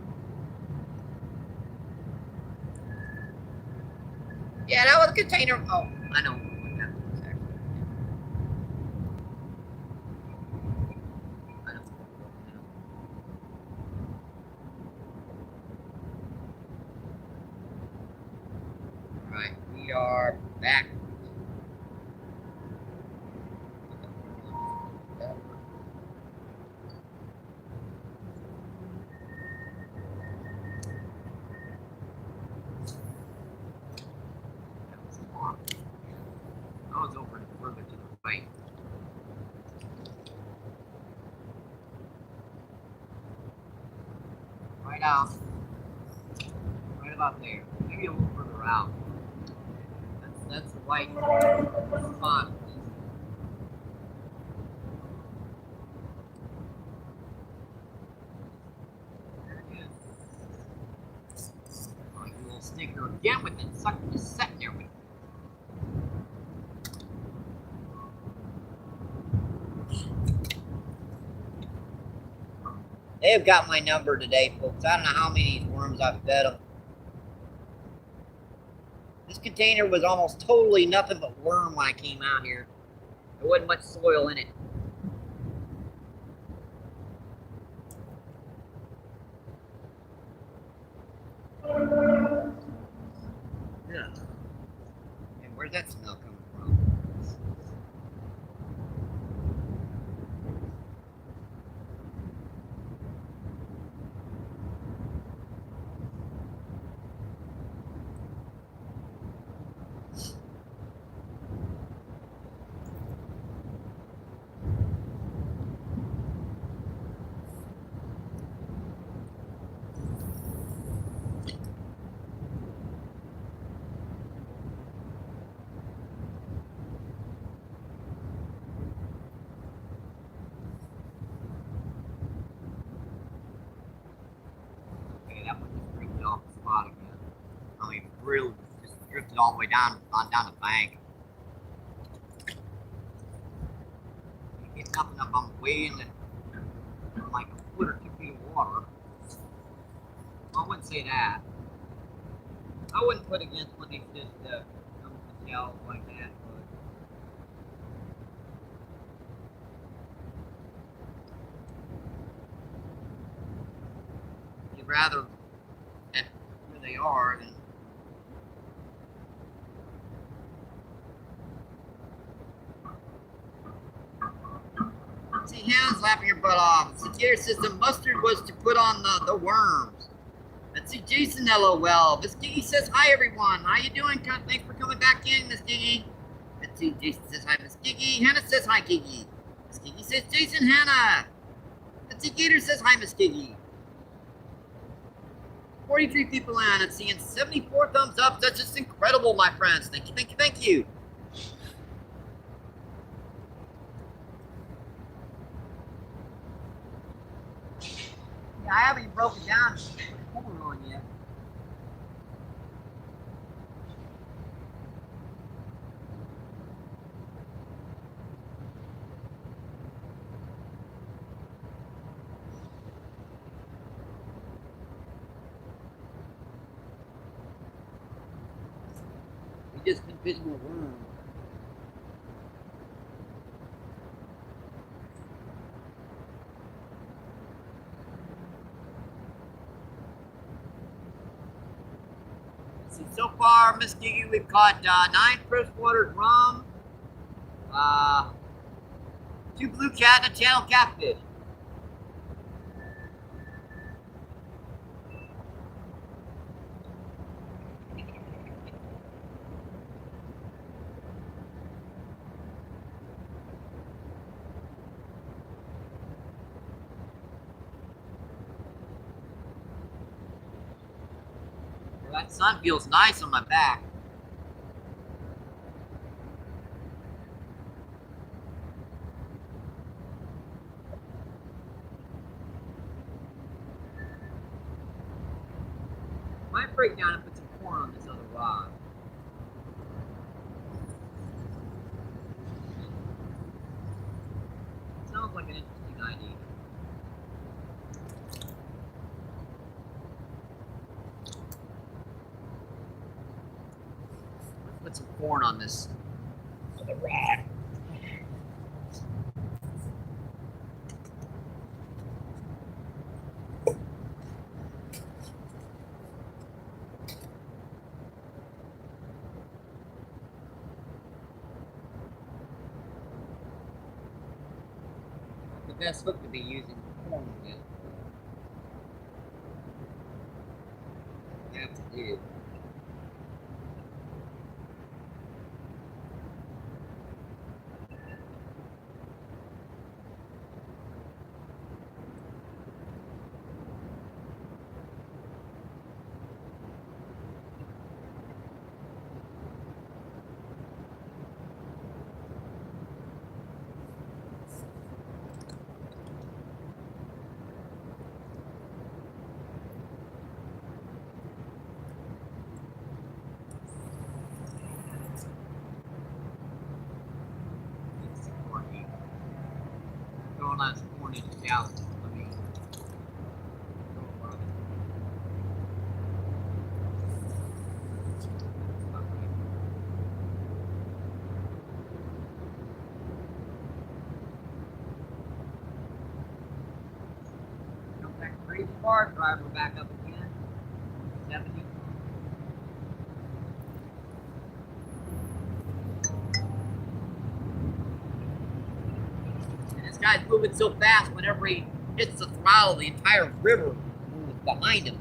Yeah, that was a container. Oh, I know. Right, we are back. I was over further to the right. Right out. Right about there. Maybe a little further out. That's the white spot. There it is. Oh, you little stinker again with it. Sucker just sitting there with it. They've got my number today, folks. I don't know how many worms I've fed them. This container was almost totally nothing but worm when I came out here. There wasn't much soil in it. Yeah. And where's that smell coming from? drifted all the way down the bank. It's nothing up. I'm way in like a foot or 2 feet of water. I wouldn't say that. I wouldn't put against when they just come to shells like that, but you'd rather at where they are than see hands laughing your butt off. Cicada says the mustard was to put on the worms. Let's see Jason LOL. Miss Gigi says hi everyone. How you doing? Thanks for coming back in, Miss Gigi. Let's see, Jason says hi, Miss Gigi. Hannah says hi, Gigi. Miss Gigi says Jason, Hannah. Let's see, Gator says hi, Miss Gigi. 43 people in and seeing 74 thumbs up. That's just incredible, my friends. Thank you, thank you, thank you. Yeah, I haven't even broken down what we're on yet. We just been fishing a worm. See, so far, Miss Gigi, we've caught 9 freshwater drum, 2 blue cat, and a channel catfish. That sun feels nice on my back. Might break down and put some corn on this other rod. Sounds like an interesting idea. Put some corn on this other rod. The best hook to be using corn with. Have to do. Going on 4 inches down. Let me go above it. Come back crazy far, driver back up again. 70. This guy's moving so fast, whenever he hits the throttle, the entire river moves behind him.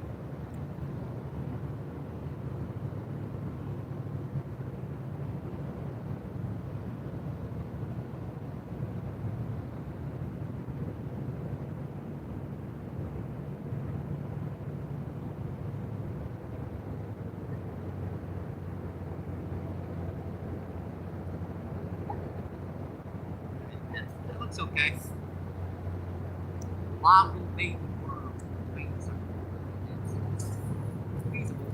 That looks okay. Long baby worm. It's feasible.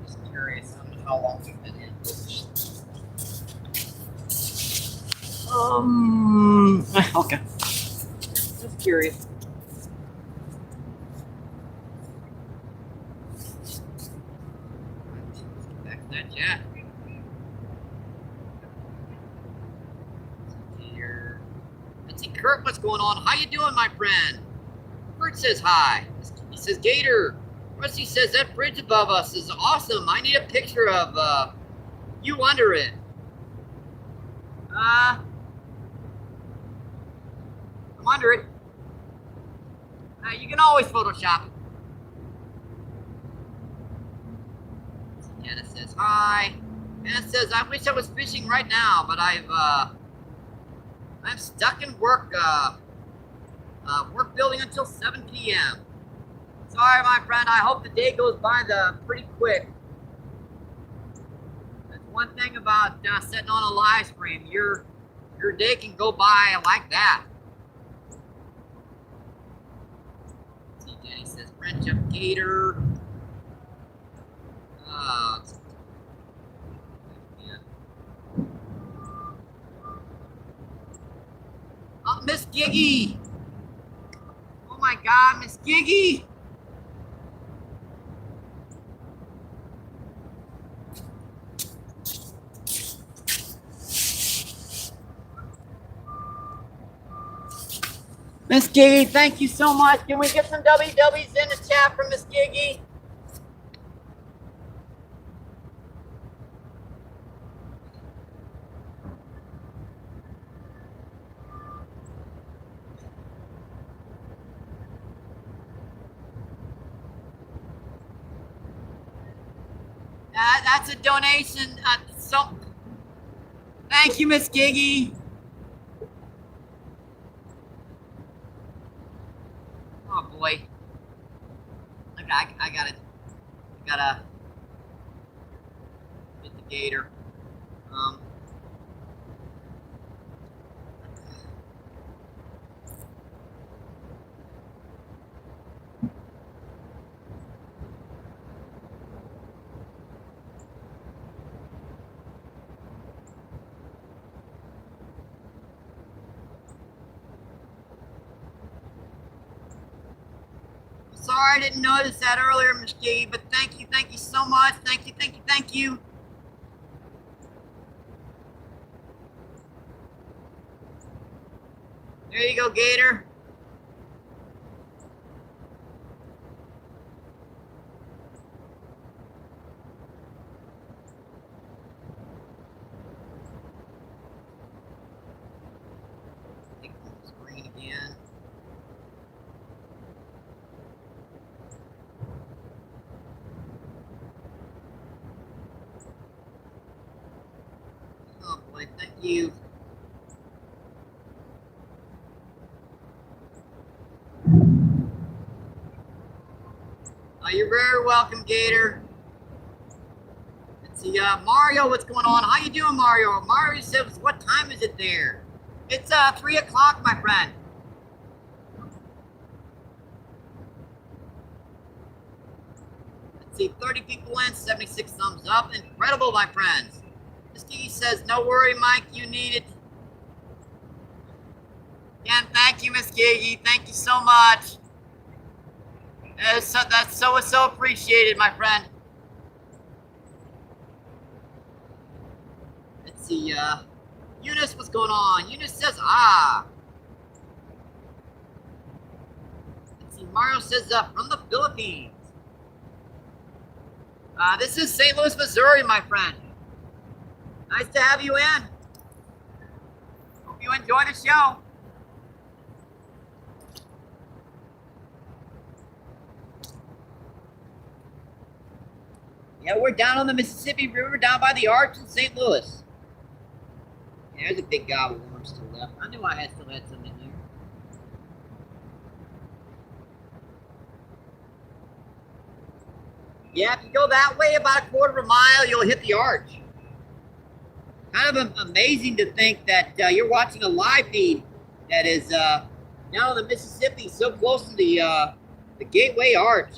Just curious on how long we've been in. Okay. Just curious. Back to that chat. Here. Let's see, Kurt, what's going on? How you doing, my friend? Kurt says hi. He says, Gator. Rusty says that bridge above us is awesome. I need a picture of you under it. I'm under it. You can always Photoshop it. Anna says hi. Anna says, I wish I was fishing right now, but I'm stuck in work building until 7 p.m. Sorry, my friend. I hope the day goes by pretty quick. That's one thing about sitting on a live stream. Your day can go by like that. See, Jenny says, wrench up Gator. Oh, Miss Giggy. Oh my God, Miss Giggy. Miss Giggy, thank you so much. Can we get some WWs in the chat from Miss Giggy? That's a donation. Thank you, Miss Giggy. Oh boy. I gotta get the Gator. Sorry I didn't notice that earlier, Miss G, but thank you so much. Thank you. There you go, Gator. Take the screen again. Oh boy, thank you. You're very welcome, Gator. Let's see, Mario, what's going on? How you doing, Mario? Mario says, what time is it there? It's 3 o'clock, my friend. Let's see, 30 people in, 76 thumbs up. Incredible, my friends. Steve says, no worry, Mike, you need it. Again, thank you, Miss Giggy. Thank you so much. That's so appreciated, my friend. Let's see, Eunice, what's going on? Eunice says, Let's see, Mario says, from the Philippines. This is St. Louis, Missouri, my friend. Nice to have you in. Hope you enjoy the show. Yeah, we're down on the Mississippi River, down by the Arch in St. Louis. Yeah, there's a big gobble of worms still left. I knew I still had some in there. Yeah, if you go that way about a quarter of a mile, you'll hit the Arch. Kind of amazing to think that you're watching a live feed that is down on the Mississippi, so close to the Gateway Arch.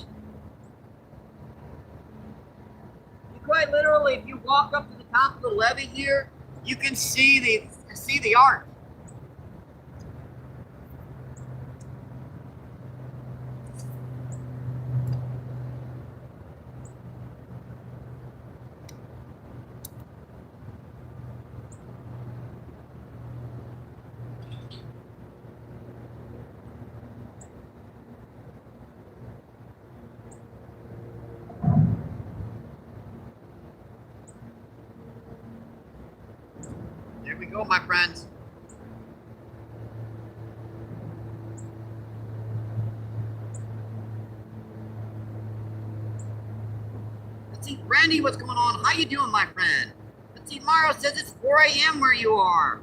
quite literally, if you walk up to the top of the levee here, you can see the arch. There we go, my friends. Let's see, Randy, what's going on? How you doing, my friend? Let's see, Mario says it's 4 a.m. where you are.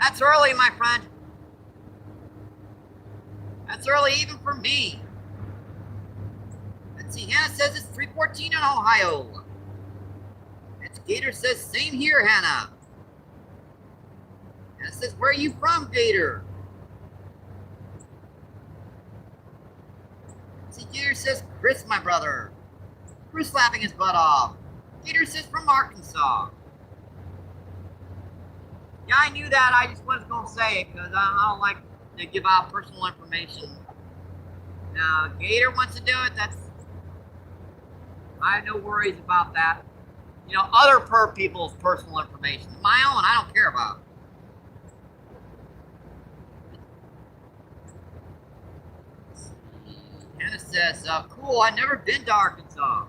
That's early, my friend. That's early even for me. Let's see, Hannah says it's 3:14 in Ohio. And Gator says, same here, Hannah. Hannah says, where are you from, Gator? Let's see, Gator says, Chris, my brother. Chris laughing his butt off. Gator says, from Arkansas. Yeah, I knew that. I just wasn't going to say it because I don't like to give out personal information. Now, Gator wants to do it. I have no worries about that. You know, other people's personal information. My own, I don't care about. Hannah says, cool, I've never been to Arkansas.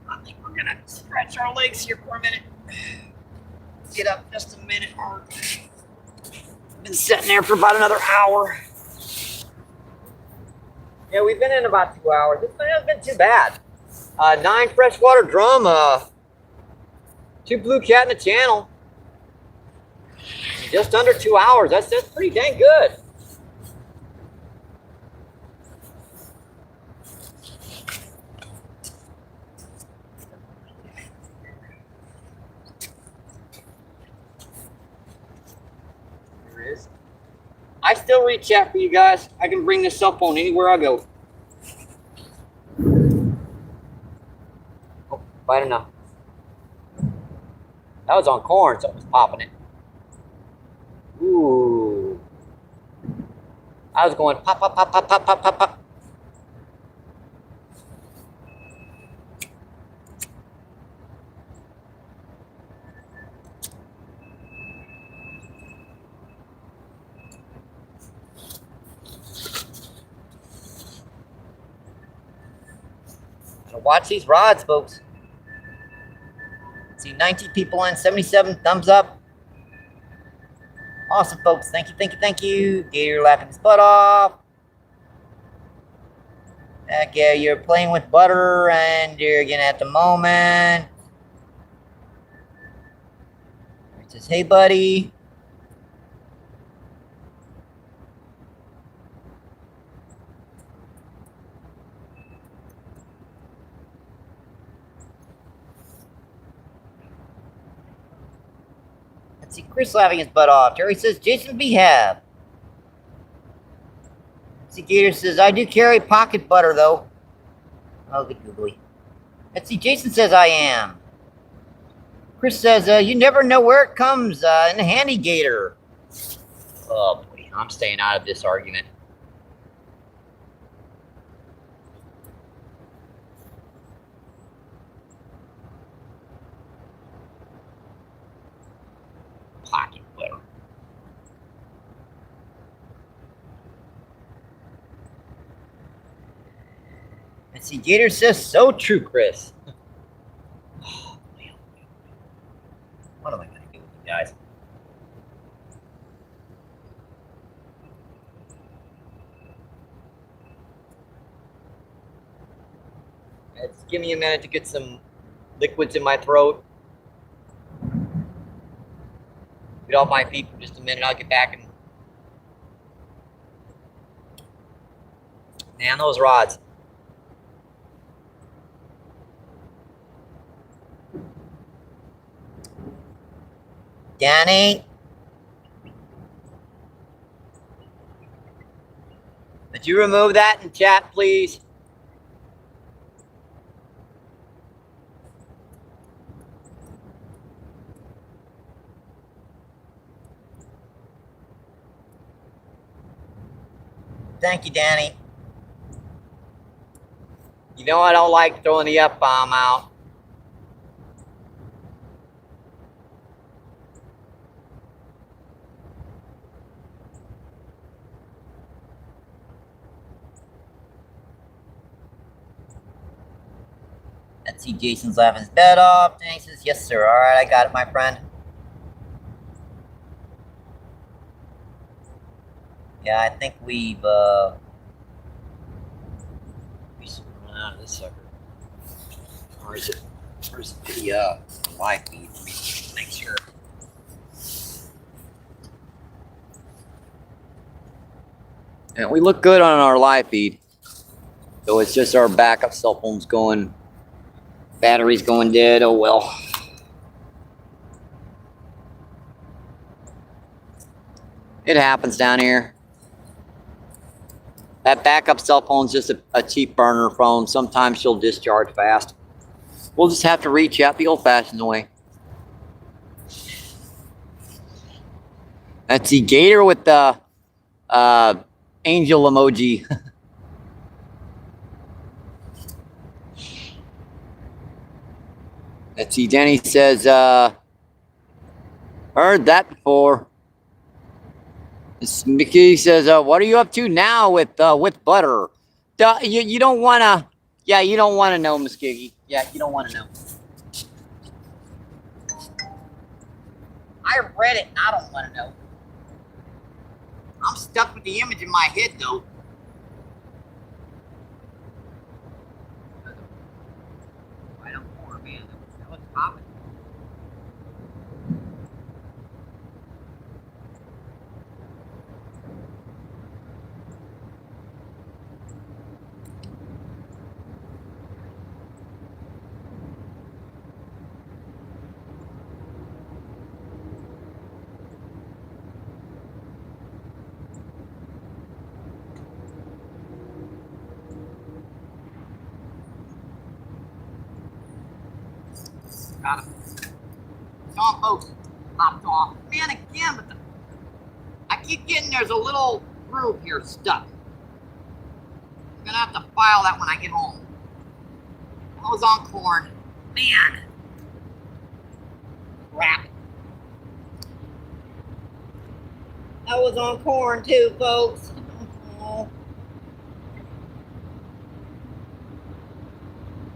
I think we're gonna stretch our legs here for a minute. Get up just a minute. Been sitting there for about another hour. Yeah, we've been in about 2 hours. It hasn't been too bad. 9 freshwater drum, 2 blue cat in the channel. Just under 2 hours. That's pretty dang good. I still read chat for you guys. I can bring this cell phone anywhere I go. Oh, bite enough. That was on corn, so it was popping it. Ooh. I was going pop, pop, pop, pop, pop, pop, pop, pop. Watch these rods, folks. See, 19 people in, 77 thumbs up. Awesome, folks. Thank you, thank you, thank you. Gator laughing his butt off. Heck yeah, you're playing with butter and you're getting at the moment. It says, hey, buddy. Let's see, Chris laughing his butt off. Terry says, Jason Behab. Let's see, Gator says, I do carry pocket butter, though. Oh, good googly. Let's see, Jason says, I am. Chris says, you never know where it comes in the handy, Gator. Oh, boy, I'm staying out of this argument. Pocket butter. Let's see, Gator says, so true, Chris. Oh, man. What am I going to do with you guys? It's give me a minute to get some liquids in my throat. Get off my feet for just a minute. I'll get back and man, those rods. Danny, Could you remove that in chat, please? Thank you, Danny. You know I don't like throwing the F-bomb out. Let's see, Jason's laughing his bed off. And he says, yes, sir. All right, I got it, my friend. Yeah, I think we've run out of this sucker. Or is it? Where's the live feed? Let me make sure. And we look good on our live feed. So it's just our backup cell phones going, batteries going dead. Oh well. It happens down here. That backup cell phone's just a cheap burner phone. Sometimes she'll discharge fast. We'll just have to reach out the old-fashioned way. That's the gator with the angel emoji. Let's see, Denny says, heard that before. Mickey says, what are you up to now with butter? You don't want to, yeah, you don't want to know, Miss Giggy. Yeah, you don't want to know. I read it and I don't want to know. I'm stuck with the image in my head, though. I don't know, man. That was popping. Got him. It's on, folks. Popped off. Man, again, but I keep getting there's a little groove here stuck. I'm gonna have to file that when I get home. I was on corn. Man. Crap. I was on corn too, folks. Oh.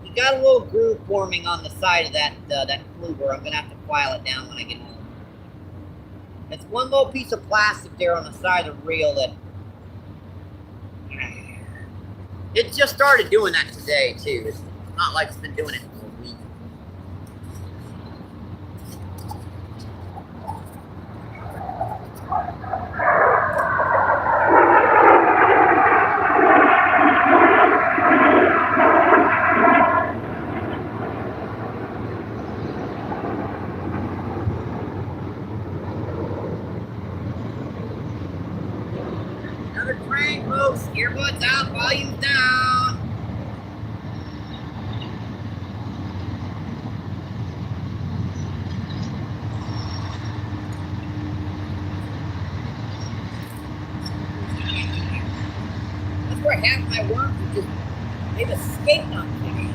You got a little groove forming on the side of that fluger. I'm gonna have to file it down when I get home. It's one little piece of plastic there on the side of the reel that it just started doing that today too. It's not like it's been doing it for a week. Another train, folks. Earbuds out, volume down. That's where half my worms are just, they've escaped on me.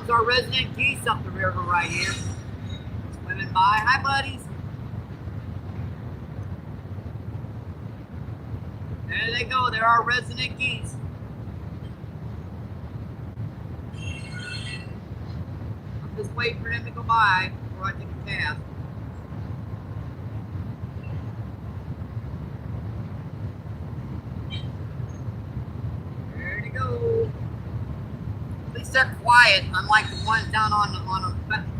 Our resident geese up the river right here. Swimming by. Hi, buddies. There they go. There are resident geese. wait for him to go by before I take a cast. There they go. At least they're quiet, unlike the ones down on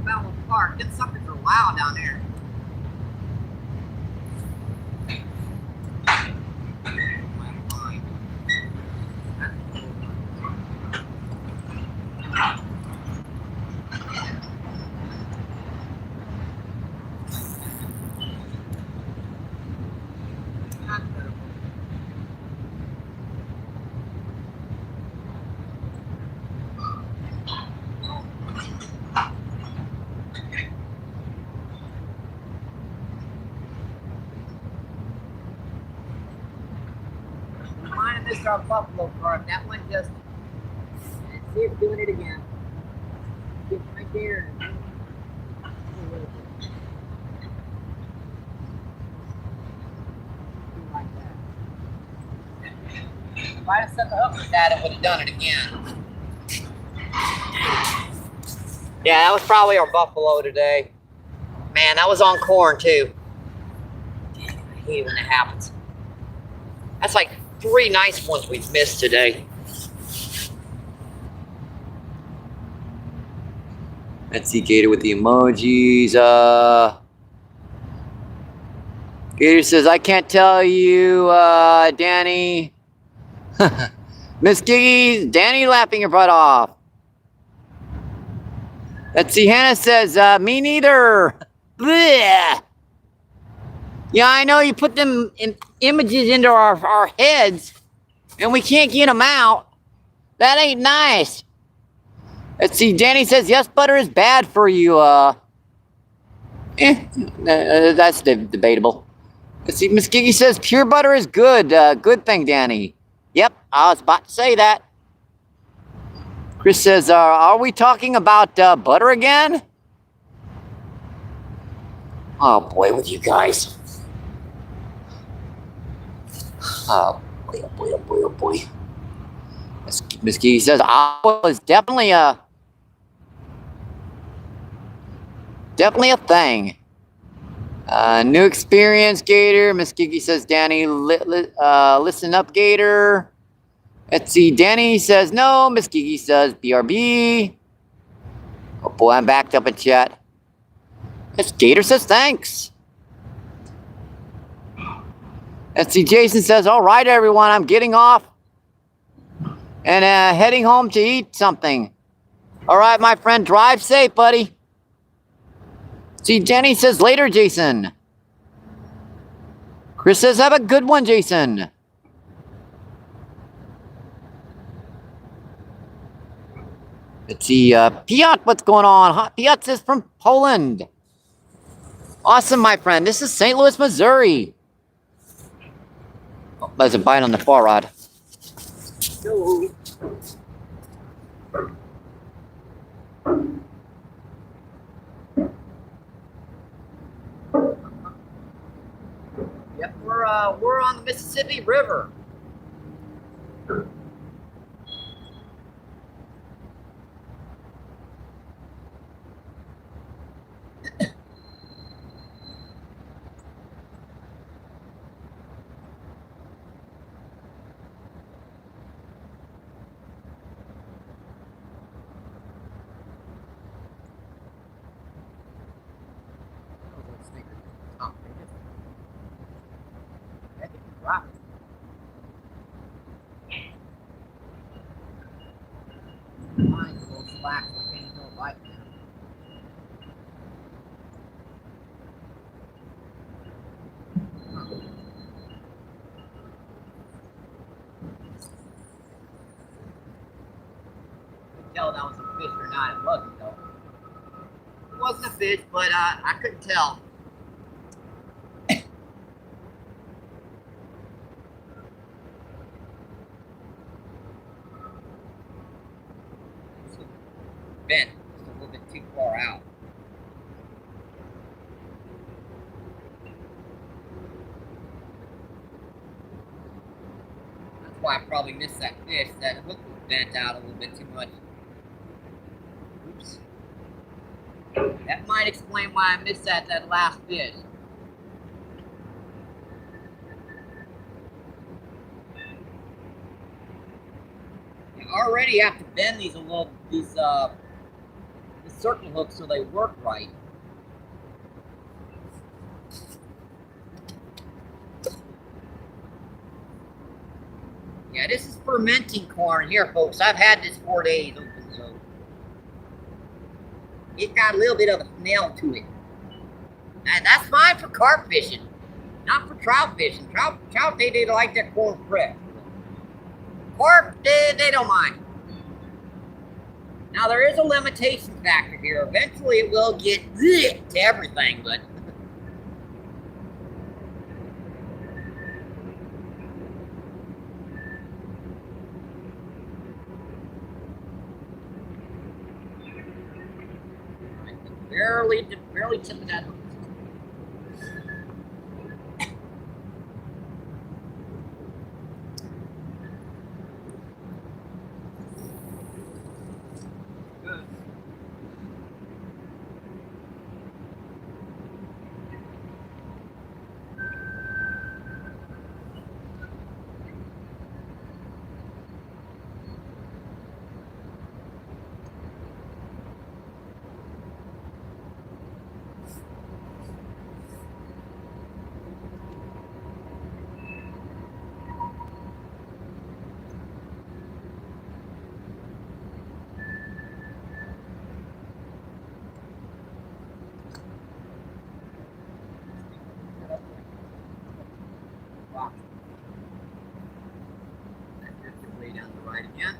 Belleville Park. Them suckers are loud down there. Mine and this are buffalo carp. That one just, let's see if doing it again. Get right there. Like that. If I'd have set the hook with that, it would have done it again. Yeah, that was probably our buffalo today. Man, that was on corn too. I hate when that happens. That's like 3 nice ones we've missed today. Let's see, Gator with the emojis. Gator says, I can't tell you, Danny. Miss Giggy, Danny laughing your butt off. Let's see, Hannah says, me neither. Blech. Yeah, I know you put them images into our heads and we can't get them out. That ain't nice. Let's see, Danny says, yes, butter is bad for you. That's debatable. Let's see, Miss Giggy says, pure butter is good. Good thing, Danny. Yep, I was about to say that. Chris says, are we talking about butter again? Oh boy, with you guys. Oh boy, oh boy, oh boy, oh boy. Miss Giggy says, olive oil is definitely a thing. New experience, Gator. Miss Giggy says, Danny, listen up, Gator. Let's see, Danny says no. Miss Giggy says BRB. Oh boy, I'm backed up in chat. Miss Gator says thanks. Let's see, Jason says, all right, everyone, I'm getting off and heading home to eat something. All right, my friend, drive safe, buddy. See, Jenny says later, Jason. Chris says, have a good one, Jason. Let's see, Piotr, what's going on? Piotr says from Poland. Awesome, my friend. This is St. Louis, Missouri. Oh, there's a bite on the far rod. Go. Yep, we're on the Mississippi River. Mine's a little slack, so I can't go bite now. Couldn't tell that was a fish or not. It wasn't though. It wasn't a fish, but I couldn't tell. Bent just a little bit too far out. That's why I probably missed that fish. That hook was bent out a little bit too much. Oops. might explain why I missed that last fish. You already have to bend these the circle hooks so they work right. Yeah, this is fermenting corn here, folks. I've had this 4 days open, so it got a little bit of a smell to it. And that's fine for carp fishing, not for trout fishing. Trout they like that corn fresh. Carp, they don't mind. Now there is a limitation factor here. Eventually it will get to everything, but barely tipping that hook. Good. Wow. That drifted way down the right again.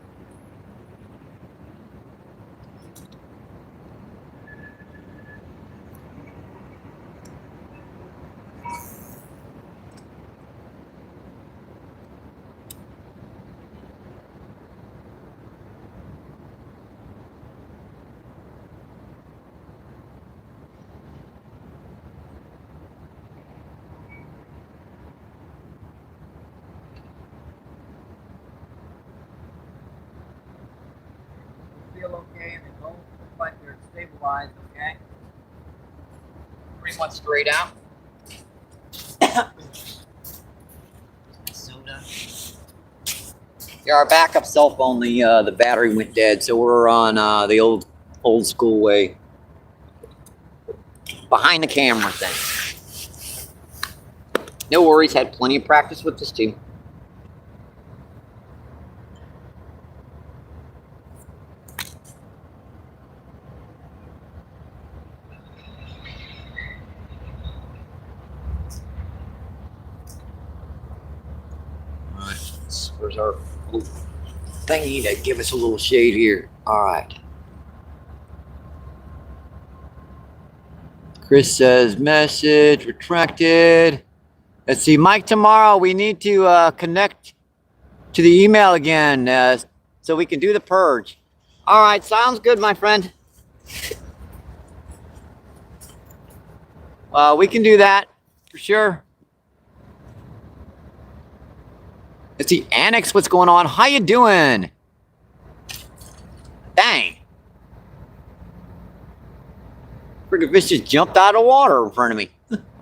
Feel okay, and they both look like they're stabilized, okay? Pretty much straight out. Soda. Yeah, our backup cell phone, the battery went dead, so we're on the old school way. Behind the camera thing. No worries, had plenty of practice with this team. Where's our thingy to give us a little shade here? All right. Chris says message retracted. Let's see, Mike. Tomorrow we need to connect to the email again so we can do the purge. All right, sounds good, my friend. We can do that for sure. Let's see, Annex, what's going on? How you doing? Dang. Friggin' fish just jumped out of the water in front of me.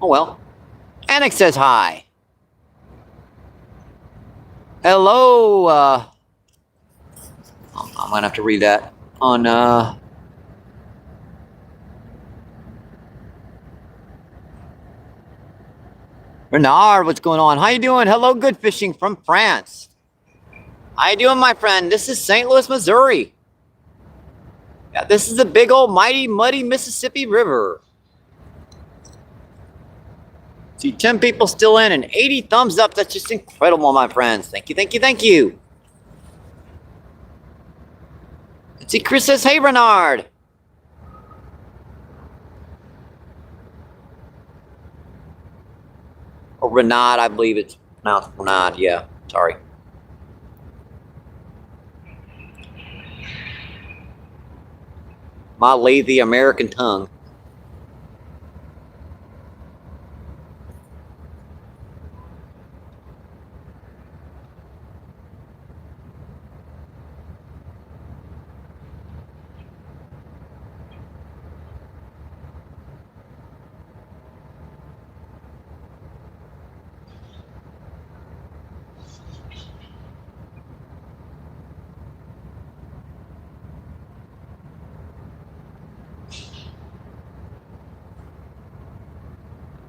Oh well. Annex says hi. Hello. I'm gonna have to read that on Bernard, what's going on? How you doing? Hello, good fishing from France. How you doing, my friend? This is St. Louis, Missouri. Yeah, this is the big old mighty muddy Mississippi River. See 10 people still in and 80 thumbs up. That's just incredible, my friends. Thank you, thank you, thank you. Let's see, Chris says, hey, Renard. Or Renard, I believe it's pronounced Renard. Yeah, sorry. My lazy American tongue.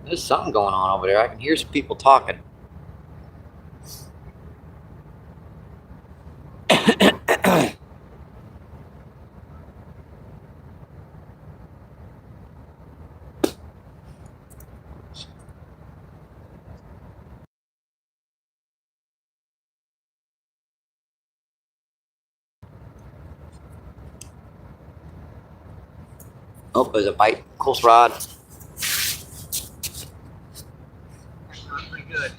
There's something going on over there. I can hear some people talking. Oh, there's a bite. Close rod. That's not pretty good.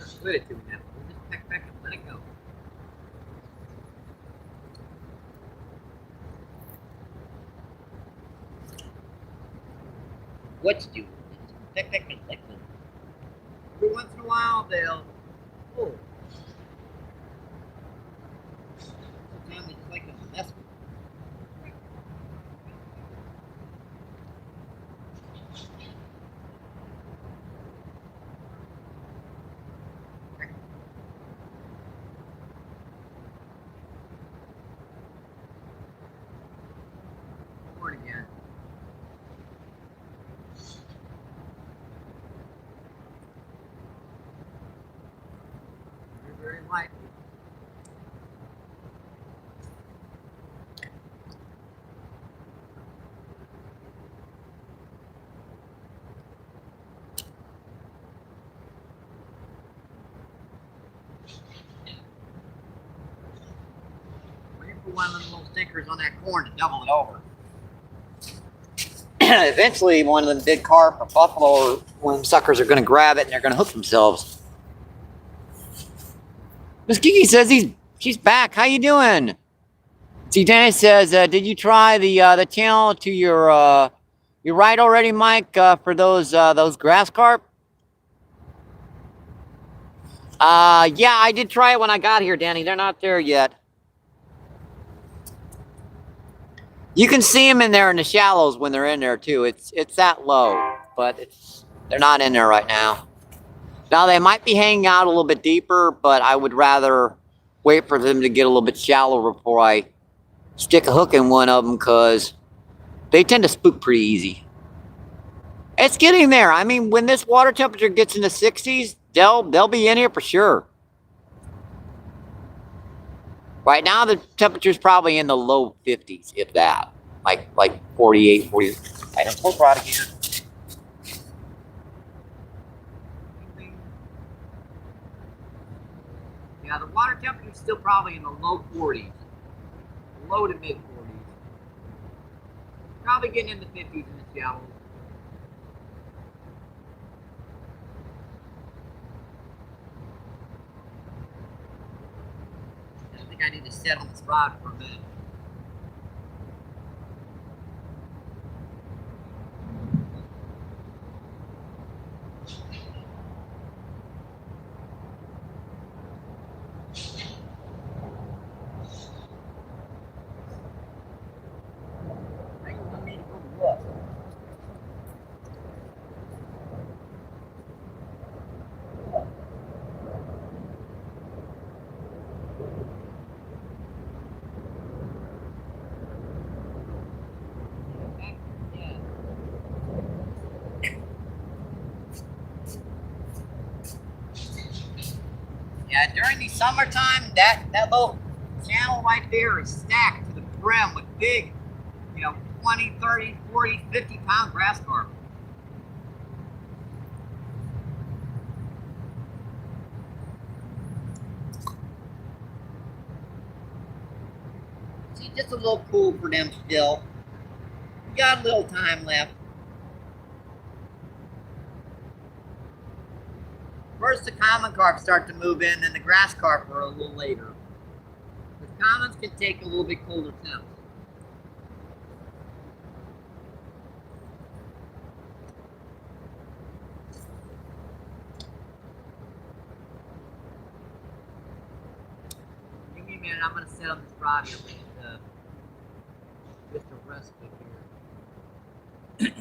Split it to me now. We'll just peck back and let it go. What you do? Peck back and let go. Every once in a while they'll. Oh. Sometimes they just like to mess with it. Corn again. Very likely. Wait for one of the little stickers on that corn to double it over. Eventually, one of them big carp or buffalo or one of them suckers are going to grab it and they're going to hook themselves. Miss Kiki says she's back. How you doing? See, Dennis says, did you try the channel to your right already, Mike, for those grass carp? Yeah, I did try it when I got here, Danny. They're not there yet. You can see them in there in the shallows when they're in there too. It's that low, but they're not in there right now. Now they might be hanging out a little bit deeper, but I would rather wait for them to get a little bit shallower before I stick a hook in one of them, because they tend to spook pretty easy. It's getting there. I mean, when this water temperature gets in the 60s, they'll be in here for sure. Right now, the temperature's probably in the low 50s, if that. Like 48, 40. I don't pull rod again. Yeah, the water temperature's still probably in the low 40s. Low to mid 40s. Probably getting in the 50s in the shallows. I think I need to set on this rod for a minute. Yeah, during the summertime, that little channel right there is stacked to the brim with big, 20, 30, 40, 50-pound grass carp. See, just a little cool for them still. We got a little time left. First, the common carp start to move in, then the grass carp are a little later. The commons can take a little bit colder temps. and I'm gonna set up this rod here with the rest of it here.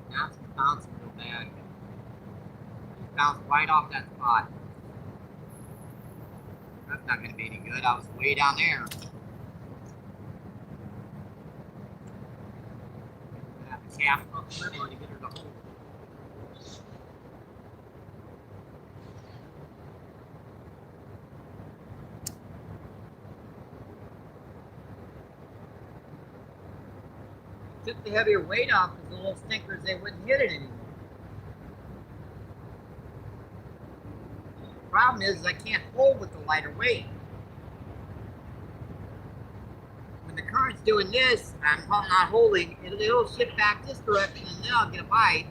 Now it's bouncing real bad. It bounced right off that spot. That's not going to be any good. I was way down there. I have to cast up the river to get her to hold. Took the heavier weight off because the little stinkers, they wouldn't hit it anymore. The problem is I can't hold with the lighter weight. When the current's doing this, I'm not holding, it'll shift back this direction and then I'll get a bite.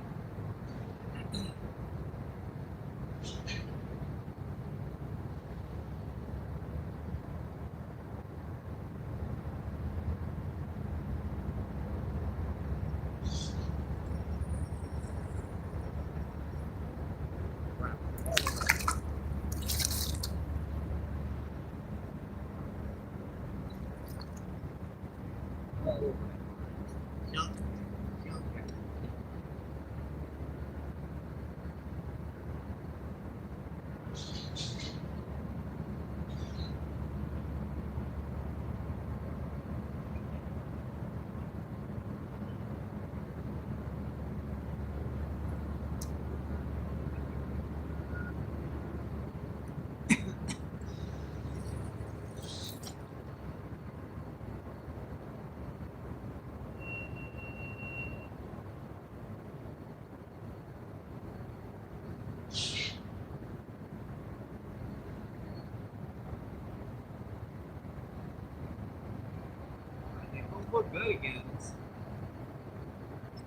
Look good again. It's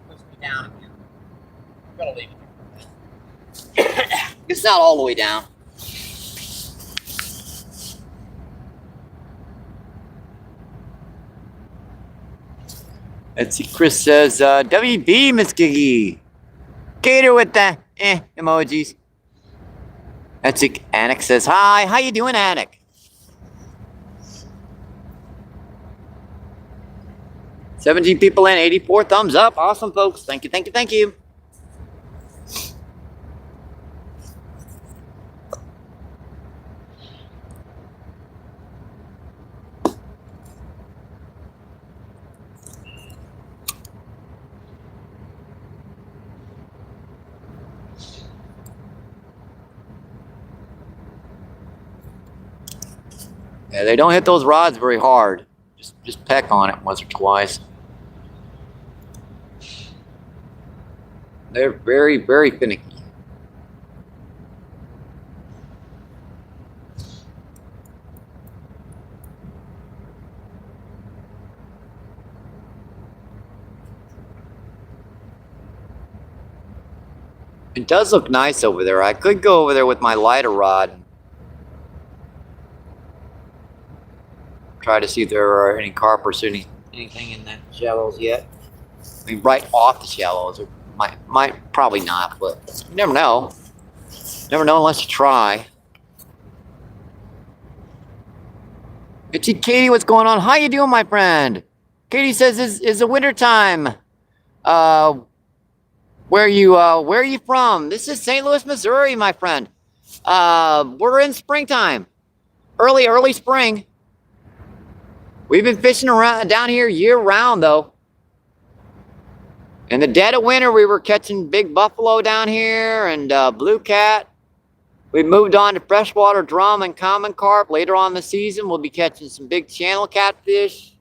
push me down again. I'm gonna leave it. It's not all the way down. Let's see. Chris says, WB, Miss Giggy. Gator with the emojis. That's it. Anik says, hi. How you doing, Anik? $17 people in, 84 thumbs up. Awesome, folks. Thank you, thank you, thank you. Yeah, they don't hit those rods very hard. Just peck on it once or twice. They're very, very finicky. It does look nice over there. I could go over there with my lighter rod and try to see if there are any carp or anything in the shallows yet. I mean, right off the shallows. Might probably not, but you never know. Never know unless you try. Itchy Katie, what's going on? How you doing, my friend? Katie says, "Is the winter time? Where are you from?" This is St. Louis, Missouri, my friend. We're in springtime, early spring. We've been fishing around down here year round, though. In the dead of winter, we were catching big buffalo down here and blue cat. We moved on to freshwater drum and common carp. Later on in the season, we'll be catching some big channel catfish,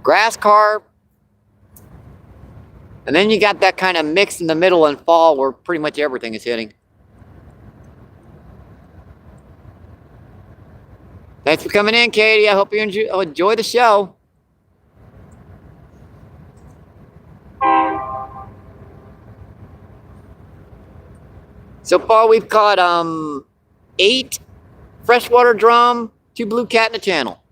grass carp. And then you got that kind of mix in the middle in fall where pretty much everything is hitting. Thanks for coming in, Katie. I hope you enjoy the show. So far, we've caught 8 freshwater drum, 2 blue cat in the channel.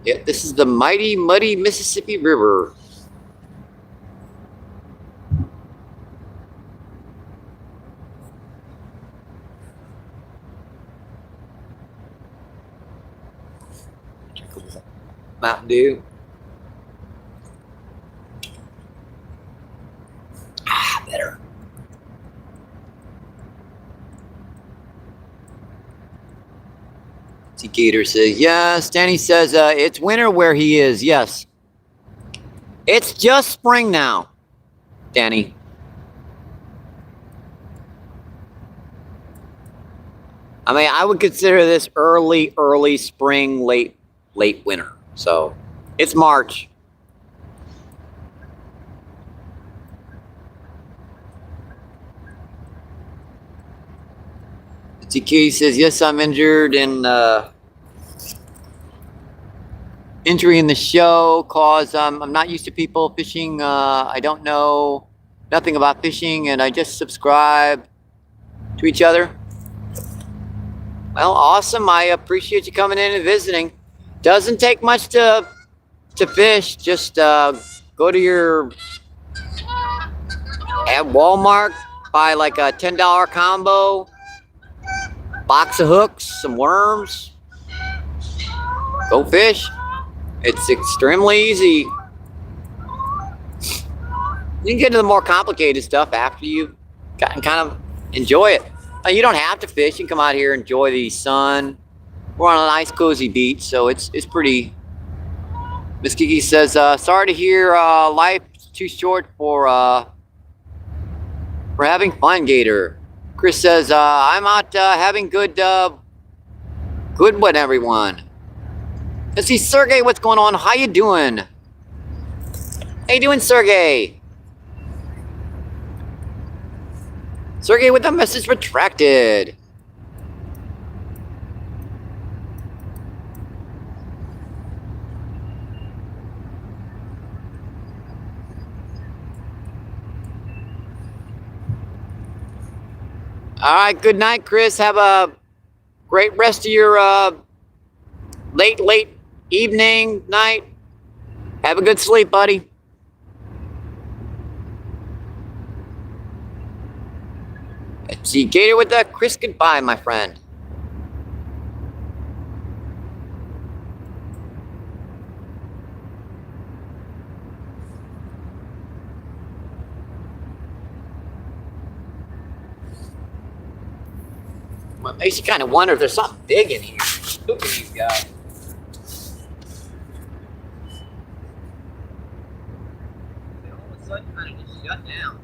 Yep, this is the mighty, muddy Mississippi River. Mountain Dew. Better. See, Gator says, yes. Danny says, it's winter where he is. Yes. It's just spring now, Danny. I mean, I would consider this early spring, late winter. So it's March. TK says, yes, I'm injured in injury in the show cause I'm not used to people fishing. I don't know nothing about fishing and I just subscribe to each other. Well, awesome. I appreciate you coming in and visiting. Doesn't take much to fish. Just go to your at Walmart, buy like a $10 combo, box of hooks, some worms, go fish. It's extremely easy. You can get to the more complicated stuff after you've gotten kind of enjoy it. You don't have to fish. You can come out here and enjoy the sun. We're on a nice cozy beach, so it's pretty. Miss Kiki says, sorry to hear life's too short for having fun, Gator. Chris says, I'm out having good one, everyone. Let's see, Sergey, what's going on? How you doing? How you doing, Sergey? Sergey with the message retracted. All right, good night, Chris. Have a great rest of your late evening, night. Have a good sleep, buddy. Let's see, Gator with the Chris goodbye, my friend. Well, it makes you kind of wonder if there's something big in here. Look at these guys. They all of a sudden kind of just shut down.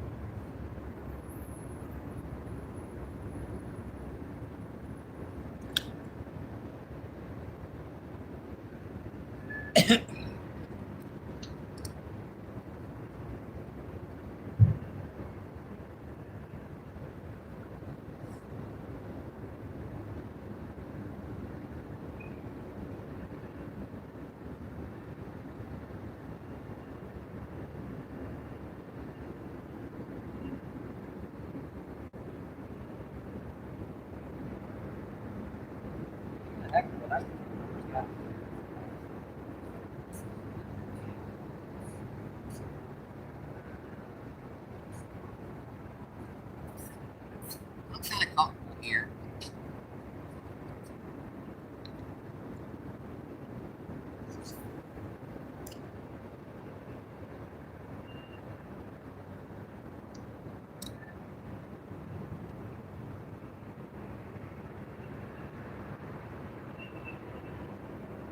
I'm kind of comfortable here.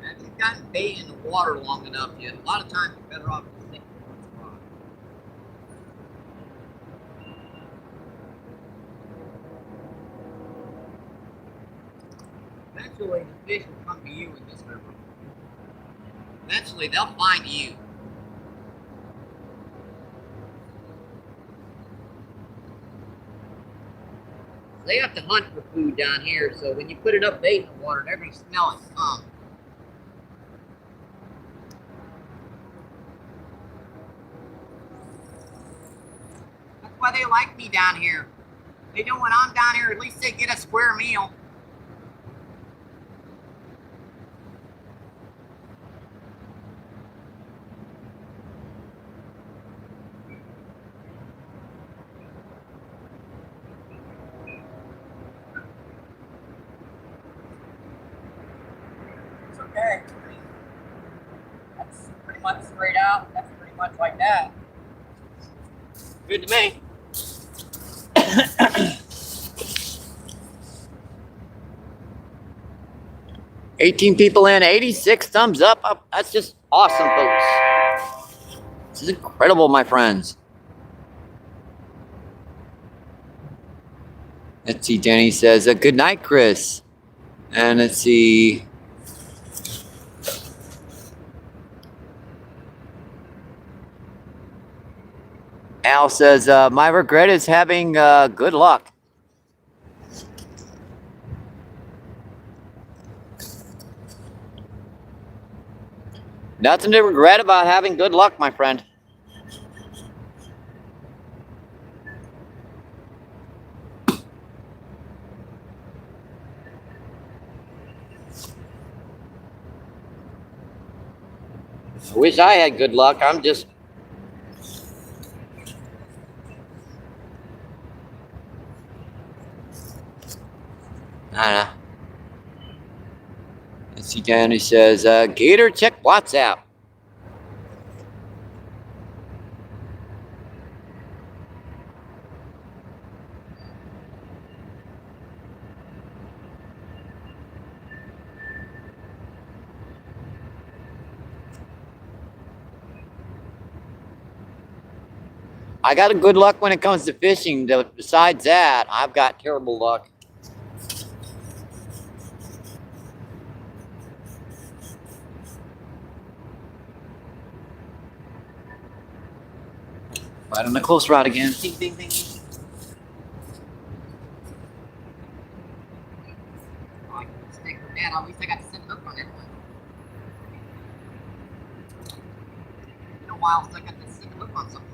If you've gotten bait in the water long enough, a lot of times you're better off just sticking to one spot. Eventually, the fish will come to you in this river. Eventually, they'll find you. they have to hunt for food down here, so when you put enough bait in the water, they're going to smell it and come. That's why they like me down here. They know when I'm down here, at least they get a square meal. It's okay. That's pretty much straight out. That's pretty much like that. Good to me. 18 people in, 86 thumbs up. That's just awesome, folks. This is incredible, my friends. Let's see, Danny says, good night, Chris. And let's see. Al says, my regret is having good luck. Nothing to regret about having good luck, my friend. I wish I had good luck. I'm just... I don't know. Let's see, Danny says, Gator, check WhatsApp. I got a good luck when it comes to fishing. Besides that, I've got terrible luck. Right on the close rod again. Ding, ding, ding. Oh, I can stick her down. At least I got to set it up on that one. It's been a while since I got to set it up on something.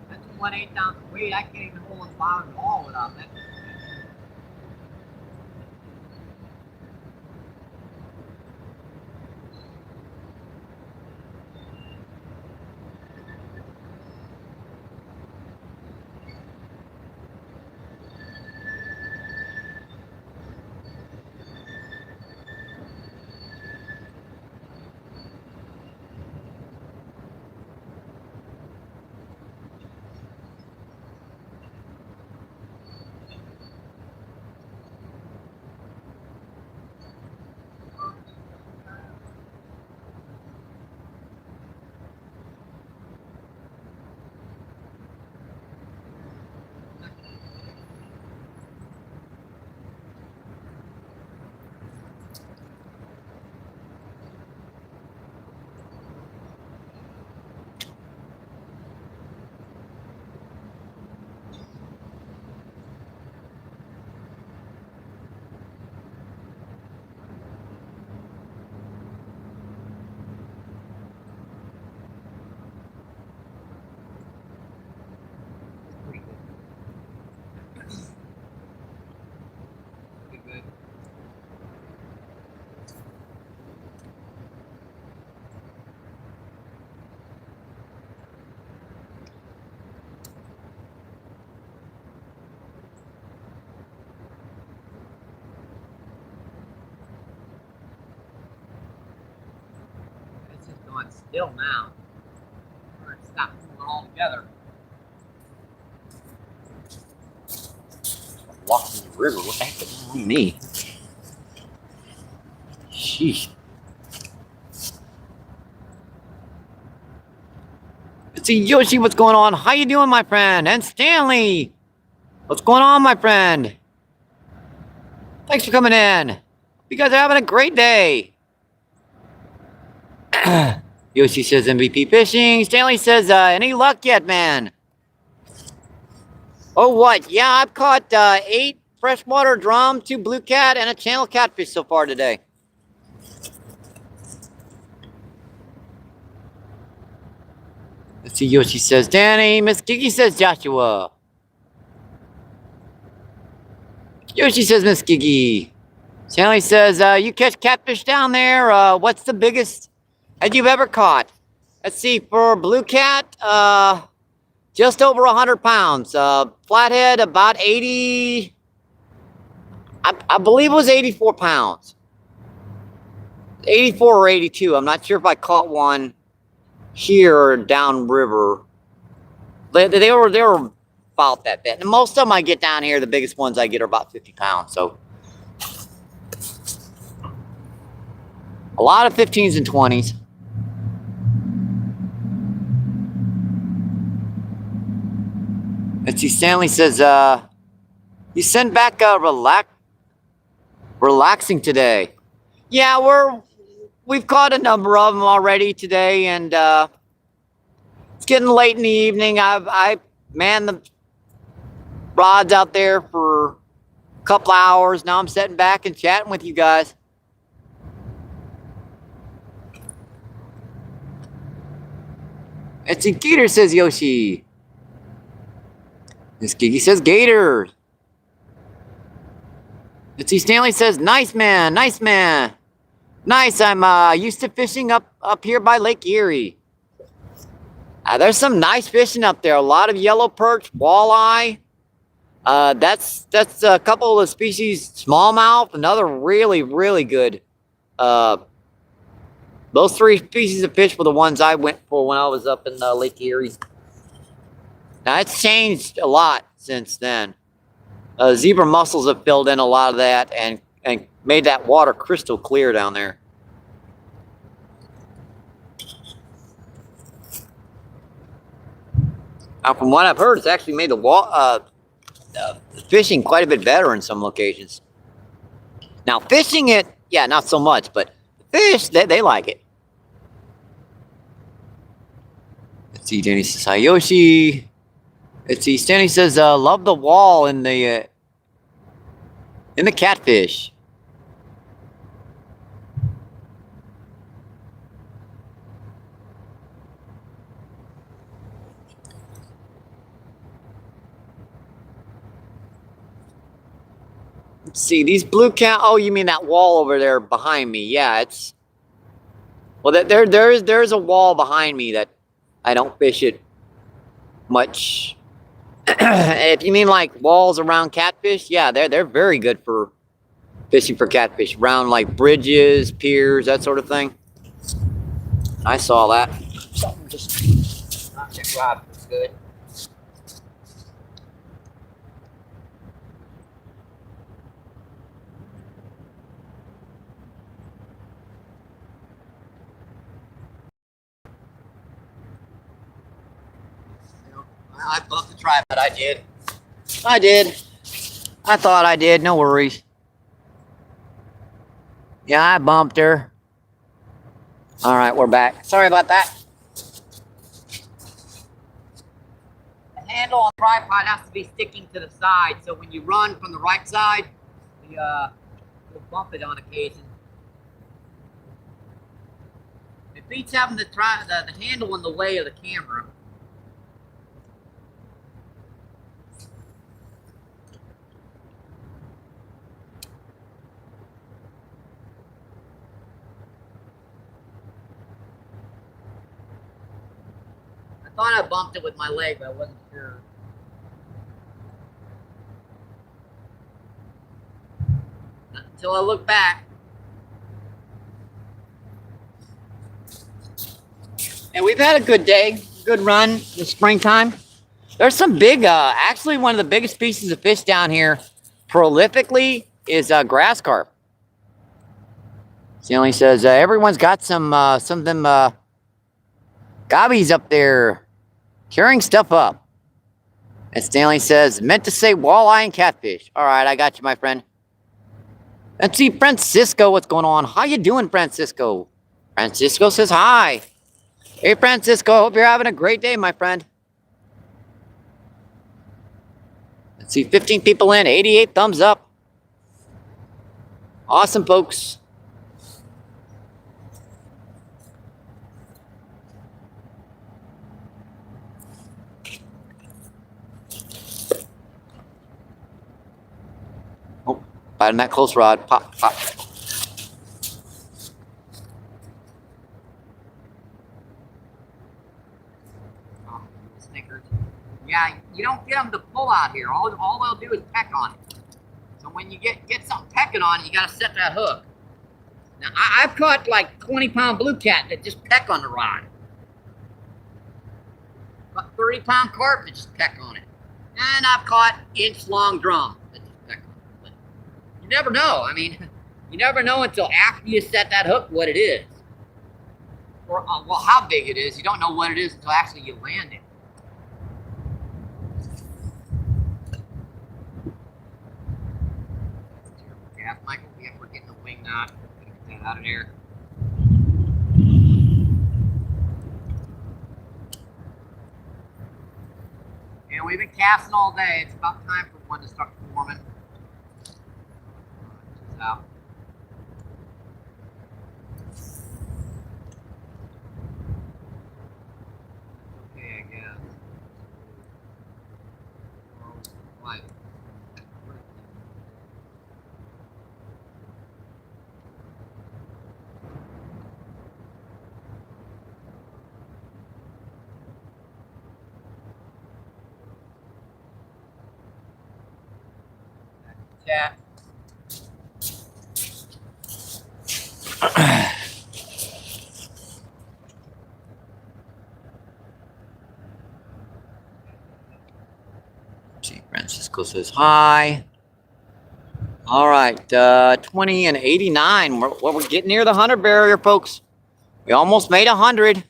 That's 1/8 ounce weight. I can't even hold it bottom at all without that. going still now. It's not moving all together. Walking the river. What the heck is wrong with me? Sheesh. Let's see, Yoshi, what's going on? How you doing, my friend? And Stanley, what's going on, my friend? Thanks for coming in. You guys are having a great day. Yoshi says MVP fishing. Stanley says, any luck yet, man? Oh, what? Yeah, I've caught 8 freshwater drum, 2 blue cat, and a channel catfish so far today. Let's see, Yoshi says Danny. Miss Kiki says Joshua. Yoshi says Miss Kiki. Stanley says, you catch catfish down there? What's the biggest that you've ever caught? Let's see, for blue cat, just over 100 pounds. Flathead, about 80, I believe it was 84 pounds. 84 or 82. I'm not sure if I caught one here or downriver. They were about that big. And most of them I get down here, the biggest ones I get are about 50 pounds. So a lot of 15s and 20s. Let's see, Stanley says, you sent back relaxing today. Yeah, we've caught a number of them already today, and it's getting late in the evening. I manned the rods out there for a couple hours. Now I'm sitting back and chatting with you guys. Let's see, Gator says Yoshi. Miss Gigi says Gator. Let's see, Stanley says nice man, nice man. Nice, I'm used to fishing up here by Lake Erie. There's some nice fishing up there. A lot of yellow perch, walleye. That's a couple of species, smallmouth, another really, really good. Those 3 species of fish were the ones I went for when I was up in Lake Erie. Now, it's changed a lot since then. Zebra mussels have filled in a lot of that and made that water crystal clear down there. Now, from what I've heard, it's actually made the fishing quite a bit better in some locations. Now, fishing it, yeah, not so much, but fish, they like it. Let's see, Danny says, hi, Yoshi. Let's see, Stanley says, love the wall in the catfish. Let's see, these blue cat, oh, you mean that wall over there behind me? Yeah, it's, well, there's a wall behind me that I don't fish it much. If you mean like walls around catfish, yeah, they're very good for fishing for catfish. Around like bridges, piers, that sort of thing. I saw that. Something just not that rod was good. I bumped the tripod. I did. I thought I did. No worries. Yeah, I bumped her. All right, we're back. Sorry about that. The handle on the tripod has to be sticking to the side, so when you run from the right side, you'll bump it on occasion. It beats having the handle in the way of the camera. I thought I bumped it with my leg, but I wasn't sure. Until I look back. And we've had a good day, good run in the springtime. There's some big, actually one of the biggest species of fish down here prolifically is grass carp. Stanley says, everyone's got some of them gobbies up there carrying stuff up. And Stanley says, meant to say walleye and catfish. All right, I got you, my friend. Let's see Francisco, what's going on? How you doing, Francisco? Francisco says hi. Hey, Francisco, hope you're having a great day, my friend. Let's see, 15 people in, 88 thumbs up. Awesome, folks. Oh, biting that close rod. Pop, pop. Snickers. Yeah, you don't get them to pull out here. All they'll do is peck on it. So when you get something pecking on it, you got to set that hook. Now, I've caught like 20-pound blue cat that just peck on the rod. About 30-pound carp that just peck on it. And I've caught inch-long drum that just peck on it. But you never know. I mean, you never know until after you set that hook what it is. Or, well, how big it is. You don't know what it is until actually you land it. That's Michael. Yeah, we're getting the wing knot. Get that out of there. And we've been casting all day. It's about time for one to start forming. Just out. Okay, I guess. Right. Chat. See, Francisco says hi. All right, 20 and 89. We're getting near the 100 barrier, folks. We almost made 100.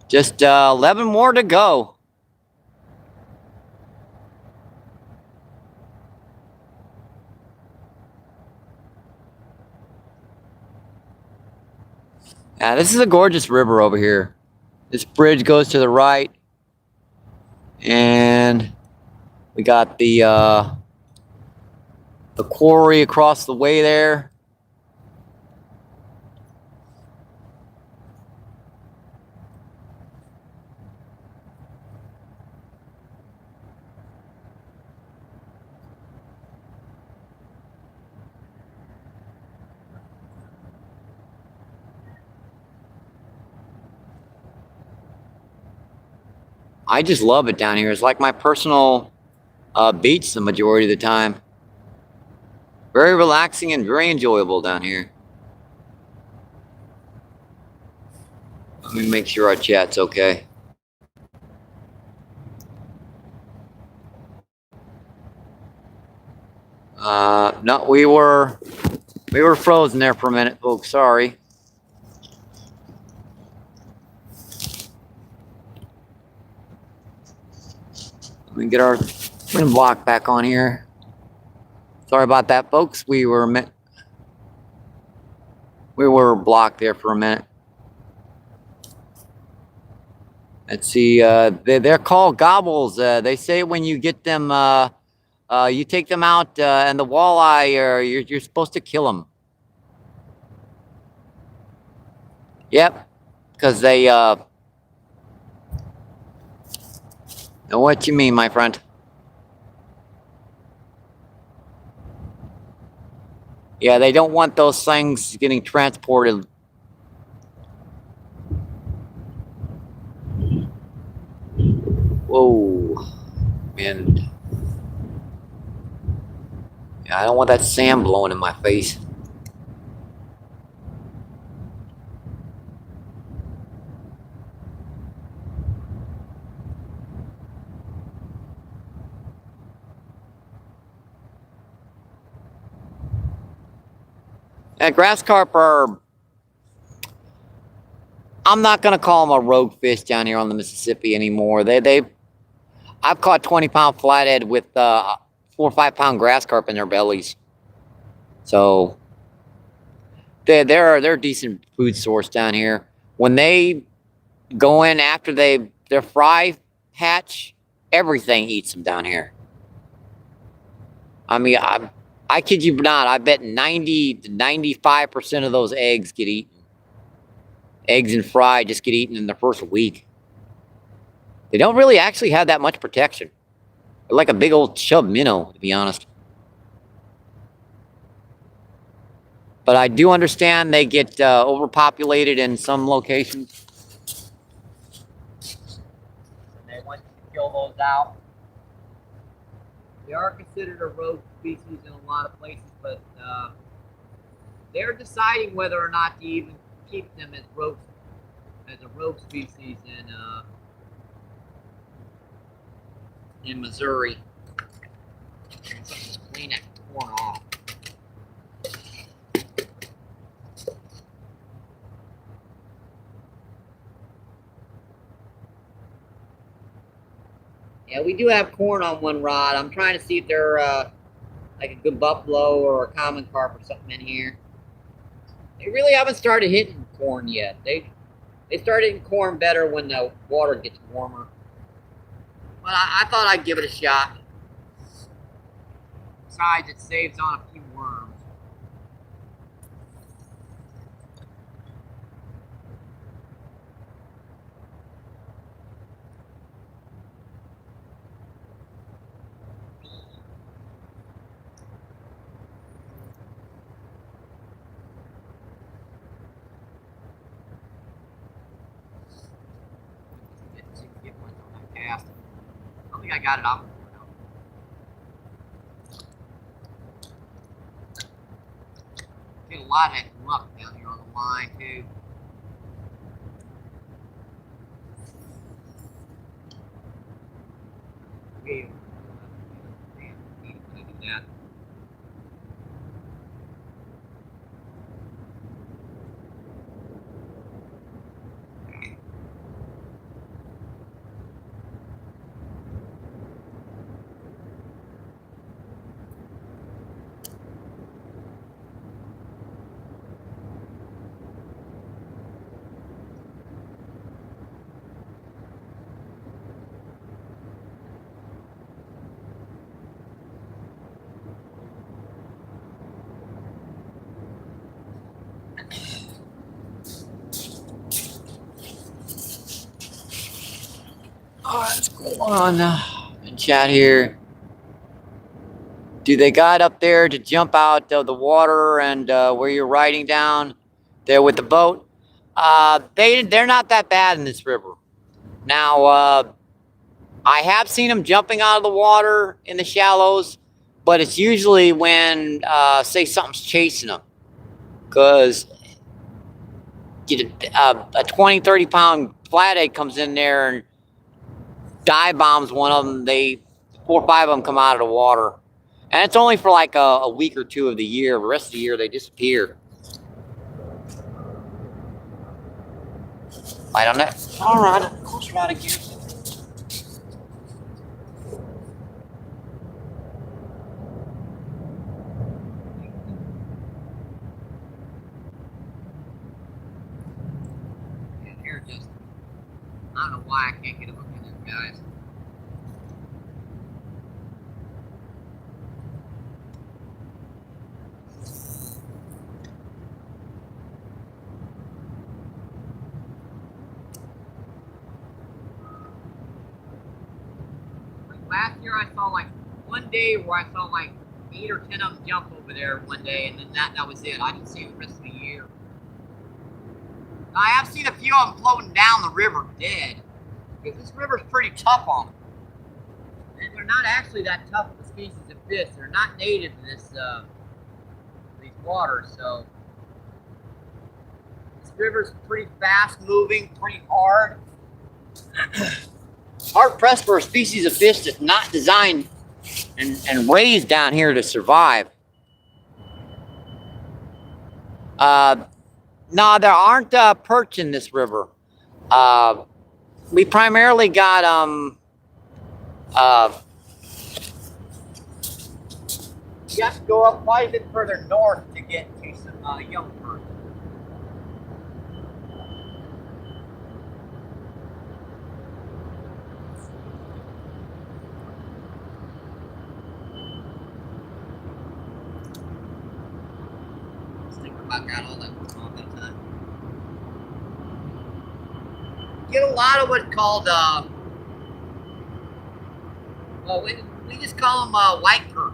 Just 11 more to go. Yeah, this is a gorgeous river over here. This bridge goes to the right, and we got the quarry across the way there. I just love it down here. It's like my personal beach the majority of the time. Very relaxing and very enjoyable down here. Let me make sure our chat's okay. No, we were frozen there for a minute, folks. Sorry. Let me get our twin block back on here. Sorry about that, folks. We were blocked there for a minute. Let's see. They're called gobbles. They say when you get them, you take them out, and the walleye, you're supposed to kill them. Yep, because they know what you mean, my friend. Yeah, they don't want those things getting transported. Whoa, man. Yeah, I don't want that sand blowing in my face. And grass carp are, I'm not gonna call them a rogue fish down here on the Mississippi anymore. I've caught 20-pound flathead with 4 or 5 pound grass carp in their bellies. So they're a decent food source down here. When they go in after their fry hatch, everything eats them down here. I mean, I kid you not, I bet 90 to 95% of those eggs get eaten. Eggs and fry just get eaten in the first week. They don't really actually have that much protection. They're like a big old chub minnow, to be honest. But I do understand they get overpopulated in some locations. And they want to kill those out. They are considered a rogue species in a lot of places, but they're deciding whether or not to even keep them as a rogue species in Missouri. Let's just clean that corn off. Yeah, we do have corn on one rod. I'm trying to see if they're like a good buffalo or a common carp or something in here. They really haven't started hitting corn yet. They start hitting corn better when the water gets warmer. But I thought I'd give it a shot. Besides, it saves on a few worms. Get one on that cast. I don't think I got it off. Get a lot of luck down here on the line too. Damn, need to do that. Let's go on and chat here. Do they got up there to jump out of the water and where you're riding down there with the boat? They're not that bad in this river. Now, I have seen them jumping out of the water in the shallows, but it's usually when, say, something's chasing them. Because a 20, 30 pound flathead comes in there and dive bombs one of them. 4 or 5 of them come out of the water. And it's only for like a week or two of the year. The rest of the year, they disappear. Light on that. All right, close rod again. And here, just I don't know why I can't get a hook in there, guys. Last year I saw like one day where I saw like 8 or 10 of them jump over there one day, and then that was it. I didn't see them the rest of the year. Now, I have seen a few of them floating down the river dead, because this river's pretty tough on them. And they're not actually that tough of a species of fish. They're not native to these waters, so this river's pretty fast moving, pretty hard. Hard pressed for a species of fish that's not designed and raised down here to survive. No, there aren't perch in this river. We primarily got you have to go up quite a bit further north to get to some young perch. Let's think about got all that time. Get a lot of what's called well, we just call them white perch.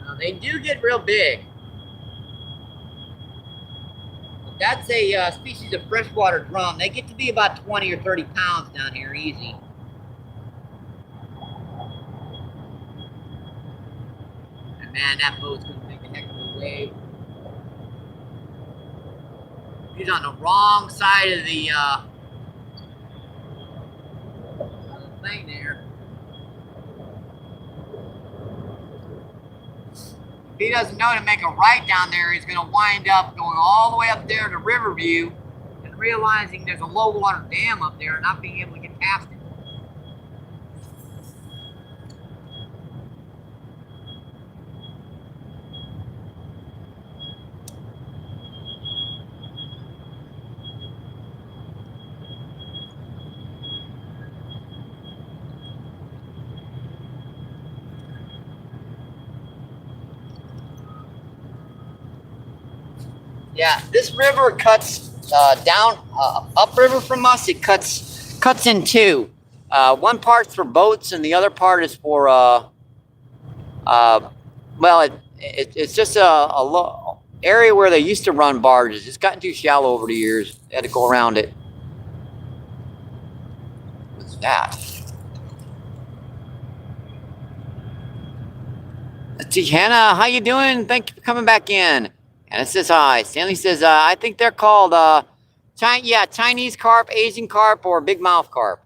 Now, they do get real big. That's a species of freshwater drum. They get to be about 20 or 30 pounds down here, easy. And man, that boat's gonna make a heck of a wave. He's on the wrong side of the thing there. If he doesn't know to make a right down there, he's gonna wind up going all the way up there to Riverview and realizing there's a low water dam up there and not being able to get past it. Yeah, this river cuts down upriver from us. It cuts in two. One part's for boats, and the other part is for well, it's just a area where they used to run barges. It's gotten too shallow over the years. They had to go around it. What's that? Let's see, Hannah, how you doing? Thank you for coming back in. And it says hi. Stanley says, I think they're called Chinese carp, Asian carp, or big mouth carp.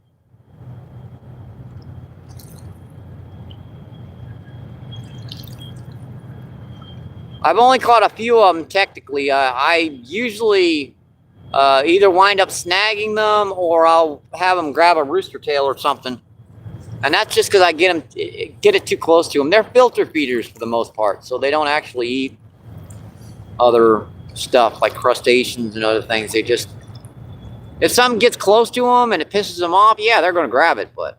I've only caught a few of them technically. I usually either wind up snagging them or I'll have them grab a rooster tail or something. And that's just because I get it too close to them. They're filter feeders for the most part, so they don't actually eat other stuff like crustaceans and other things. They just, if something gets close to them and it pisses them off, yeah, they're going to grab it, but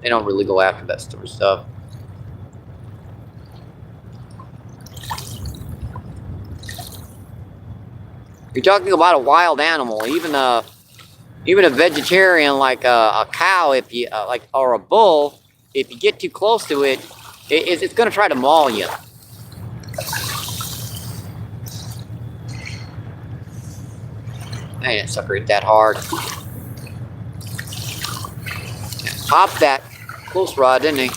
they don't really go after that sort of stuff. You're talking about a wild animal, even a vegetarian like a cow, if you or a bull, if you get too close to it, it's going to try to maul you. I didn't sucker it that hard. Popped that close rod, didn't he?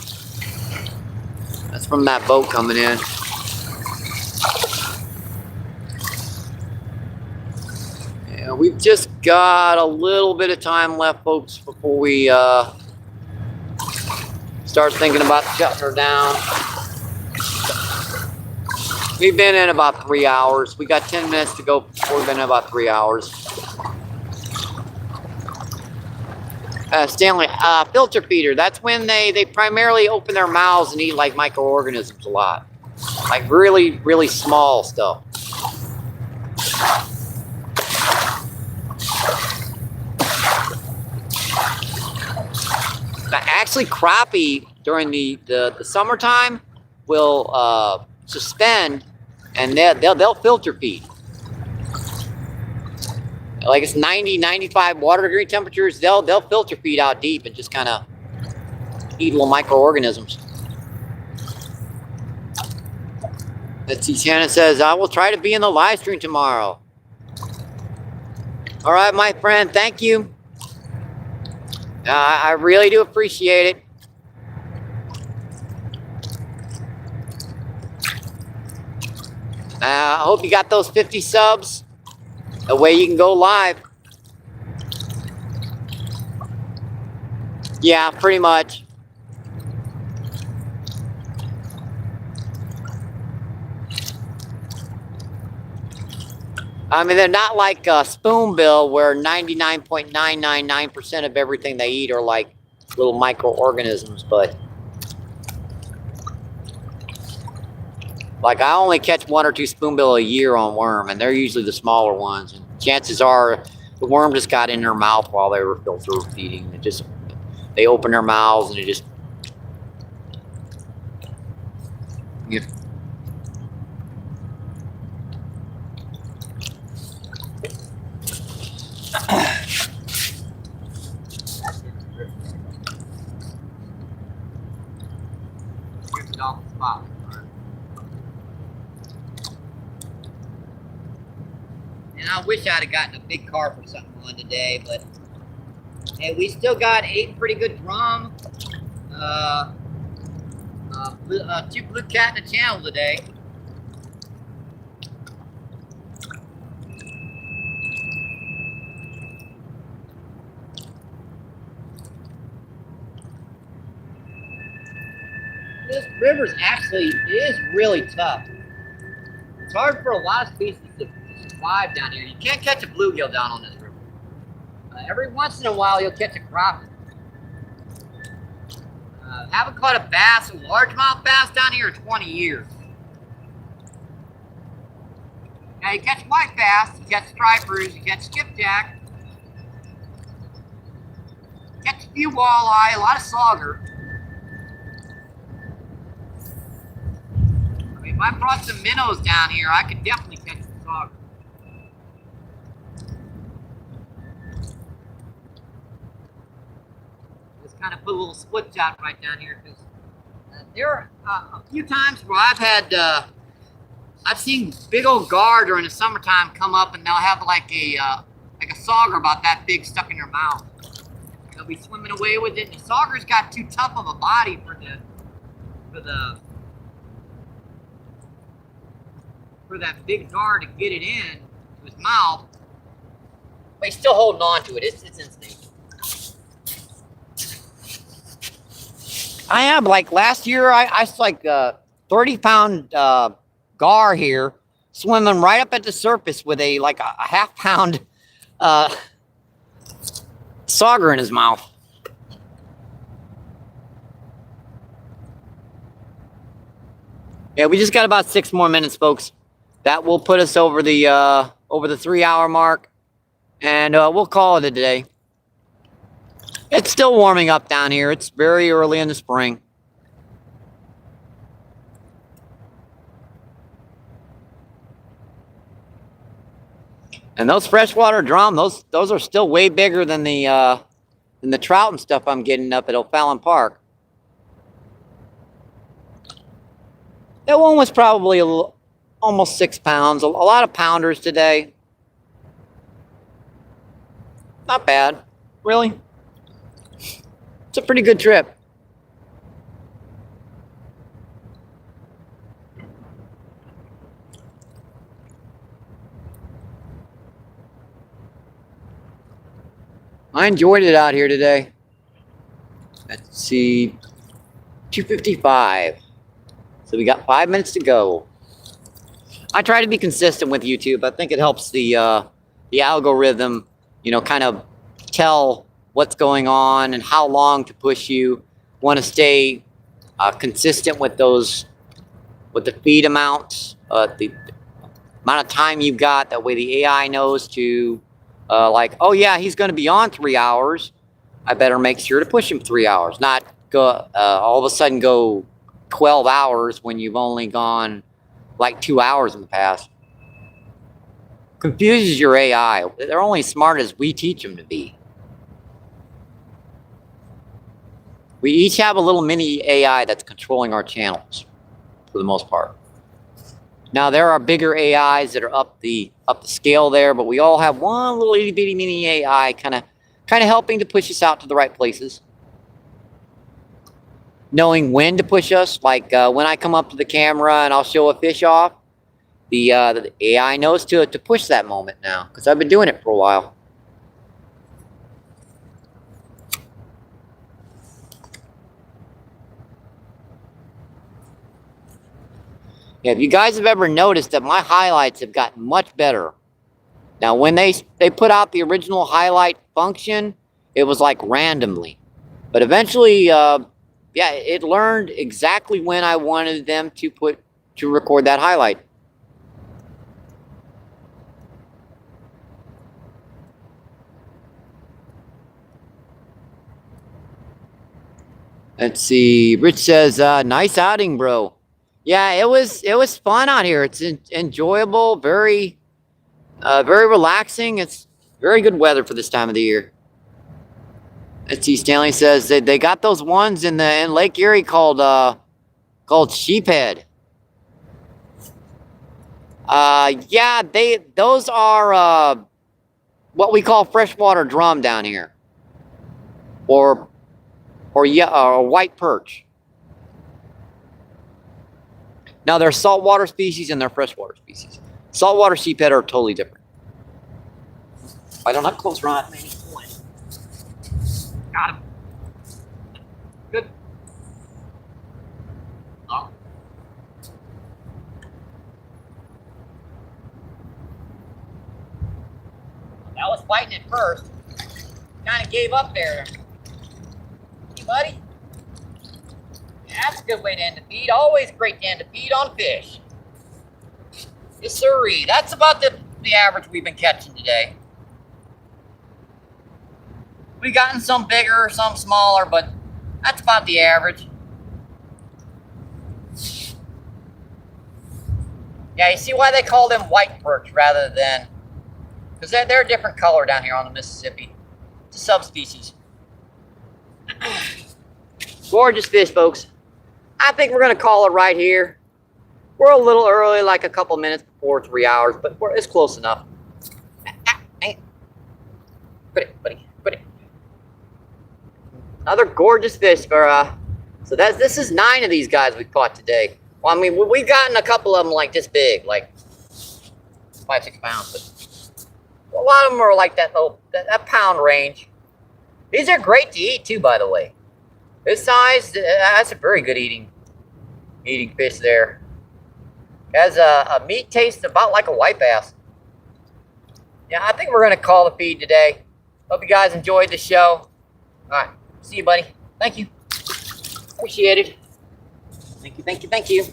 That's from that boat coming in. Yeah, we've just got a little bit of time left, folks, before we start thinking about shutting her down. We've been in about 3 hours. We got 10 minutes to go before we've been in about 3 hours. Stanley, filter feeder, that's when they primarily open their mouths and eat like microorganisms a lot. Like really, really small stuff. Now, actually, crappie during the summertime will suspend and they'll filter feed. Like it's 90, 95 water degree temperatures, they'll filter feed out deep and just kind of eat little microorganisms. Let's see, Shannon says, I will try to be in the live stream tomorrow. All right, my friend, thank you. I really do appreciate it. I hope you got those 50 subs. That way you can go live. Yeah, pretty much. I mean, they're not like spoonbill where 99.999% of everything they eat are like little microorganisms, but like I only catch 1 or 2 spoonbill a year on worm, and they're usually the smaller ones. And chances are the worm just got in their mouth while they were filter feeding. They open their mouths and it just yeah. Off the spot. And I wish I'd have gotten a big carp or something on today, but hey, we still got 8 pretty good drum. 2 blue cat in the channel today. This river's actually is really tough. It's hard for a lot of species to survive down here. You can't catch a bluegill down on this river. Every once in a while, you'll catch a crappie. Haven't caught a bass, a largemouth bass down here in 20 years. Now you catch white bass, you catch stripers, you catch skipjack, you catch a few walleye, a lot of sauger. I mean, if I brought some minnows down here, I could definitely catch some sauger. Just kind of put a little split shot right down here because there are a few times where I've seen big old gar during the summertime come up and they'll have like a sauger about that big stuck in their mouth. They'll be swimming away with it. And the sauger's got too tough of a body for that big gar to get it in to his mouth. But he's still holding on to it. It's instinct. I have like last year I saw like 30-pound gar here swimming right up at the surface with a half-pound sauger in his mouth. Yeah, we just got about 6 more minutes, folks. That will put us over the 3-hour mark, and we'll call it a day. It's still warming up down here. It's very early in the spring. And those freshwater drum, those are still way bigger than the trout and stuff I'm getting up at O'Fallon Park. That one was probably almost 6 pounds. A lot of pounders today. Not bad, really. It's a pretty good trip. I enjoyed it out here today. Let's see, 2:55. So we got 5 minutes to go. I try to be consistent with YouTube. I think it helps the algorithm, kind of tell what's going on and how long to push you. Want to stay consistent with with the feed amounts, the amount of time you've got. That way the AI knows to, oh yeah, he's going to be on 3 hours. I better make sure to push him 3 hours, not go all of a sudden go 12 hours when you've only gone like 2 hours in the past. Confuses your AI. They're only as smart as we teach them to be. We each have a little mini AI that's controlling our channels for the most part. Now there are bigger AIs that are up the scale there, but we all have one little itty bitty mini AI kind of helping to push us out to the right places. Knowing when to push us, like when I come up to the camera and I'll show a fish off, the AI knows to push that moment now, because I've been doing it for a while. Yeah, if you guys have ever noticed that my highlights have gotten much better Now, when they put out the original highlight function, it was like randomly. But eventually, yeah, it learned exactly when I wanted them to record that highlight. Let's see. Rich says, "Nice outing, bro." Yeah, it was fun out here. It's enjoyable, very relaxing. It's very good weather for this time of the year. Let's see. Stanley says they got those ones in Lake Erie called sheephead. Yeah, those are what we call freshwater drum down here, or white perch. Now, there's saltwater species and they're freshwater species. Saltwater sheephead are totally different. I don't have close rod, man. Got him. Good. Oh. That was fighting at first. Kind of gave up there. Hey, buddy. That's a good way to end the feed. Always great to end the feed on fish. Yes, sirree. That's about the average we've been catching today. We've gotten some bigger, some smaller, but that's about the average. Yeah, you see why they call them white perch rather than... Because they're a different color down here on the Mississippi. It's a subspecies. Gorgeous fish, folks. I think we're going to call it right here. We're a little early, like a couple minutes before 3 hours, but it's close enough. Put it, buddy. Put it. Another gorgeous fish for so this is 9 of these guys we caught today. Well, I mean, we've gotten a couple of them like this big, like 5-6 pounds, but a lot of them are like that pound range. These are great to eat too, by the way. This size, that's a very good eating fish there. Has a meat taste about like a white bass. Yeah, I think we're gonna call the feed today. Hope you guys enjoyed the show. All right, see you, buddy. Thank you. Appreciate it. Thank you, thank you, thank you.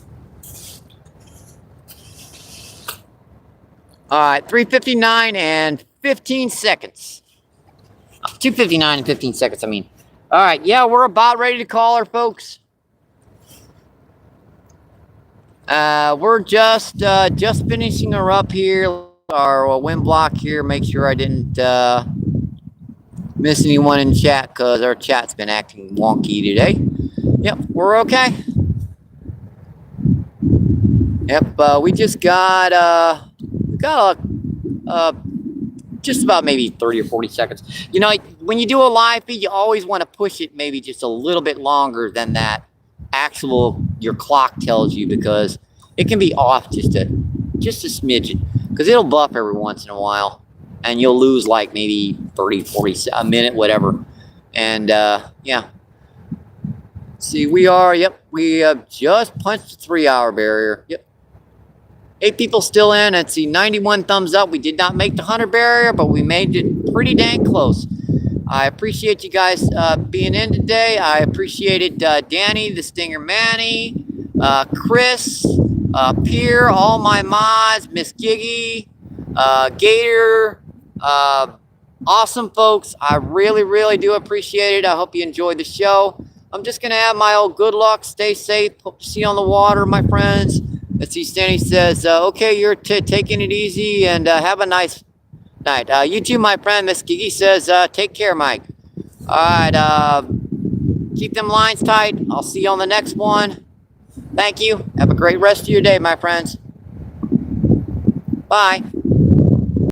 All right, 3:59 and 15 seconds. 2:59 and 15 seconds, I mean. All right, yeah, we're about ready to call her, folks. We're just finishing her up here. Our wind block here. Make sure I didn't miss anyone in chat because our chat's been acting wonky today. Yep, we're okay. Yep, we just got just about maybe 30 or 40 seconds. You know, when you do a live feed, you always want to push it maybe just a little bit longer than that your clock tells you, because it can be off just a smidgen, because it'll buff every once in a while and you'll lose like maybe 30, 40, a minute, whatever. And yeah. See, we have just punched the 3-hour barrier. Yep. 8 people still in. Let's see, 91 thumbs up. We did not make the 100 barrier, but we made it pretty dang close. I appreciate you guys being in today. I appreciated Danny, the Stinger Manny, Chris, Pierre, all my mods, Miss Giggy, Gator. Awesome, folks. I really, really do appreciate it. I hope you enjoyed the show. I'm just going to have my old good luck. Stay safe. Hope to see you on the water, my friends. Let's see, Stanley says, okay, you're taking it easy, and have a nice night. You too, my friend. Miss Gigi says, take care, Mike. All right, keep them lines tight. I'll see you on the next one. Thank you. Have a great rest of your day, my friends. Bye.